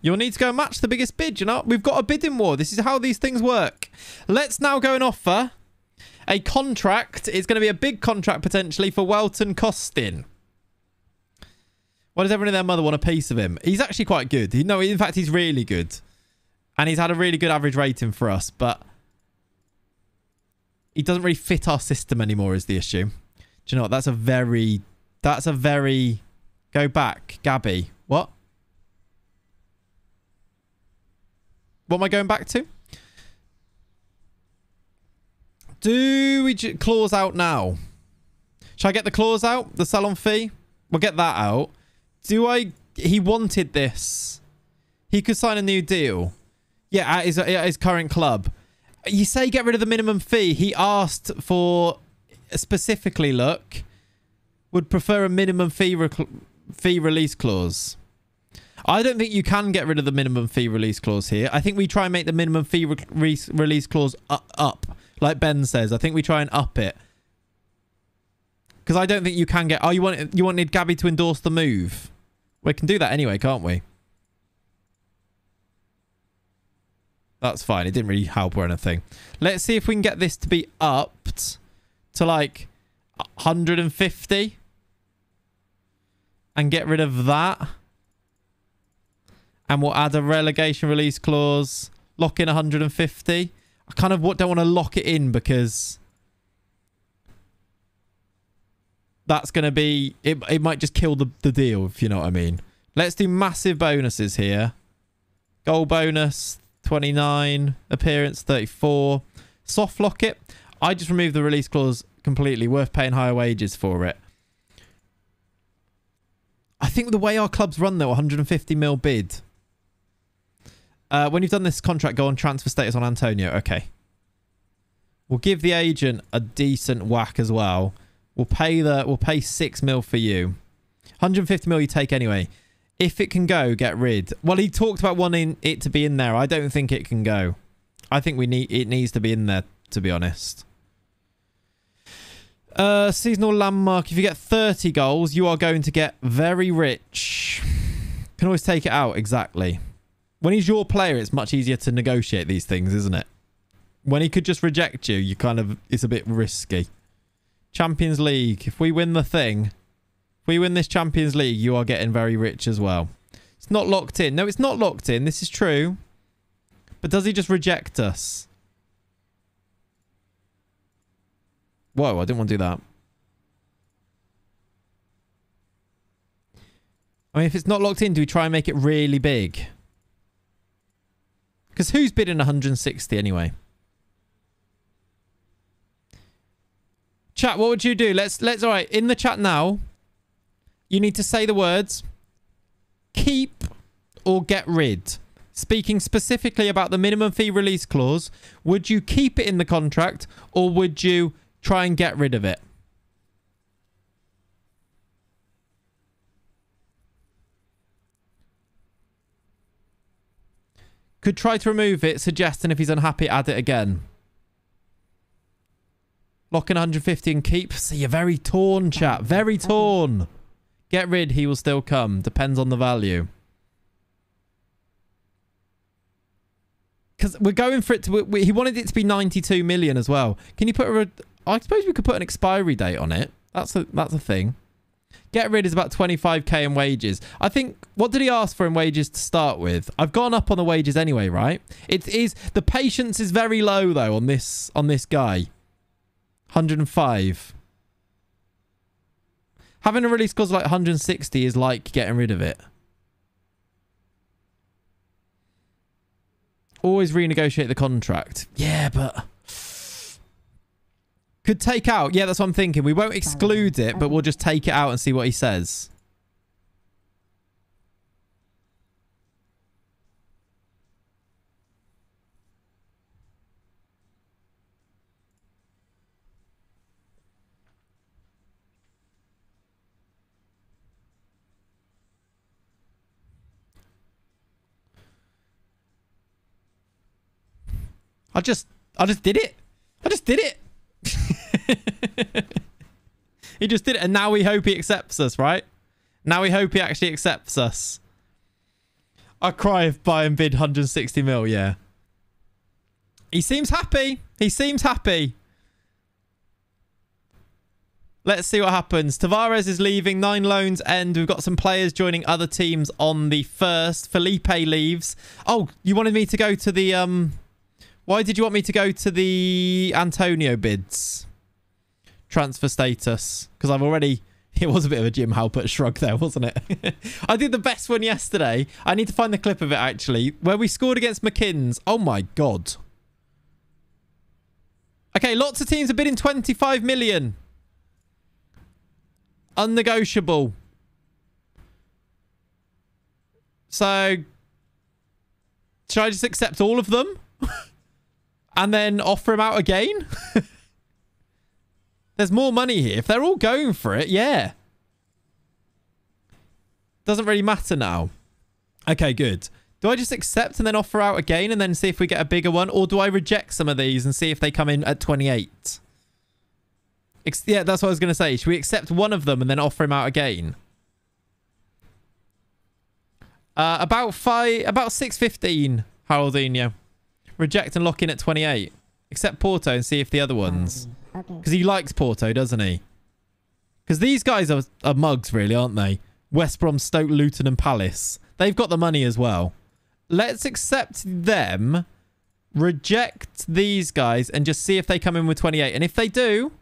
You'll need to go and match the biggest bid, you know? We've got a bidding war. This is how these things work. Let's now go and offer a contract. It's going to be a big contract, potentially, for Welton Costin. Why does everyone and their mother want a piece of him? He's actually quite good. No, in fact, he's really good. And he's had a really good average rating for us, but he doesn't really fit our system anymore is the issue. Do you know what? That's a very... Go back, Gabby. What? What am I going back to? Do we clause out now? Shall I get the clause out? The sell-on fee? We'll get that out. He wanted this. He could sign a new deal. Yeah, at his current club. You say get rid of the minimum fee. He asked for, specifically, look, would prefer a minimum fee release clause. I don't think you can get rid of the minimum fee release clause here. I think we try and make the minimum fee release clause up. Like Ben says. I think we try and up it. Because I don't think you can get... Oh, you wanted Gabby to endorse the move? We can do that anyway, can't we? That's fine. It didn't really help or anything. Let's see if we can get this to be upped to like 150. And get rid of that. And we'll add a relegation release clause. Lock in 150. I kind of don't want to lock it in because that's going to be... It might just kill the deal, if you know what I mean. Let's do massive bonuses here. Goal bonus, 29. Appearance, 34. Soft lock it. I just removed the release clause completely. Worth paying higher wages for it. I think the way our clubs run, though, 150 mil bid. When you've done this contract, go on transfer status on Antonio. Okay. We'll give the agent a decent whack as well. We'll pay 6 mil for you. 150 mil you take anyway. If it can go, get rid. Well, he talked about wanting it to be in there. I don't think it can go. I think it needs to be in there, to be honest. Seasonal landmark. If you get 30 goals, you are going to get very rich. Can always take it out. Exactly. When he's your player, it's much easier to negotiate these things, isn't it? When he could just reject you, it's a bit risky. Champions League. If we win the thing, if we win this Champions League, you are getting very rich as well. It's not locked in. No, it's not locked in. This is true. But does he just reject us? Whoa, I didn't want to do that. I mean, if it's not locked in, do we try and make it really big? Because who's bidding 160 anyway? Chat, what would you do? Let's all right, in the chat now, you need to say the words keep or get rid. Speaking specifically about the minimum fee release clause, would you keep it in the contract or would you try and get rid of it? Could try to remove it, suggesting if he's unhappy, add it again. Lock in 150 and keep. See, you're very torn, chat. Very torn. Get rid, he will still come. Depends on the value. Because we're going for it to... he wanted it to be 92 million as well. Can you put I suppose we could put an expiry date on it. That's a thing. Get rid is about 25k in wages. I think... What did he ask for in wages to start with? I've gone up on the wages anyway, right? It is... The patience is very low, though, on this guy. 105. Having a release clause like 160 is like getting rid of it. Always renegotiate the contract. Yeah, but... Could take out. Yeah, that's what I'm thinking. We won't exclude it, but we'll just take it out and see what he says. I just did it. I just did it. He just did it. And now we hope he accepts us, right? Now we hope he actually accepts us. I'd cry if Bayern bid 160 mil, yeah. He seems happy. He seems happy. Let's see what happens. Tavares is leaving. 9 loans end. We've got some players joining other teams on the 1st. Felipe leaves. Oh, you wanted me to go to the... Why did you want me to go to the Antonio bids? Transfer status. Because I've already... It was a bit of a Jim Halpert shrug there, wasn't it? I did the best one yesterday. I need to find the clip of it, actually. Where we scored against McKinn's. Oh, my God. Okay, lots of teams are bidding 25 million. Unnegotiable. So, should I just accept all of them? And then offer him out again? There's more money here. If they're all going for it, yeah. Doesn't really matter now. Okay, good. Do I just accept and then offer out again and then see if we get a bigger one? Or do I reject some of these and see if they come in at 28? Yeah, that's what I was going to say. Should we accept one of them and then offer him out again? About 6:15, Haroldinho. Reject and lock in at 28. Accept Porto and see if the other ones... Because he likes Porto, doesn't he? Because these guys are mugs, really, aren't they? West Brom, Stoke, Luton and Palace. They've got the money as well. Let's accept them, reject these guys, and just see if they come in with 28. And if they do,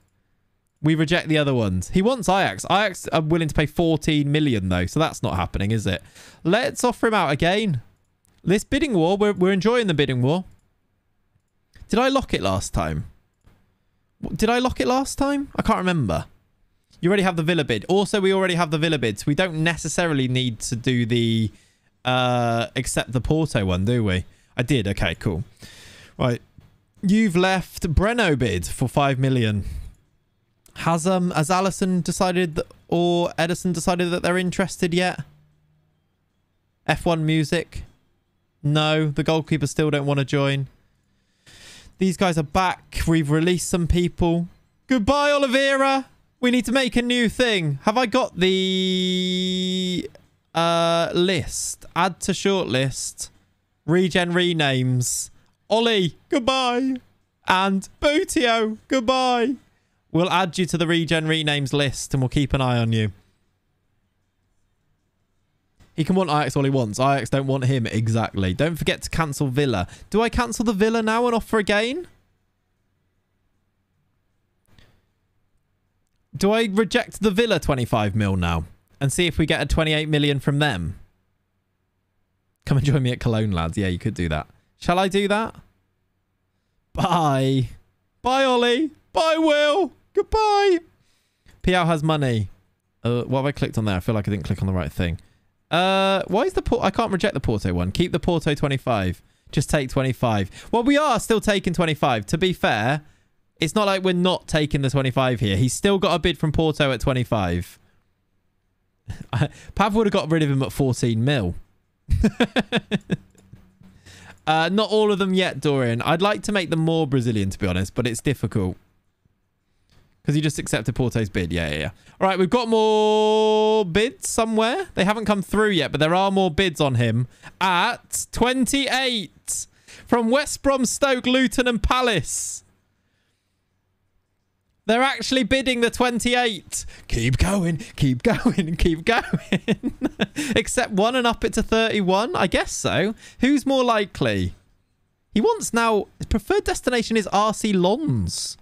we reject the other ones. He wants Ajax. Ajax are willing to pay 14 million, though, so that's not happening, is it? Let's offer him out again. This bidding war, we're enjoying the bidding war. Did I lock it last time? Did I lock it last time? I can't remember. You already have the Villa bid. Also, we already have the Villa bid, so we don't necessarily need to do the accept the Porto one, do we? I did. Okay, cool. Right. You've left Breno bid for 5 million. Has Alisson decided that, or Edison decided that they're interested yet? F1 music? No, the goalkeeper still don't want to join. These guys are back. We've released some people. Goodbye, Oliveira. We need to make a new thing. Have I got the list? Add to shortlist. Regen renames. Ollie, goodbye. And Bootio, goodbye. We'll add you to the regen renames list and we'll keep an eye on you. He can want Ajax all he wants. Ajax don't want him. Exactly. Don't forget to cancel Villa. Do I cancel the Villa now and offer again? Do I reject the Villa 25 mil now? And see if we get a 28 million from them? Come and join me at Cologne, lads. Yeah, you could do that. Shall I do that? Bye. Bye, Ollie. Bye, Will. Goodbye. Piao has money. What have I clicked on there? I feel like I didn't click on the right thing. Why is the I can't reject the Porto one. Keep the Porto 25. Just take 25. Well, we are still taking 25. To be fair, it's not like we're not taking the 25 here. He's still got a bid from Porto at 25. Pav would have got rid of him at 14 mil. Not all of them yet, Dorian. I'd like to make them more Brazilian, to be honest, but it's difficult. Because you just accepted Porto's bid. Yeah. All right, we've got more bids somewhere. They haven't come through yet, but there are more bids on him at 28 from West Brom, Stoke, Luton and Palace. They're actually bidding the 28. Keep going, keep going, keep going. Accept one and up it to 31? I guess so. Who's more likely? He wants now... His preferred destination is RC Lons.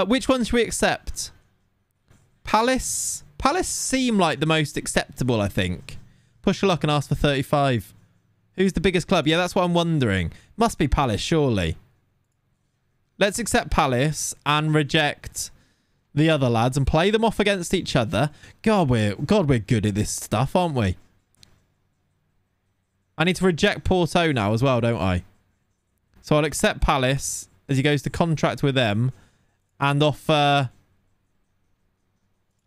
Which one should we accept? Palace? Palace seem like the most acceptable, I think. Push your luck and ask for 35. Who's the biggest club? Yeah, that's what I'm wondering. Must be Palace, surely. Let's accept Palace and reject the other lads and play them off against each other. God, we're good at this stuff, aren't we? I need to reject Porto now as well, don't I? So I'll accept Palace as he goes to contract with them and offer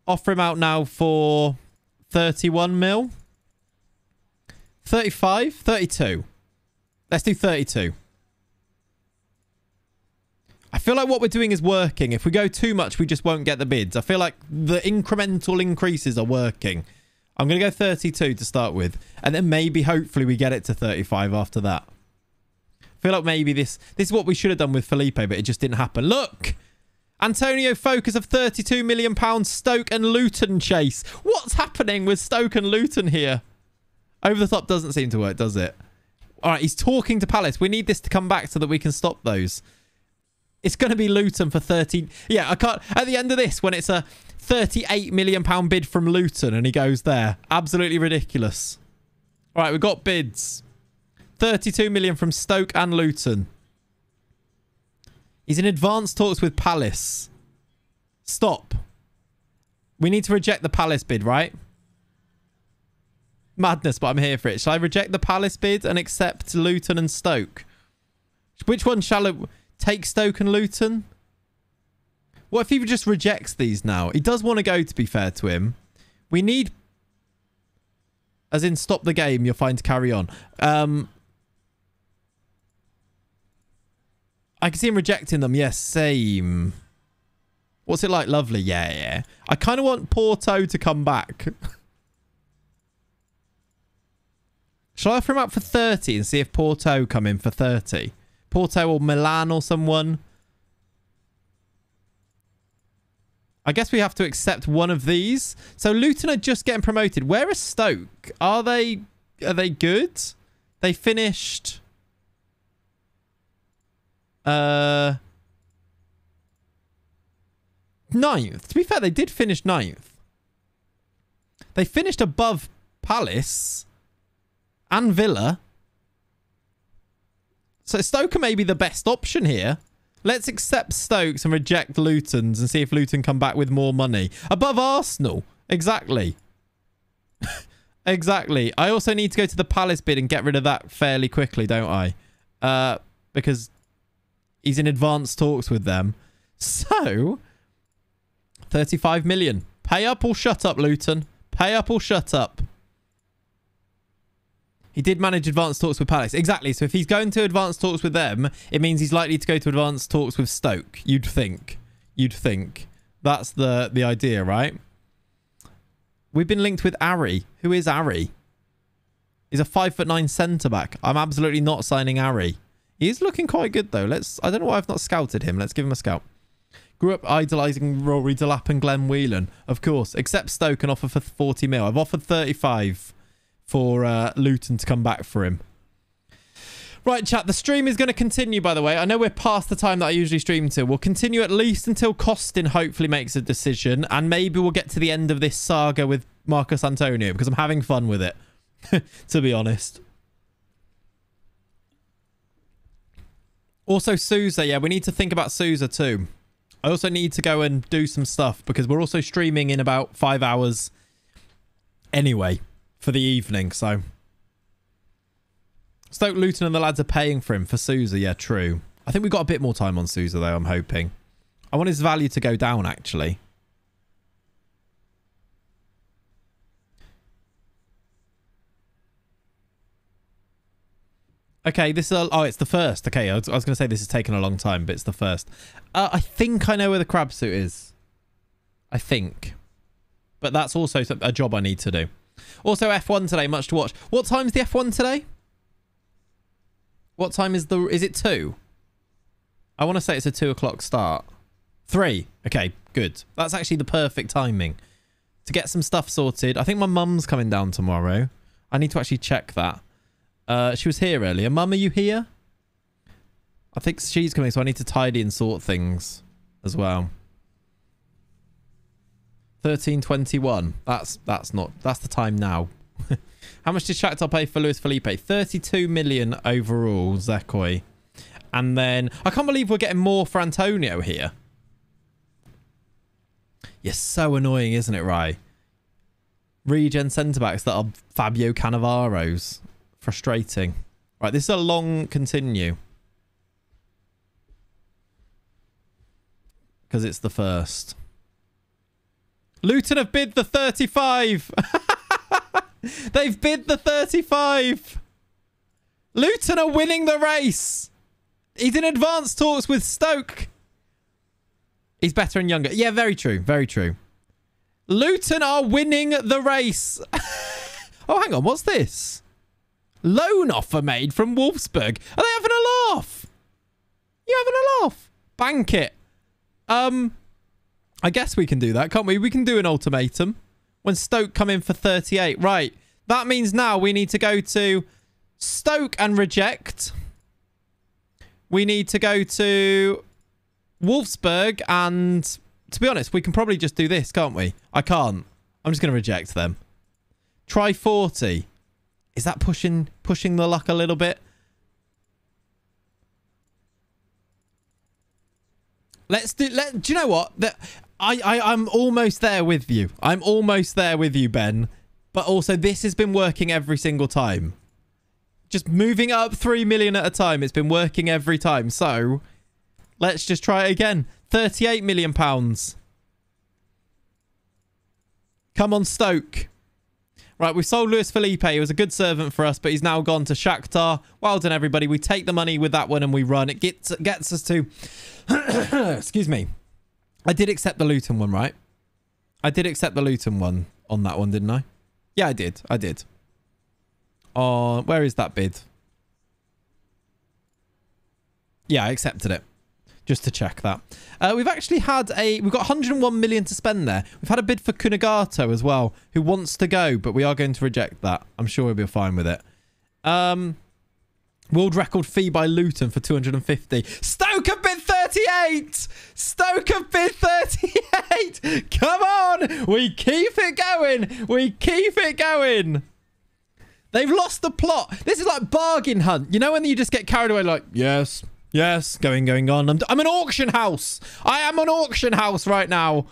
him out now for 31 mil. 35? 32. Let's do 32. I feel like what we're doing is working. If we go too much, we just won't get the bids. I feel like the incremental increases are working. I'm going to go 32 to start with. And then maybe, hopefully, we get it to 35 after that. I feel like maybe this is what we should have done with Felipe, but it just didn't happen. Look! Antonio Focus of £32 million. Stoke and Luton chase. What's happening with Stoke and Luton here? Over the top doesn't seem to work, does it? All right, he's talking to Palace. We need this to come back so that we can stop those. It's going to be Luton for 30. Yeah, I can't. At the end of this, when it's a £38 million bid from Luton and he goes there. Absolutely ridiculous. All right, we've got bids. 32 million from Stoke and Luton. He's in advanced talks with Palace. Stop. We need to reject the Palace bid, right? Madness, but I'm here for it. Shall I reject the Palace bid and accept Luton and Stoke? Which one shall it take? Stoke and Luton? What if he just rejects these now? He does want to go, to be fair to him. We need... As in, stop the game, you're fine to carry on. I can see him rejecting them. Yes, same. What's it like? Lovely. Yeah. I kind of want Porto to come back. Shall I offer him up for 30 and see if Porto come in for 30? Porto or Milan or someone? I guess we have to accept one of these. So Luton are just getting promoted. Where is Stoke? Are they good? They finished... ninth. To be fair, they did finish ninth. They finished above Palace and Villa. So Stoke may be the best option here. Let's accept Stokes and reject Luton's and see if Luton come back with more money. Above Arsenal. Exactly. Exactly. I also need to go to the Palace bid and get rid of that fairly quickly, don't I? Because he's in advanced talks with them. So, 35 million. Pay up or shut up, Luton. Pay up or shut up. He did manage advanced talks with Palace. Exactly. So if he's going to advanced talks with them, it means he's likely to go to advanced talks with Stoke. You'd think. You'd think. That's the idea, right? We've been linked with Ari. Who is Ari? He's a 5'9" centre-back. I'm absolutely not signing Ari. He is looking quite good, though. I don't know why I've not scouted him. Let's give him a scout. Grew up idolising Rory Delap and Glenn Whelan. Of course. Accept Stoke and offer for 40 mil. I've offered 35 for Luton to come back for him. Right, chat. The stream is going to continue, by the way. I know we're past the time that I usually stream till. We'll continue at least until Costin hopefully makes a decision. And maybe we'll get to the end of this saga with Marcus Antonio because I'm having fun with it, to be honest. Also, Sousa. Yeah, we need to think about Sousa too. I also need to go and do some stuff because we're also streaming in about 5 hours anyway for the evening. So Stoke, Luton and the lads are paying for him for Sousa. Yeah, true. I think we've got a bit more time on Sousa though, I'm hoping. I want his value to go down actually. Okay, this is... Oh, it's the first. Okay, I was going to say this has taken a long time, but it's the first. I think I know where the crab suit is. I think. But that's also a job I need to do. Also, F1 today, much to watch. What time's the F1 today? What time is the... Is it 2? I want to say it's a 2 o'clock start. 3. Okay, good. That's actually the perfect timing. To get some stuff sorted. I think my mum's coming down tomorrow. I need to actually check that. She was here earlier. Mum, are you here? I think she's coming, so I need to tidy and sort things as well. 13:21. That's the time now. How much did Shakhtar pay for Luis Felipe? 32 million overall, Zekoi. And then I can't believe we're getting more for Antonio here. You're so annoying, isn't it, Rai? Regen centre-backs that are Fabio Cannavaro's. Frustrating. Right, this is a long continue. Because it's the first. Luton have bid the 35. They've bid the 35. Luton are winning the race. He's in advanced talks with Stoke. He's better and younger. Yeah, very true. Very true. Luton are winning the race. Oh, hang on. What's this? Loan offer made from Wolfsburg. Are they having a laugh? You having a laugh? Bank it. I guess we can do that, can't we? We can do an ultimatum. When Stoke come in for 38. Right. That means now we need to go to Stoke and reject. We need to go to Wolfsburg and, to be honest, we can probably just do this, can't we? I can't. I'm just going to reject them. Try 40. Is that pushing the luck a little bit? Do you know what? I'm almost there with you. I'm almost there with you, Ben. But also, this has been working every single time. Just moving up 3 million at a time. It's been working every time. So, let's just try it again. 38 million pounds. Come on, Stoke. Right, we've sold Luis Felipe. He was a good servant for us, but he's now gone to Shakhtar. Well done, everybody. We take the money with that one and we run. It gets us to... Excuse me. I did accept the Luton one, right? I did accept the Luton one on that one, didn't I? Yeah, I did. I did. Oh, where is that bid? Yeah, I accepted it. Just to check that. We've actually had we've got 101 million to spend there. We've had a bid for Kunagato as well, who wants to go, but we are going to reject that. I'm sure we'll be fine with it. World record fee by Luton for 250. Stoke have bid 38! Stoke have bid 38! Come on! We keep it going! We keep it going! They've lost the plot. This is like bargain hunt. You know when you just get carried away like, yes, yes, going on. I'm an auction house. I am an auction house right now.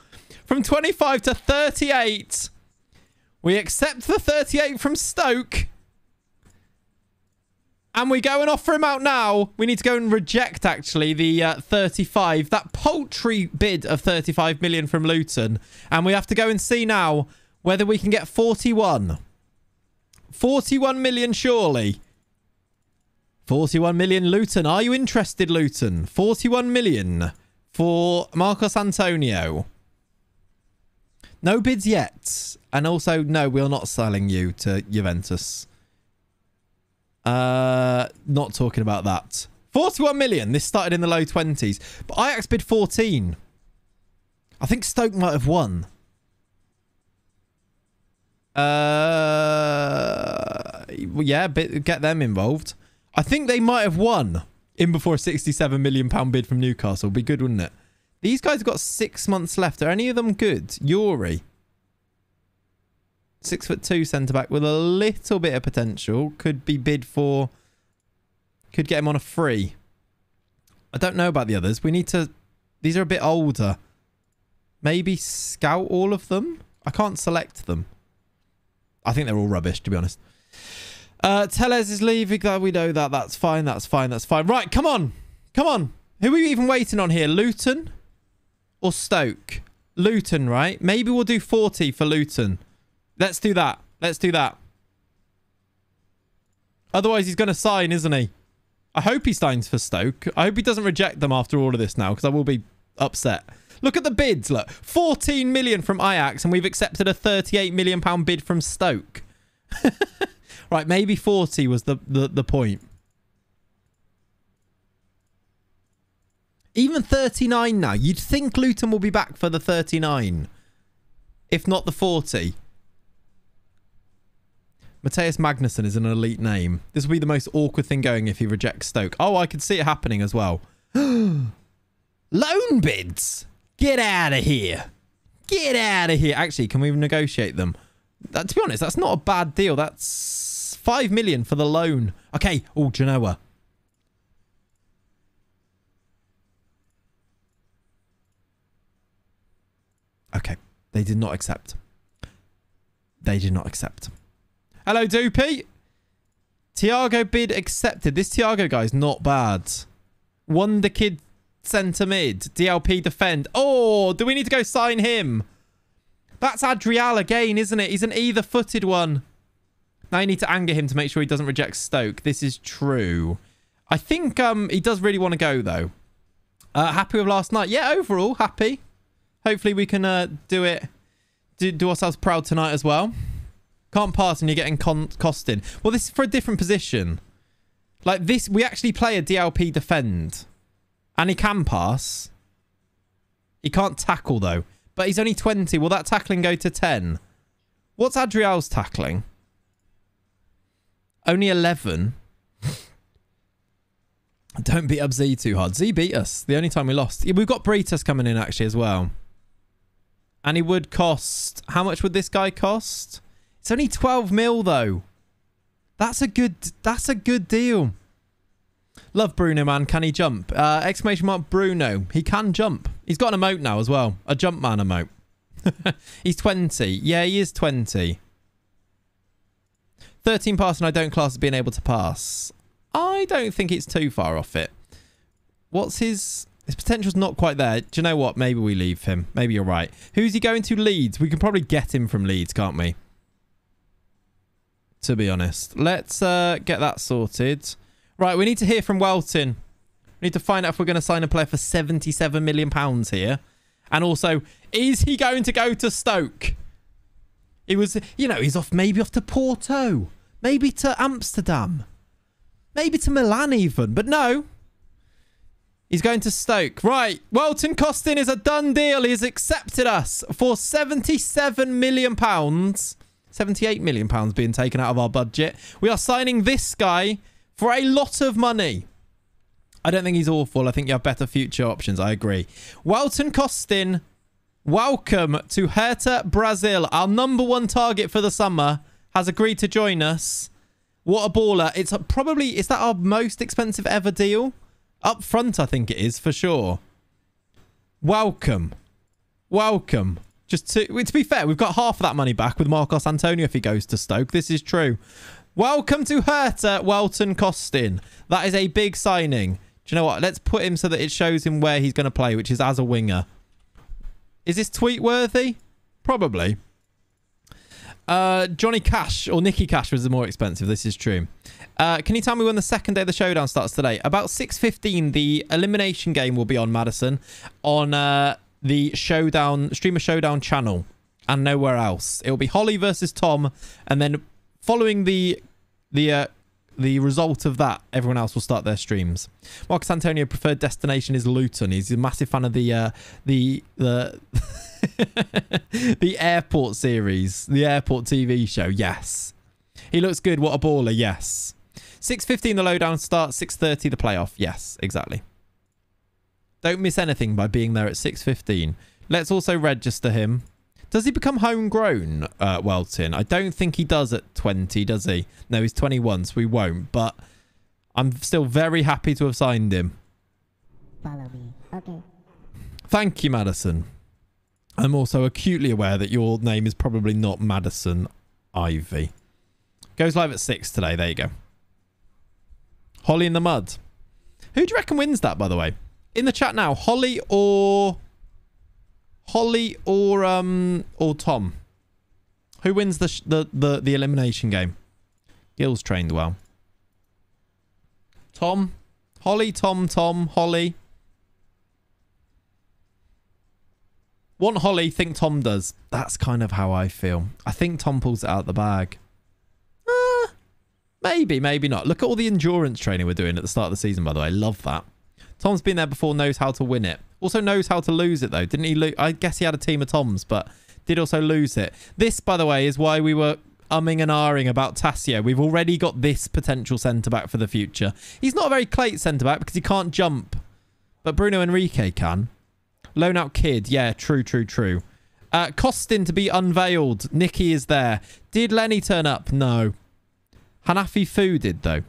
From 25 to 38. We accept the 38 from Stoke. And we go and offer him out now. We need to go and reject, actually, the 35. That paltry bid of 35 million from Luton. And we have to go and see now whether we can get 41. 41 million, surely. 41 million, Luton. Are you interested, Luton? 41 million for Marcos Antonio. No bids yet. And also, no, we're not selling you to Juventus. Not talking about that. 41 million. This started in the low 20s. But Ajax bid 14. I think Stoke might have won. Yeah, get them involved. I think they might have won in before a 67 million pound bid from Newcastle. Would be good, wouldn't it? These guys have got 6 months left. Are any of them good? Yuri. 6'2" centre-back with a little bit of potential. Could be bid for... Could get him on a free. I don't know about the others. We need to... These are a bit older. Maybe scout all of them? I can't select them. I think they're all rubbish, to be honest. Tellez is leaving. We know that. That's fine. That's fine. That's fine. Right, come on. Come on. Who are we even waiting on here? Luton or Stoke? Luton, right? Maybe we'll do 40 for Luton. Let's do that. Let's do that. Otherwise, he's going to sign, isn't he? I hope he signs for Stoke. I hope he doesn't reject them after all of this now, because I will be upset. Look at the bids, look. 14 million from Ajax, and we've accepted a 38 million pound bid from Stoke. Right, maybe 40 was the point. Even 39 now. You'd think Luton will be back for the 39. If not the 40. Matthias Magnussen is an elite name. This will be the most awkward thing going if he rejects Stoke. Oh, I could see it happening as well. Loan bids. Get out of here. Get out of here. Actually, can we negotiate them? To be honest, that's not a bad deal. That's 5 million for the loan. Okay. Oh, Genoa. Okay. They did not accept. They did not accept. Hello, Doopy. Thiago bid accepted. This Thiago guy's not bad. Wonder Kid centre mid. DLP defend. Oh, do we need to go sign him? That's Adrial again, isn't it? He's an either-footed one. Now you need to anger him to make sure he doesn't reject Stoke. This is true. I think he does really want to go, though. Happy with last night? Yeah, overall, happy. Hopefully we can do it do ourselves proud tonight as well. Can't pass and you're getting costing. Well, this is for a different position. Like this, we actually play a DLP defend. And he can pass. He can't tackle though. But he's only 20. Will that tackling go to 10? What's Adriel's tackling? Only 11. Don't beat up Z too hard. Z beat us. The only time we lost. Yeah, we've got Britas coming in actually as well. And he would cost... How much would this guy cost? It's only 12 mil though. That's a good deal. Love Bruno, man. Can he jump? Exclamation mark Bruno. He can jump. He's got an emote now as well. A jump man emote. He's 20. Yeah, he is 20. 13 pass and I don't class as being able to pass. I don't think it's too far off it. What's his... His potential's not quite there. Do you know what? Maybe we leave him. Maybe you're right. Who's he going to? Leeds. We can probably get him from Leeds, can't we? To be honest. Let's get that sorted. Right, we need to hear from Welton. We need to find out if we're going to sign a player for £77 million here. And also, is he going to go to Stoke? He was, you know, he's off, maybe off to Porto. Maybe to Amsterdam. Maybe to Milan even. But no. He's going to Stoke. Right. Welton Costin is a done deal. He has accepted us for £77 million. £78 million being taken out of our budget. We are signing this guy for a lot of money. I don't think he's awful. I think you have better future options. I agree. Welton Costin, welcome to Hertha, Brazil. Our #1 target for the summer has agreed to join us. What a baller. It's probably... Is that our most expensive ever deal? Up front, I think it is, for sure. Welcome. Welcome. Just to be fair, we've got half of that money back with Marcos Antonio if he goes to Stoke. This is true. Welcome to Hertha, Welton Costin. That is a big signing. Do you know what? Let's put him so that it shows him where he's going to play, which is as a winger. Is this tweet worthy? Probably. Johnny Cash or Nicky Cash was the more expensive. This is true. Can you tell me when the second day of the showdown starts today? About 6:15, the elimination game will be on Madison on the Showdown Streamer Showdown channel and nowhere else. It will be Holly versus Tom, and then following the result of that, everyone else will start their streams. Marcus Antonio preferred destination is Luton. He's a massive fan of the the airport series, the airport TV show. Yes, he looks good. What a baller. Yes. 6:15 the lowdown starts. 6:30 the playoff. Yes, exactly. Don't miss anything by being there at 6:15. Let's also register him. Does he become homegrown, Welton? I don't think he does at 20, does he? No, he's 21, so we won't. But I'm still very happy to have signed him. Follow me. Okay. Thank you, Madison. I'm also acutely aware that your name is probably not Madison Ivy. Goes live at 6 today. There you go. Holly in the mud. Who do you reckon wins that, by the way? In the chat now, Holly or Tom? Who wins the elimination game? Gil's trained well. Tom? Holly, Tom, Holly. Want Holly, think Tom does. That's kind of how I feel. I think Tom pulls it out the bag. Maybe, maybe not. Look at all the endurance training we're doing at the start of the season, by the way. Love that. Tom's been there before, knows how to win it. Also knows how to lose it, though. Didn't he lose? I guess he had a team of Toms, but did also lose it. This, by the way, is why we were umming and ahhing about Tassio. We've already got this potential centre-back for the future. He's not a very Clate centre-back because he can't jump. But Bruno Enrique can. Loan out kid. Yeah, true. Costin to be unveiled. Nicky is there. Did Lenny turn up? No. Hanafi Fu did, though.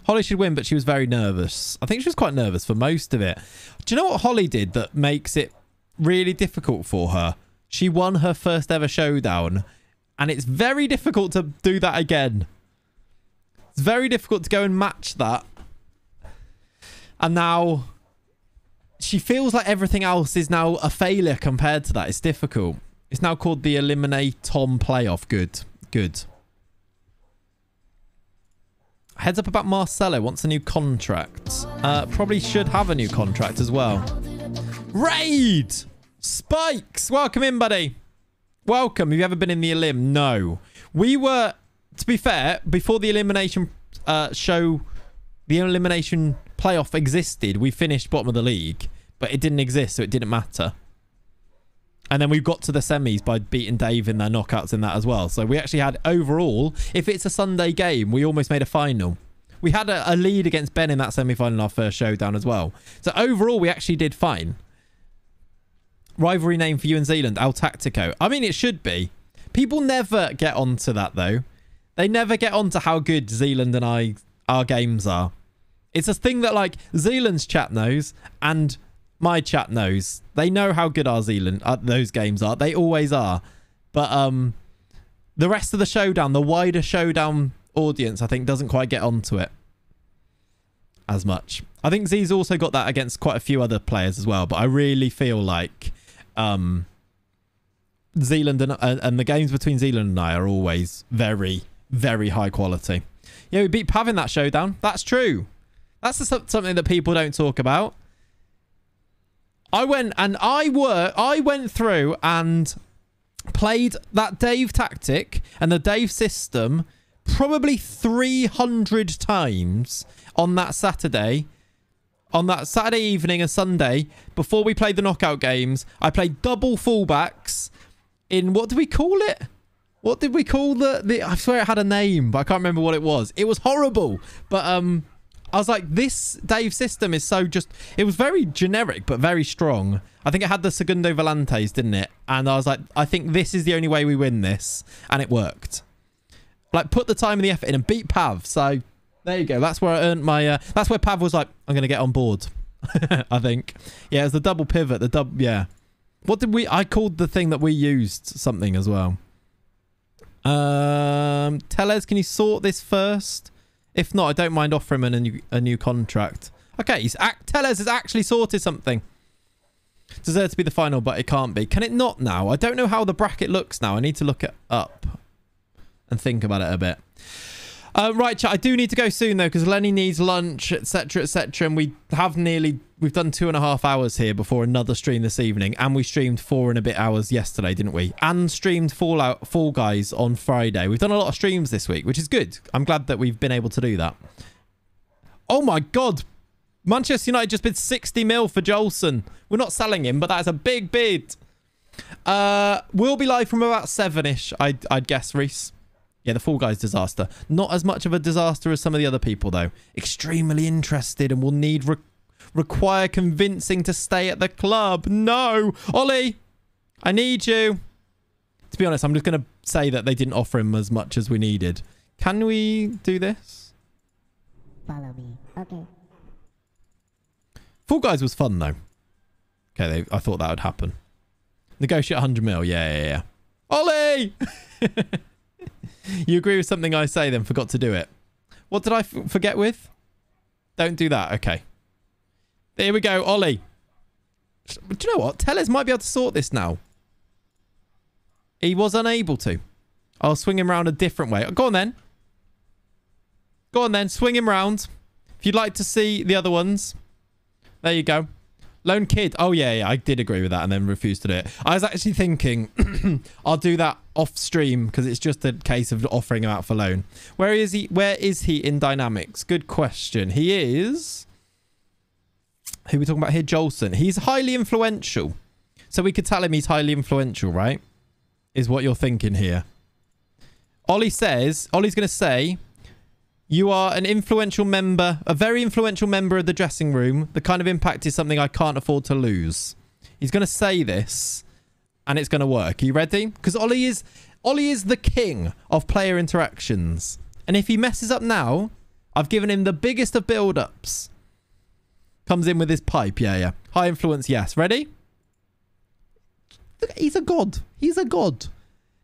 Holly should win, but she was very nervous. I think she was quite nervous for most of it. Do you know what Holly did that makes it really difficult for her? She won her first ever showdown, and it's very difficult to do that again. It's very difficult to go and match that. And now she feels like everything else is now a failure compared to that. It's difficult. It's now called the Eliminate Tom Playoff. Good. Heads up about Marcelo. Wants a new contract. Probably should have a new contract as well. Raid! Spikes, welcome in, buddy. Welcome. Have you ever been in the elim? No. We were, to be fair, before the elimination the elimination playoff existed, we finished bottom of the league, but it didn't exist, so it didn't matter. And then we got to the semis by beating Dave in their knockouts in that as well. So we actually had, overall, if it's a Sunday game, we almost made a final. We had a lead against Ben in that semi-final in our first showdown as well. So overall, we actually did fine. Rivalry name for you and Zealand, El Tactico. I mean, it should be. People never get onto that, though. They never get onto how good Zealand and our games are. It's a thing that, like, Zealand's chat knows and my chat knows. They know how good our those games are. They always are. But the rest of the showdown, the wider showdown audience, I think, doesn't quite get onto it as much. I think Z's also got that against quite a few other players as well. But I really feel like Zealand and the games between Zealand and I are always very, very high quality. Yeah, we beat Pav in that showdown. That's true. That's something that people don't talk about. I went through and played that Dave tactic and the Dave system probably 300 times on that Saturday. On that Saturday evening and Sunday, before we played the knockout games, I played double fullbacks in, what did we call it? What did we call the I swear it had a name, but I can't remember what it was. It was horrible. But I was like, this Dave system is so just, it was very generic, but very strong. I think it had the Segundo Volantes, didn't it? And I was like, I think this is the only way we win this. And it worked. Like, put the time and the effort in and beat Pav. So there you go. That's where I earned my... that's where Pav was like, I'm going to get on board. I think. Yeah, it was the double pivot. Yeah. What did we... I called the thing that we used something as well. Tellez, can you sort this first? If not, I don't mind offering him a new contract. Okay, Tellez has actually sorted something. Deserves to be the final, but it can't be. Can it not now? I don't know how the bracket looks now. I need to look it up and think about it a bit. Right, chat, I do need to go soon, though, because Lenny needs lunch, etc., etc., and we've done 2.5 hours here before another stream this evening, and we streamed 4 and a bit hours yesterday, didn't we? And streamed Fall Guys on Friday. We've done a lot of streams this week, which is good. I'm glad that we've been able to do that. Oh, my God. Manchester United just bid 60 mil for Jolson. We're not selling him, but that is a big bid. We'll be live from about 7-ish, I'd guess, Reese. Yeah, the Fall Guys disaster. Not as much of a disaster as some of the other people, though. Extremely interested and will need require convincing to stay at the club. No! Ollie! I need you. To be honest, I'm just going to say that they didn't offer him as much as we needed. Can we do this? Follow me. Okay. Fall Guys was fun, though. Okay, I thought that would happen. Negotiate 100 mil. Yeah. Ollie! You agree with something I say, then forgot to do it. What did I forget with? Don't do that. Okay. There we go, Ollie. Do you know what? Tellez might be able to sort this now. He was unable to. I'll swing him around a different way. Go on then. Go on then. Swing him round. If you'd like to see the other ones. There you go. Lone Kid. Oh, yeah. I did agree with that and then refused to do it. I was actually thinking I'll do that off stream because it's just a case of offering him out for loan. Where is he in dynamics? Good question. He is... Who are we talking about here? Jolson. He's highly influential. So we could tell him he's highly influential, right? Is what you're thinking here. Ollie's going to say... You are an influential member, a very influential member of the dressing room. The kind of impact is something I can't afford to lose. He's going to say this, and it's going to work. Are you ready? Because Ollie is the king of player interactions. And if he messes up now, I've given him the biggest of build-ups. Comes in with his pipe. Yeah. High influence, yes. Ready? He's a god. He's a god.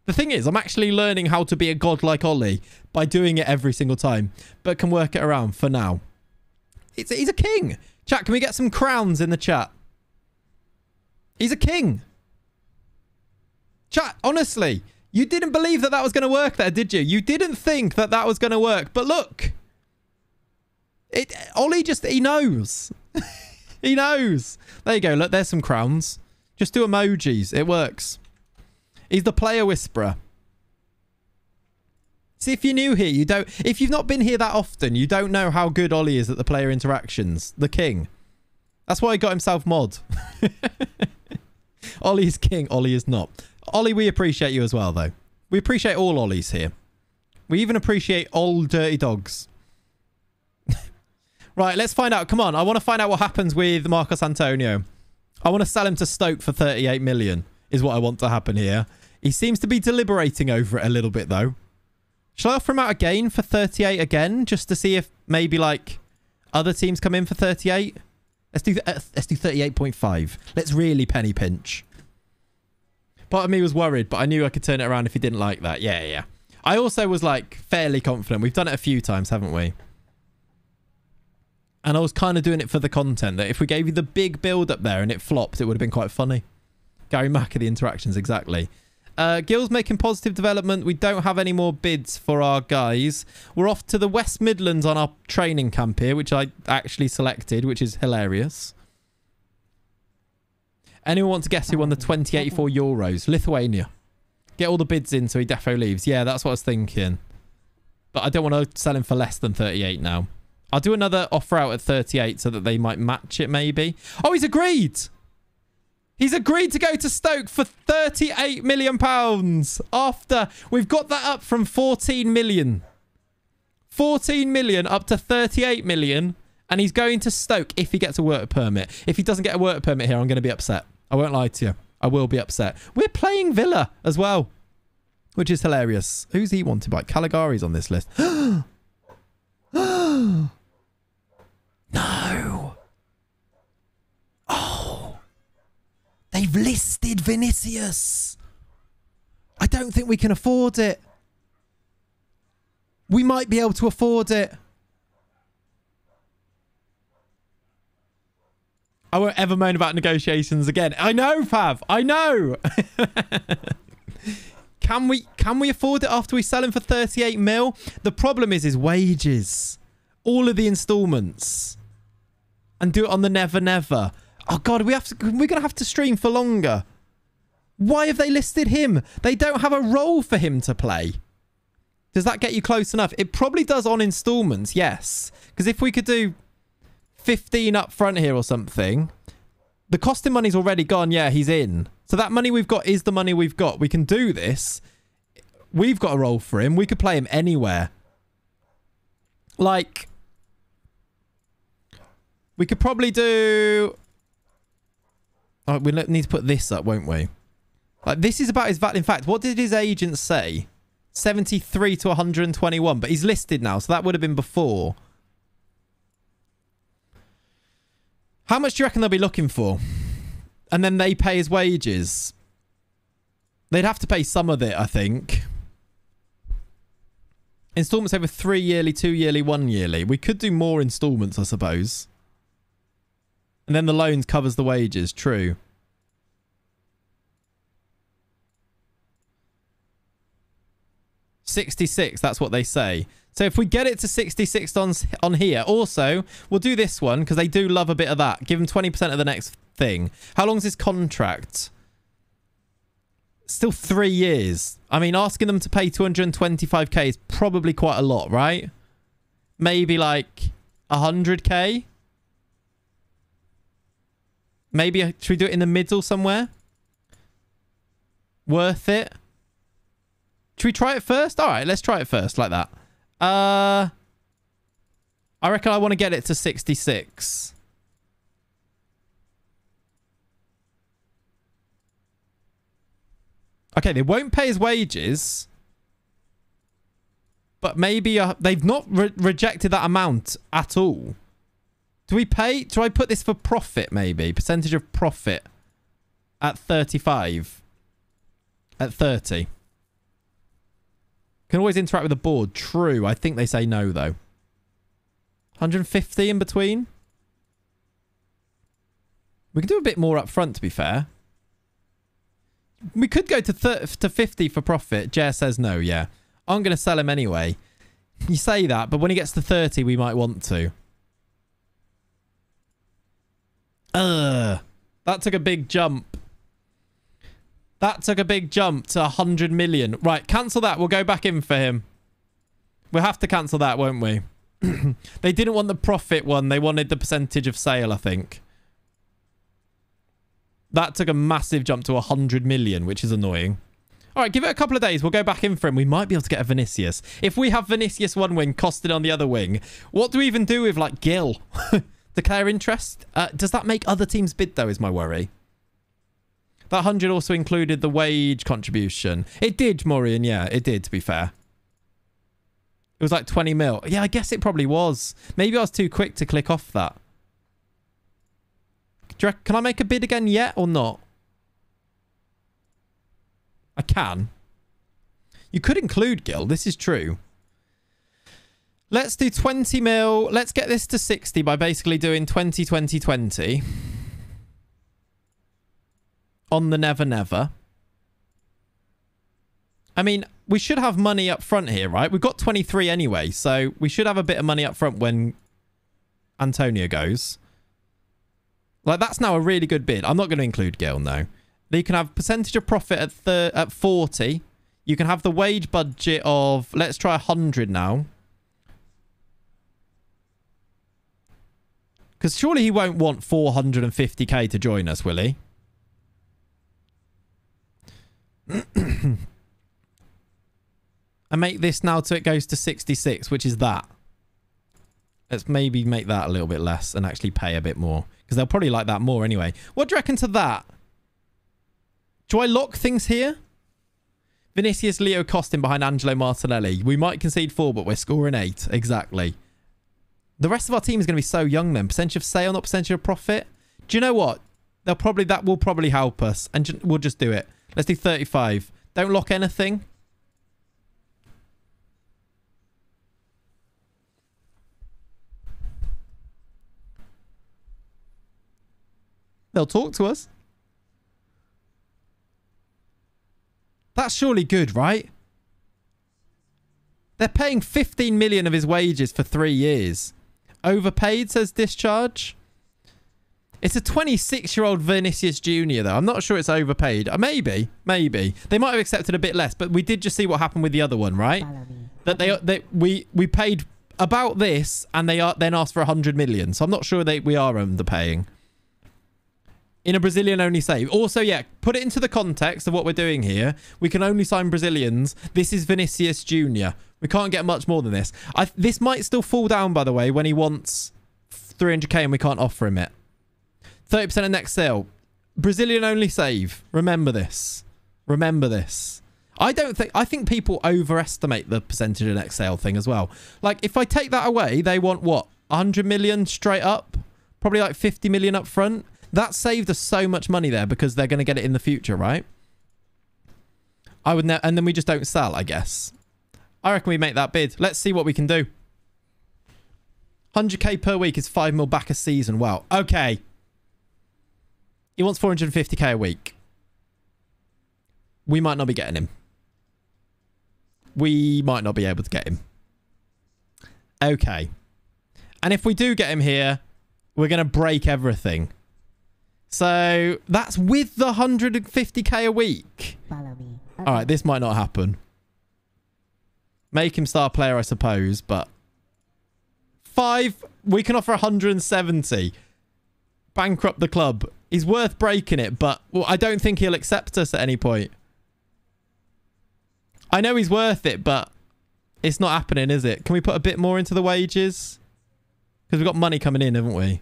The thing is, I'm actually learning how to be a god like Ollie by doing it every single time, but can work it around for now. He's a king. Chat, can we get some crowns in the chat? He's a king. Chat, honestly, you didn't believe that was going to work there, did you? You didn't think that was going to work, but look. Ollie he knows. He knows. There you go. Look, there's some crowns. Just do emojis. It works. He's the player whisperer. See, if you're new here, you don't... If you've not been here that often, you don't know how good Ollie is at the player interactions. The king. That's why he got himself mod. Ollie is king. Ollie is not. Ollie, we appreciate you as well, though. We appreciate all Ollies here. We even appreciate old dirty dogs. Right, let's find out. Come on. I want to find out what happens with Marcos Antonio. I want to sell him to Stoke for 38 million is what I want to happen here. He seems to be deliberating over it a little bit, though. Shall I offer him out again for 38 again? Just to see if maybe, like, other teams come in for 38? Let's do 38.5. Let's really penny pinch. Part of me was worried, but I knew I could turn it around if he didn't like that. Yeah, yeah. I also was, like, fairly confident. We've done it a few times, haven't we? And I was kind of doing it for the content, that if we gave you the big build up there and it flopped, it would have been quite funny. Gary Mack of the interactions, exactly. Gil's making positive development. We don't have any more bids for our guys. We're off to the West Midlands on our training camp here, which I actually selected, which is hilarious. Anyone want to guess who won the 2084 Euros? Lithuania. Get all the bids in so he defo leaves. Yeah, that's what I was thinking. But I don't want to sell him for less than 38 now. I'll do another offer out at 38 so that they might match it maybe. Oh, he's agreed! He's agreed to go to Stoke for £38 million after we've got that up from 14 million. 14 million up to 38 million. And he's going to Stoke if he gets a work permit. If he doesn't get a work permit here, I'm going to be upset. I won't lie to you. I will be upset. We're playing Villa as well, which is hilarious. Who's he wanted by? Caligari's on this list. No. Oh. They've listed Vinicius. I don't think we can afford it. We might be able to afford it. I won't ever moan about negotiations again. I know, Pav. I know. Can we afford it after we sell him for 38 mil? The problem is his wages. All of the installments. And do it on the never never. Oh god, we're going to have to stream for longer. Why have they listed him? They don't have a role for him to play. Does that get you close enough? It probably does on installments, yes. Because if we could do 15 up front here or something, the costing money's already gone. Yeah, he's in. So that money we've got is the money we've got. We can do this. We've got a role for him. We could play him anywhere. Like, we could probably do... Oh, we need to put this up, won't we? Like, this is about his value. In fact, what did his agent say? 73 to 121. But he's listed now, so that would have been before. How much do you reckon they'll be looking for? And then they pay his wages. They'd have to pay some of it, I think. Installments over 3 yearly, 2 yearly, 1 yearly. We could do more installments, I suppose. And then the loans covers the wages. True. $66, that's what they say. So if we get it to 66 on here, also, we'll do this one because they do love a bit of that. Give them 20% of the next thing. How long's his contract? Still 3 years. I mean, asking them to pay 225k is probably quite a lot, right? Maybe like 100k? Maybe, should we do it in the middle somewhere? Worth it? Should we try it first? All right, let's try it first like that. I reckon I want to get it to 66. Okay, they won't pay his wages. But maybe they've not rejected that amount at all. Do we pay? Do I put this for profit maybe? Percentage of profit at 35. At 30. Can always interact with the board. True. I think they say no, though. 150 in between. We can do a bit more up front, to be fair. We could go to 50 for profit. Jer says no, yeah. I'm going to sell him anyway. You say that, but when he gets to 30, we might want to. That took a big jump. That took a big jump to 100 million. Right, cancel that. We'll go back in for him. We'll have to cancel that, won't we? They didn't want the profit one. They wanted the percentage of sale, I think. That took a massive jump to 100 million, which is annoying. All right, give it a couple of days. We'll go back in for him. We might be able to get a Vinicius. If we have Vinicius one wing, Costed on the other wing, what do we even do with, like, Gil? Declare interest? Does that make other teams bid, though, is my worry. That 100 also included the wage contribution. It did, Maureen. Yeah, it did, to be fair. It was like 20 mil. Yeah, I guess it probably was. Maybe I was too quick to click off that. Can I make a bid again yet or not? I can. You could include Gil. This is true. Let's do 20 mil. Let's get this to 60 by basically doing 20, 20, 20. On the never, never. I mean, we should have money up front here, right? We've got 23 anyway, so we should have a bit of money up front when Antonio goes. Like, that's now a really good bid. I'm not going to include Gil, no. You can have percentage of profit at 40. You can have the wage budget of, let's try 100 now. Because surely he won't want 450k to join us, will he? And make this now till it goes to 66, which is that. Let's maybe make that a little bit less and actually pay a bit more. Because they'll probably like that more anyway. What do you reckon to that? Do I lock things here? Vinicius, Leo Costin behind Angelo Martinelli. We might concede 4, but we're scoring 8. Exactly. The rest of our team is going to be so young then. Percentage of sale, not percentage of profit. Do you know what? That will probably help us. And we'll just do it. Let's do 35. Don't lock anything. They'll talk to us. That's surely good, right? They're paying 15 million of his wages for 3 years. Overpaid, says Discharge. It's a 26-year-old Vinicius Jr. though. I'm not sure it's overpaid. Maybe. They might have accepted a bit less, but we did just see what happened with the other one, right? That we paid about this, and they then asked for 100 million. So I'm not sure we are underpaying. In a Brazilian-only save. Also, yeah, put it into the context of what we're doing here. We can only sign Brazilians. This is Vinicius Jr. We can't get much more than this. This might still fall down, by the way, when he wants 300k and we can't offer him it. 30% of next sale. Brazilian-only save. Remember this. Remember this. I think people overestimate the percentage of next sale thing as well. Like, if I take that away, they want, what, 100 million straight up? Probably like 50 million up front. That saved us so much money there because they're going to get it in the future, right? And then we just don't sell, I guess. I reckon we make that bid. Let's see what we can do. 100k per week is 5 mil back a season. Wow. Okay. He wants 450k a week. We might not be getting him. We might not be able to get him. Okay. And if we do get him here, we're going to break everything. So that's with the 150k a week. Follow me. Okay. All right, this might not happen. Make him star player, I suppose, but 5, we can offer 170. Bankrupt the club. He's worth breaking it, but well, I don't think he'll accept us at any point. I know he's worth it, but it's not happening, is it? Can we put a bit more into the wages? Because we've got money coming in, haven't we?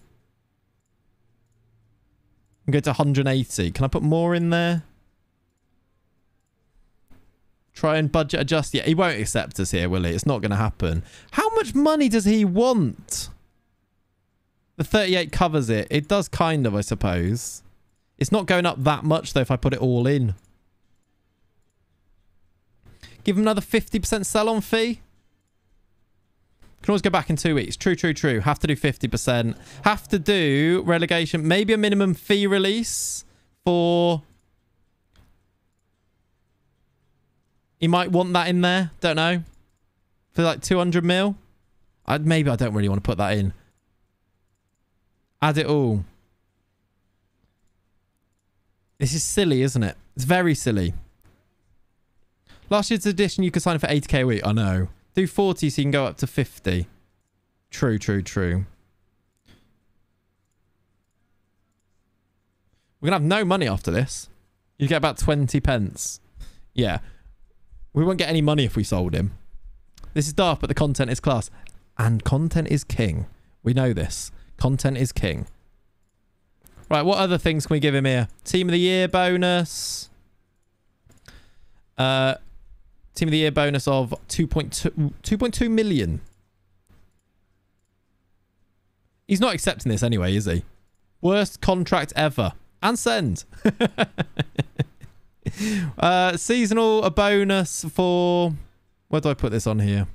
And go to 180. Can I put more in there? Try and budget adjust. Yeah, he won't accept us here, will he? It's not going to happen. How much money does he want? The 38 covers it. It does kind of, I suppose. It's not going up that much, though, if I put it all in. Give him another 50% sell-on fee. Can always go back in 2 weeks. True, true, true. Have to do 50%. Have to do relegation. Maybe a minimum fee release for... He might want that in there. Don't know. For like 200 mil. Maybe I don't really want to put that in. Add it all. This is silly, isn't it? It's very silly. Last year's edition, you could sign for 80k a week. I know. Do 40 so you can go up to 50. True, true, true. We're going to have no money after this. You get about 20 pence. Yeah. We won't get any money if we sold him. This is daft, but the content is class. And content is king. We know this. Content is king. Right, what other things can we give him here? Team of the Year bonus. Team of the Year bonus of 2.2 million. He's not accepting this anyway, is he? Worst contract ever. And send. Seasonal, a bonus for... Where do I put this on here?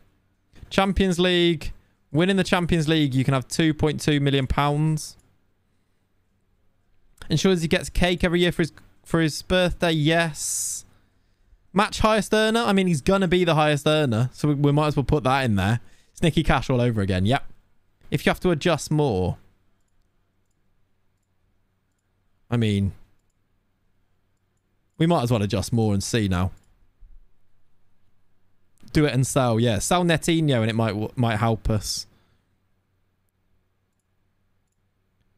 Champions League. Winning the Champions League, you can have £2.2 million. Ensures he gets cake every year for his birthday. Yes. Match highest earner. I mean, he's going to be the highest earner. So we might as well put that in there. Snicky cash all over again. Yep. If you have to adjust more. I mean, we might as well adjust more and see now. Do it and sell. Yeah, sell Netinho and it might help us.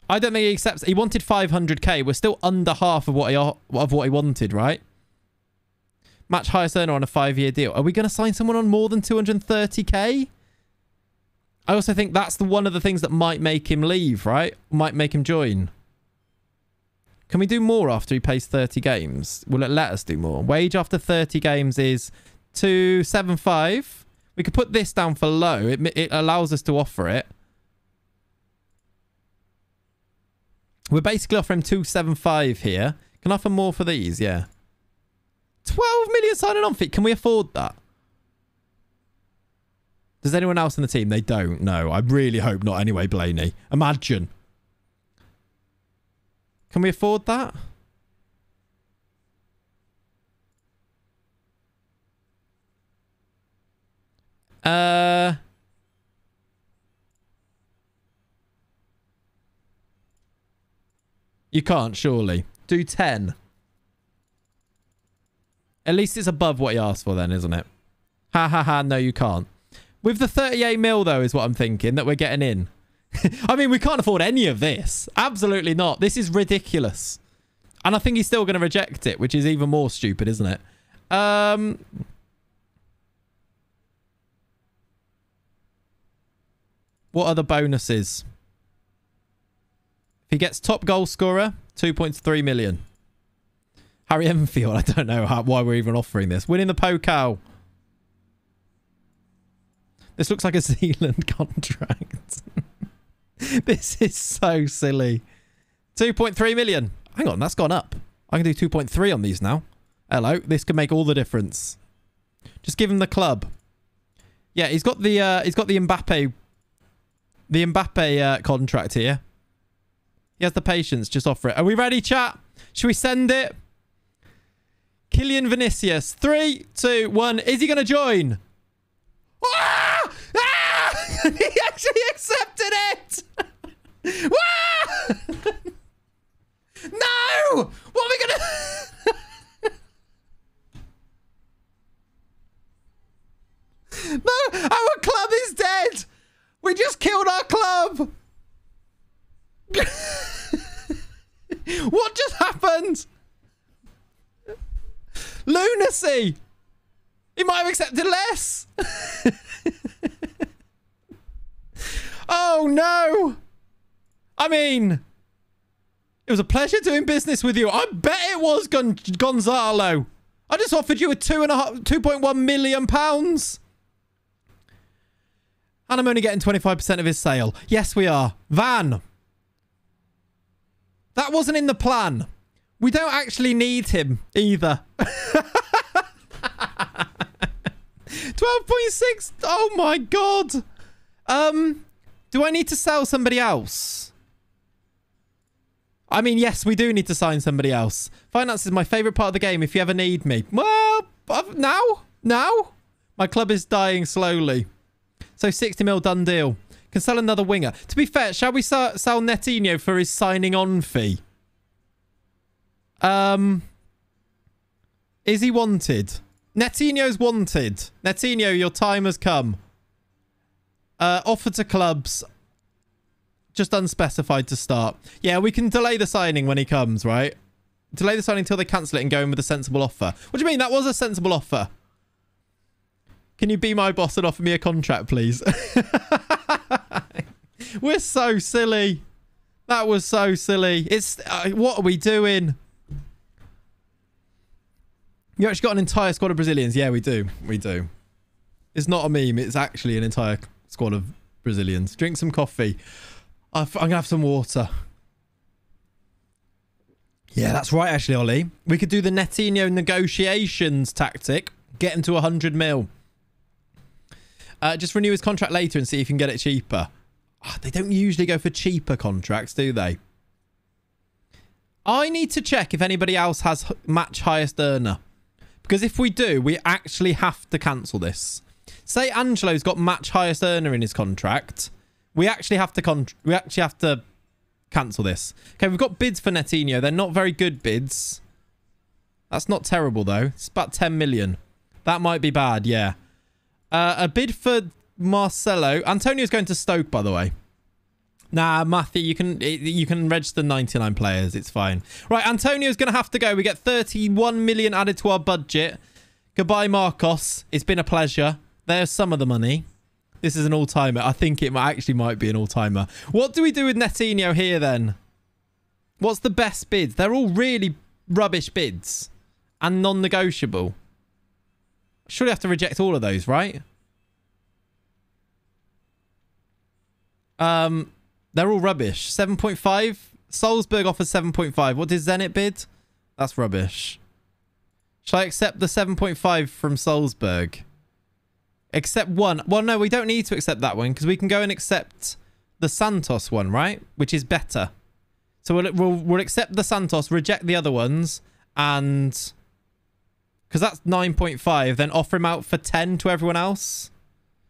I don't think he accepts. He wanted 500k. We're still under half of what he wanted, right? Match highest earner on a 5-year deal. Are we going to sign someone on more than 230k? I also think that's one of the things that might make him leave, right? Might make him join. Can we do more after he plays 30 games? Will it let us do more? Wage after 30 games is 275. We could put this down for low. It allows us to offer it. We're basically offering 275 here. Can I offer more for these? Yeah. 12 million signing on fee. Can we afford that? Does anyone else in the team? They don't. No, I really hope not anyway, Blaney. Imagine. Can we afford that? You can't, surely. Do 10. At least it's above what he asked for then, isn't it? Ha ha ha, no you can't. With the 38 mil though is what I'm thinking that we're getting in. I mean, we can't afford any of this. Absolutely not. This is ridiculous. And I think he's still going to reject it, which is even more stupid, isn't it? What other bonuses? If he gets top goal scorer, 2.3 million. Harry Enfield, I don't know why we're even offering this. Winning the Pokal. This looks like a Zealand contract. This is so silly. 2.3 million. Hang on, that's gone up. I can do 2.3 on these now. Hello, this could make all the difference. Just give him the club. Yeah, he's got the Mbappe contract here. He has the patience. Just offer it. Are we ready, chat? Should we send it? Kylian Vinicius. 3, 2, 1. Is he going to join? Ah! Ah! He actually accepted it. Ah! No! What are we going to... No! Our club is dead! We just killed our club! What just happened? Lunacy! He might have accepted less! Oh no! I mean, it was a pleasure doing business with you. I bet it was Gonzalo. I just offered you a 2.1 million pounds. And I'm only getting 25% of his sale. Yes, we are. Van. That wasn't in the plan. We don't actually need him either. 12.6. Oh my God. Do I need to sell somebody else? I mean, yes, we do need to sign somebody else. Finance is my favourite part of the game if you ever need me. Well, now? My club is dying slowly. So 60 mil done deal. Can sell another winger. To be fair, shall we sell Netinho for his signing on fee? Is he wanted? Netinho's wanted. Netinho, your time has come. Offer to clubs. Just unspecified to start. Yeah, we can delay the signing when he comes, right? Delay the signing until they cancel it and go in with a sensible offer. What do you mean? That was a sensible offer. Can you be my boss and offer me a contract, please? We're so silly. That was so silly. It's what are we doing? You actually got an entire squad of Brazilians. Yeah, we do. We do. It's not a meme. It's actually an entire squad of Brazilians. Drink some coffee. I'm going to have some water. Yeah, that's right, actually, Ollie. We could do the Netinho negotiations tactic. Get him to 100 mil. Just renew his contract later and see if you can get it cheaper. Oh, they don't usually go for cheaper contracts, do they? I need to check if anybody else has match highest earner. Because if we do, we actually have to cancel this. Say Angelo's got match highest earner in his contract. We actually have to cancel this. Okay, we've got bids for Netinho. They're not very good bids. That's not terrible, though. It's about 10 million. That might be bad, yeah. A bid for Marcelo. Antonio's going to Stoke, by the way. Nah, Matthew, you can register 99 players. It's fine. Right, Antonio's going to have to go. We get 31 million added to our budget. Goodbye, Marcos. It's been a pleasure. There's some of the money. This is an all-timer. I think it actually might be an all-timer. What do we do with Netinho here, then? What's the best bids? They're all really rubbish bids. And non-negotiable. Surely have to reject all of those, right? They're all rubbish. 7.5. Salzburg offers 7.5. What did Zenit bid? That's rubbish. Shall I accept the 7.5 from Salzburg? Accept one. Well, no, we don't need to accept that one because we can go and accept the Santos one, right? Which is better. So we'll accept the Santos, reject the other ones, and because that's 9.5, then offer him out for 10 to everyone else.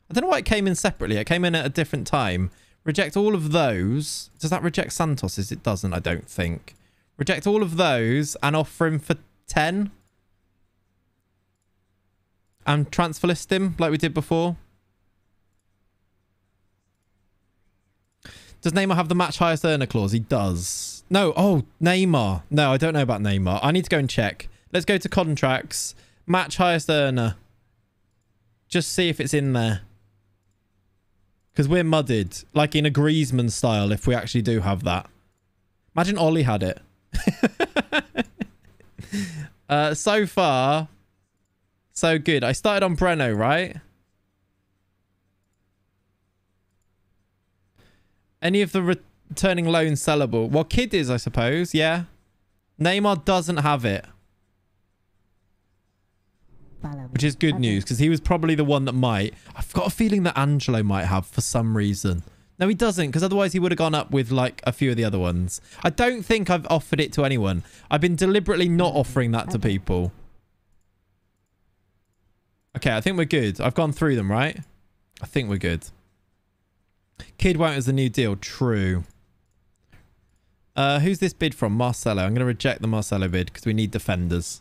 I don't know why it came in separately. It came in at a different time. Reject all of those. Does that reject Santos's? It doesn't, I don't think. Reject all of those and offer him for 10. And transfer list him like we did before. Does Neymar have the match highest earner clause? He does. No. Oh, Neymar. No, I don't know about Neymar. I need to go and check. Let's go to contracts. Match highest earner. Just see if it's in there. Because we're mudded. Like in a Griezmann style if we actually do have that. Imagine Ollie had it. So far, so good. I started on Breno, right? Any of the returning loans sellable? Well, Kid is, I suppose. Yeah. Neymar doesn't have it. Which is good news, because he was probably the one that might. I've got a feeling that Angelo might have for some reason. No, he doesn't, because otherwise he would have gone up with like a few of the other ones. I don't think I've offered it to anyone. I've been deliberately not offering that to people. Okay, I think we're good. I've gone through them, right? I think we're good. Kid won't as the new deal. True. Who's this bid from? Marcelo. I'm going to reject the Marcelo bid because we need defenders.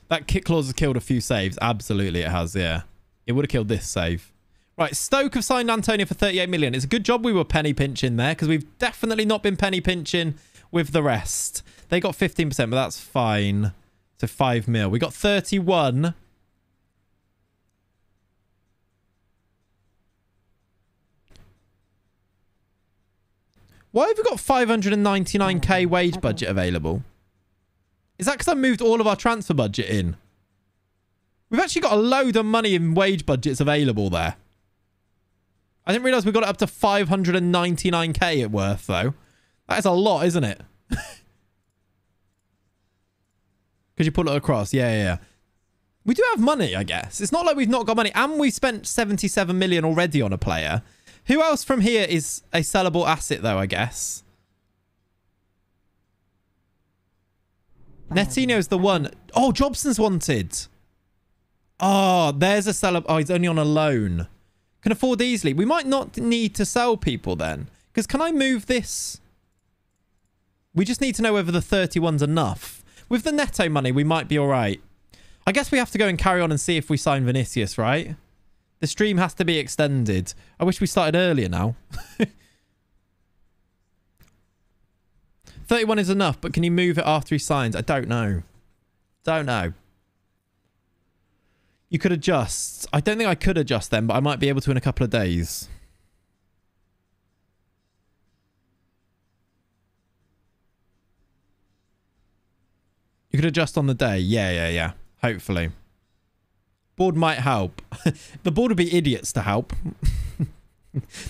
That kick clause has killed a few saves. Absolutely it has, yeah. It would have killed this save. Right, Stoke have signed Antonio for 38 million. It's a good job we were penny pinching there because we've definitely not been penny pinching with the rest. They got 15%, but that's fine. So 5 mil. We got 31. Why have we got 599k wage budget available? Is that because I moved all of our transfer budget in? We've actually got a load of money in wage budgets available there. I didn't realise we got it up to 599k at worth, though. That is a lot, isn't it? Could you pull it across? Yeah. We do have money, I guess. It's not like we've not got money. And we spent 77 million already on a player. Who else from here is a sellable asset, though, I guess? Netinho's the one. Oh, Jobson's wanted. Oh, there's a seller. Oh, he's only on a loan. Can afford easily. We might not need to sell people then. Because can I move this We just need to know whether the 31's enough. With the Neto money, we might be all right. I guess we have to go and carry on and see if we sign Vinicius, right? The stream has to be extended. I wish we started earlier now. 31 is enough, but can you move it after he signs? I don't know. Don't know. You could adjust. I don't think I could adjust them, but I might be able to in a couple of days. You could adjust on the day. Yeah. Hopefully. Board might help. The board would be idiots to help.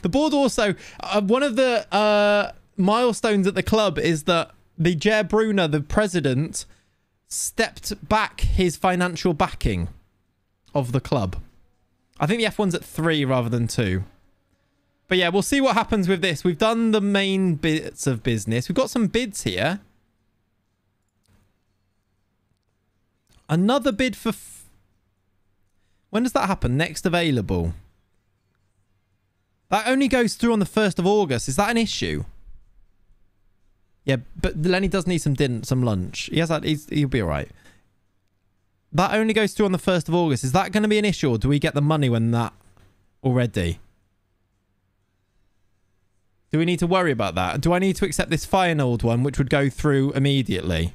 The board also... one of the milestones at the club is that the Jair Brunner, the president, stepped back his financial backing of the club. I think the F1's at 3 rather than 2. But yeah, we'll see what happens with this. We've done the main bits of business. We've got some bids here. Another bid for... when does that happen? Next available. That only goes through on the 1st of August. Is that an issue? Yeah, but Lenny does need some lunch. He has that. He'll be all right. That only goes through on the 1st of August. Is that going to be an issue, or do we get the money when that already? Do we need to worry about that? Do I need to accept this final one, which would go through immediately?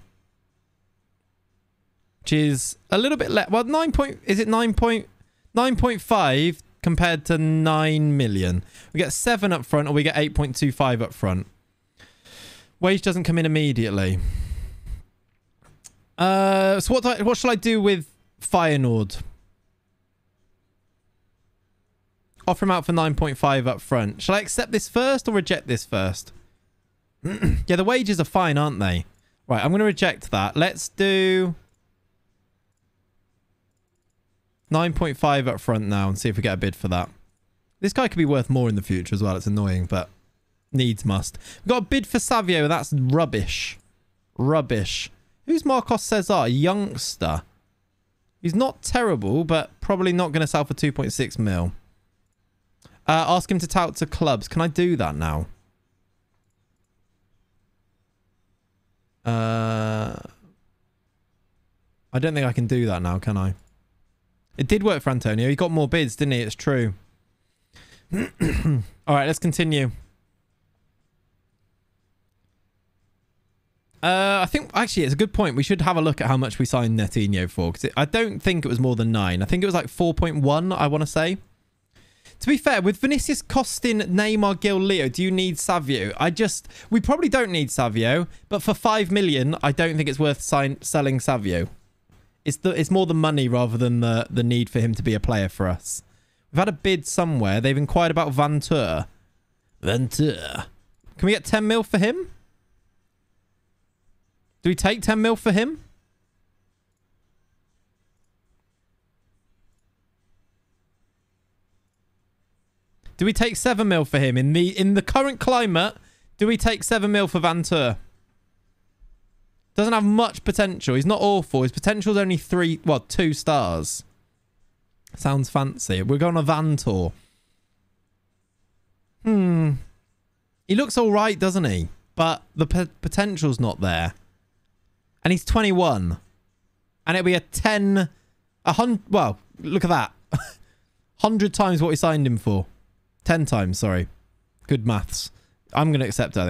Which is a little bit less. Well, 9.5 compared to 9 million. We get 7 up front, or we get 8.25 up front. Wage doesn't come in immediately. So what shall I do with Feyenoord? Offer him out for 9.5 up front. Shall I accept this first or reject this first? Yeah, the wages are fine, aren't they? Right, I'm going to reject that. Let's do 9.5 up front now and see if we get a bid for that. This guy could be worth more in the future as well. It's annoying, but needs must. We've got a bid for Savio. That's rubbish. Rubbish. Who's Marcos Cesar? Youngster. He's not terrible, but probably not going to sell for 2.6 mil. Ask him to tout to clubs. Can I do that now? I don't think I can do that now, can I? It did work for Antonio. He got more bids, didn't he? It's true. All right, let's continue. I think, actually, it's a good point. We should have a look at how much we signed Netinho for. Because I don't think it was more than 9. I think it was like 4.1, I want to say. To be fair, with Vinicius costing Neymar, Gil, Leo, do you need Savio? We probably don't need Savio. But for 5 million, I don't think it's worth selling Savio. It's more the money rather than the need for him to be a player for us. We've had a bid somewhere. They've inquired about Vantur. Vantur. Can we get 10 mil for him? Do we take 10 mil for him? Do we take 7 mil for him? In the current climate, do we take 7 mil for Vantur? Doesn't have much potential. He's not awful. His potential is only 2 stars. Sounds fancy. We're going on a van tour. He looks all right, doesn't he? But the potential's not there. And he's 21. And it'll be a 100... Well, look at that. 100 times what we signed him for. 10 times, sorry. Good maths. I'm going to accept it, I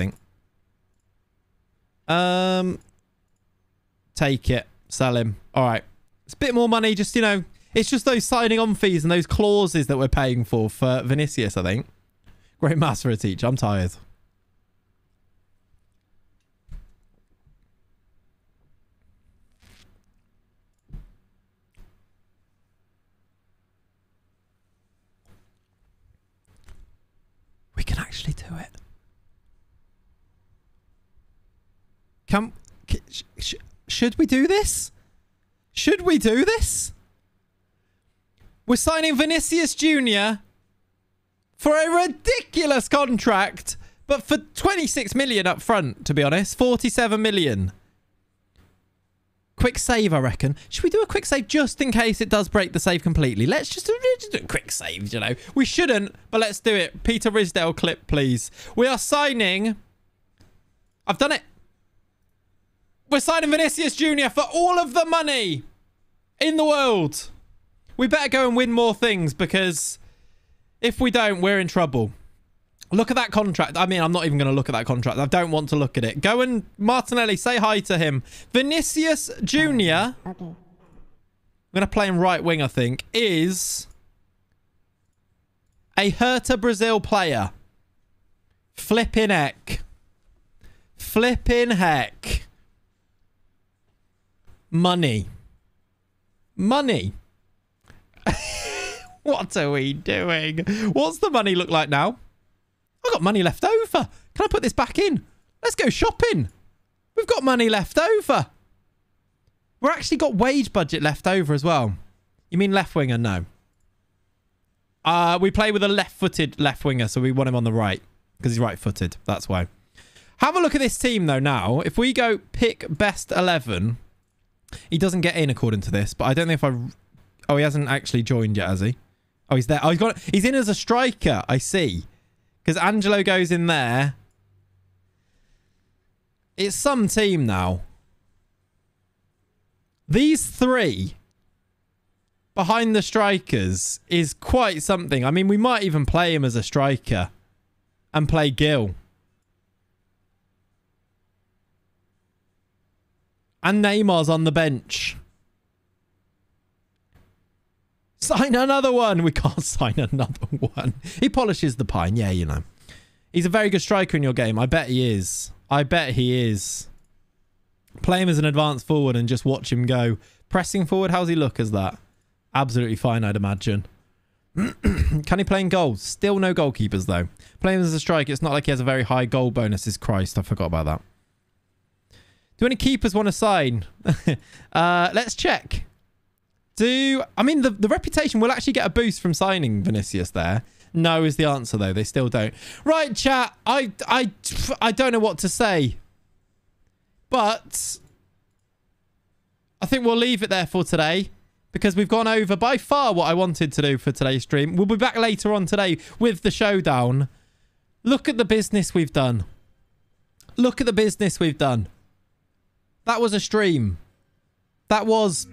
think. Take it. Sell him. All right. It's a bit more money. Just, you know, it's just those signing on fees and those clauses that we're paying for Vinicius, I think. Great maths for a teacher. I'm tired. We can actually do it. Should we do this? Should we do this? We're signing Vinicius Jr. for a ridiculous contract, but for 26 million up front, to be honest. 47 million. Quick save, I reckon. Should we do a quick save just in case it does break the save completely? Let's just do a quick save, you know. We shouldn't, but let's do it. Peter Risdale clip, please. We are signing... I've done it. We're signing Vinicius Jr. for all of the money in the world. We better go and win more things, because if we don't, we're in trouble. Look at that contract. I mean, I'm not even going to look at that contract. I don't want to look at it. Go and, Martinelli, say hi to him. Vinicius Jr. Okay. I'm going to play him right wing, I think, is a Hertha Brazil player. Flipping heck. Flipping heck. Money. Money. What are we doing? What's the money look like now? I've got money left over. Can I put this back in? Let's go shopping. We've got money left over. We're actually got wage budget left over as well. You mean left winger? No. We play with a left-footed left winger, so we want him on the right because he's right-footed. That's why. Have a look at this team, though, now. If we go pick best 11, he doesn't get in according to this, but I don't know if I... Oh, he hasn't actually joined yet, has he? Oh, he's there. Oh, he's in as a striker. I see. Because Angelo goes in there. It's some team now. These three behind the strikers is quite something. I mean, we might even play him as a striker and play Gil. And Neymar's on the bench. Sign another one. We can't sign another one. He polishes the pine. Yeah, you know. He's a very good striker in your game. I bet he is. I bet he is. Play him as an advanced forward and just watch him go. Pressing forward, how's he look as that? Absolutely fine, I'd imagine. Can he play in goals? Still no goalkeepers, though. Play him as a striker. It's not like he has a very high goal bonuses. Christ, I forgot about that. Do any keepers want to sign? Let's check. I mean, the reputation will actually get a boost from signing Vinicius there. No is the answer, though. They still don't. Right, chat. I don't know what to say. But I think we'll leave it there for today, because we've gone over by far what I wanted to do for today's stream. We'll be back later on today with the showdown. Look at the business we've done. Look at the business we've done. That was a stream. That was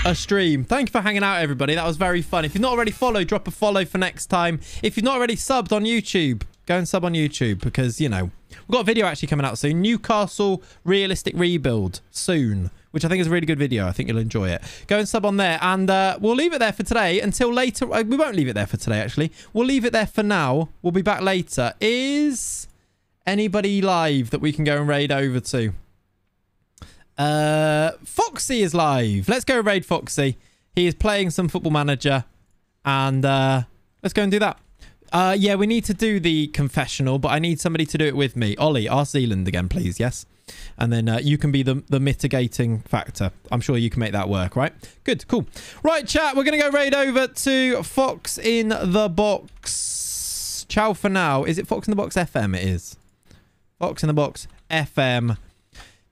a stream. Thank you for hanging out, everybody. That was very fun. If you've not already followed, drop a follow for next time. If you've not already subbed on YouTube, go and sub on YouTube, because, you know, we've got a video actually coming out soon. Newcastle realistic rebuild soon, which I think is a really good video. I think you'll enjoy it. Go and sub on there, and we'll leave it there for today until later. We won't leave it there for today, actually. We'll leave it there for now. We'll be back later. Is anybody live that we can go and raid over to? Foxy is live. Let's go raid Foxy. He is playing some Football Manager, and let's go and do that. Yeah, we need to do the confessional, but I need somebody to do it with me. Ollie, ask Zealand again, please. Yes. And then you can be the mitigating factor. I'm sure you can make that work, right? Good, cool. Right, chat, we're going to go raid over to Fox in the Box. Ciao for now. Is it Fox in the Box FM? It is. Fox in the Box FM.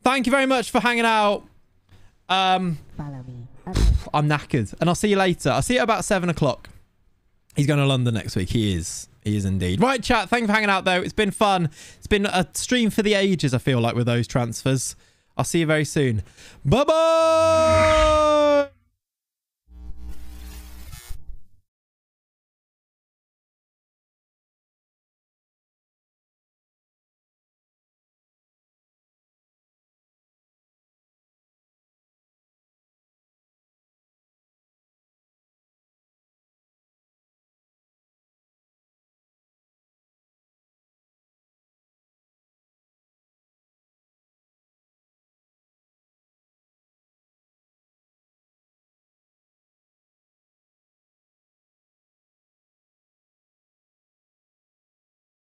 Thank you very much for hanging out. Follow me. Okay. I'm knackered. And I'll see you later. I'll see you at about 7 o'clock. He's going to London next week. He is. He is indeed. Right, chat. Thank you for hanging out, though. It's been fun. It's been a stream for the ages, I feel like, with those transfers. I'll see you very soon. Bye-bye!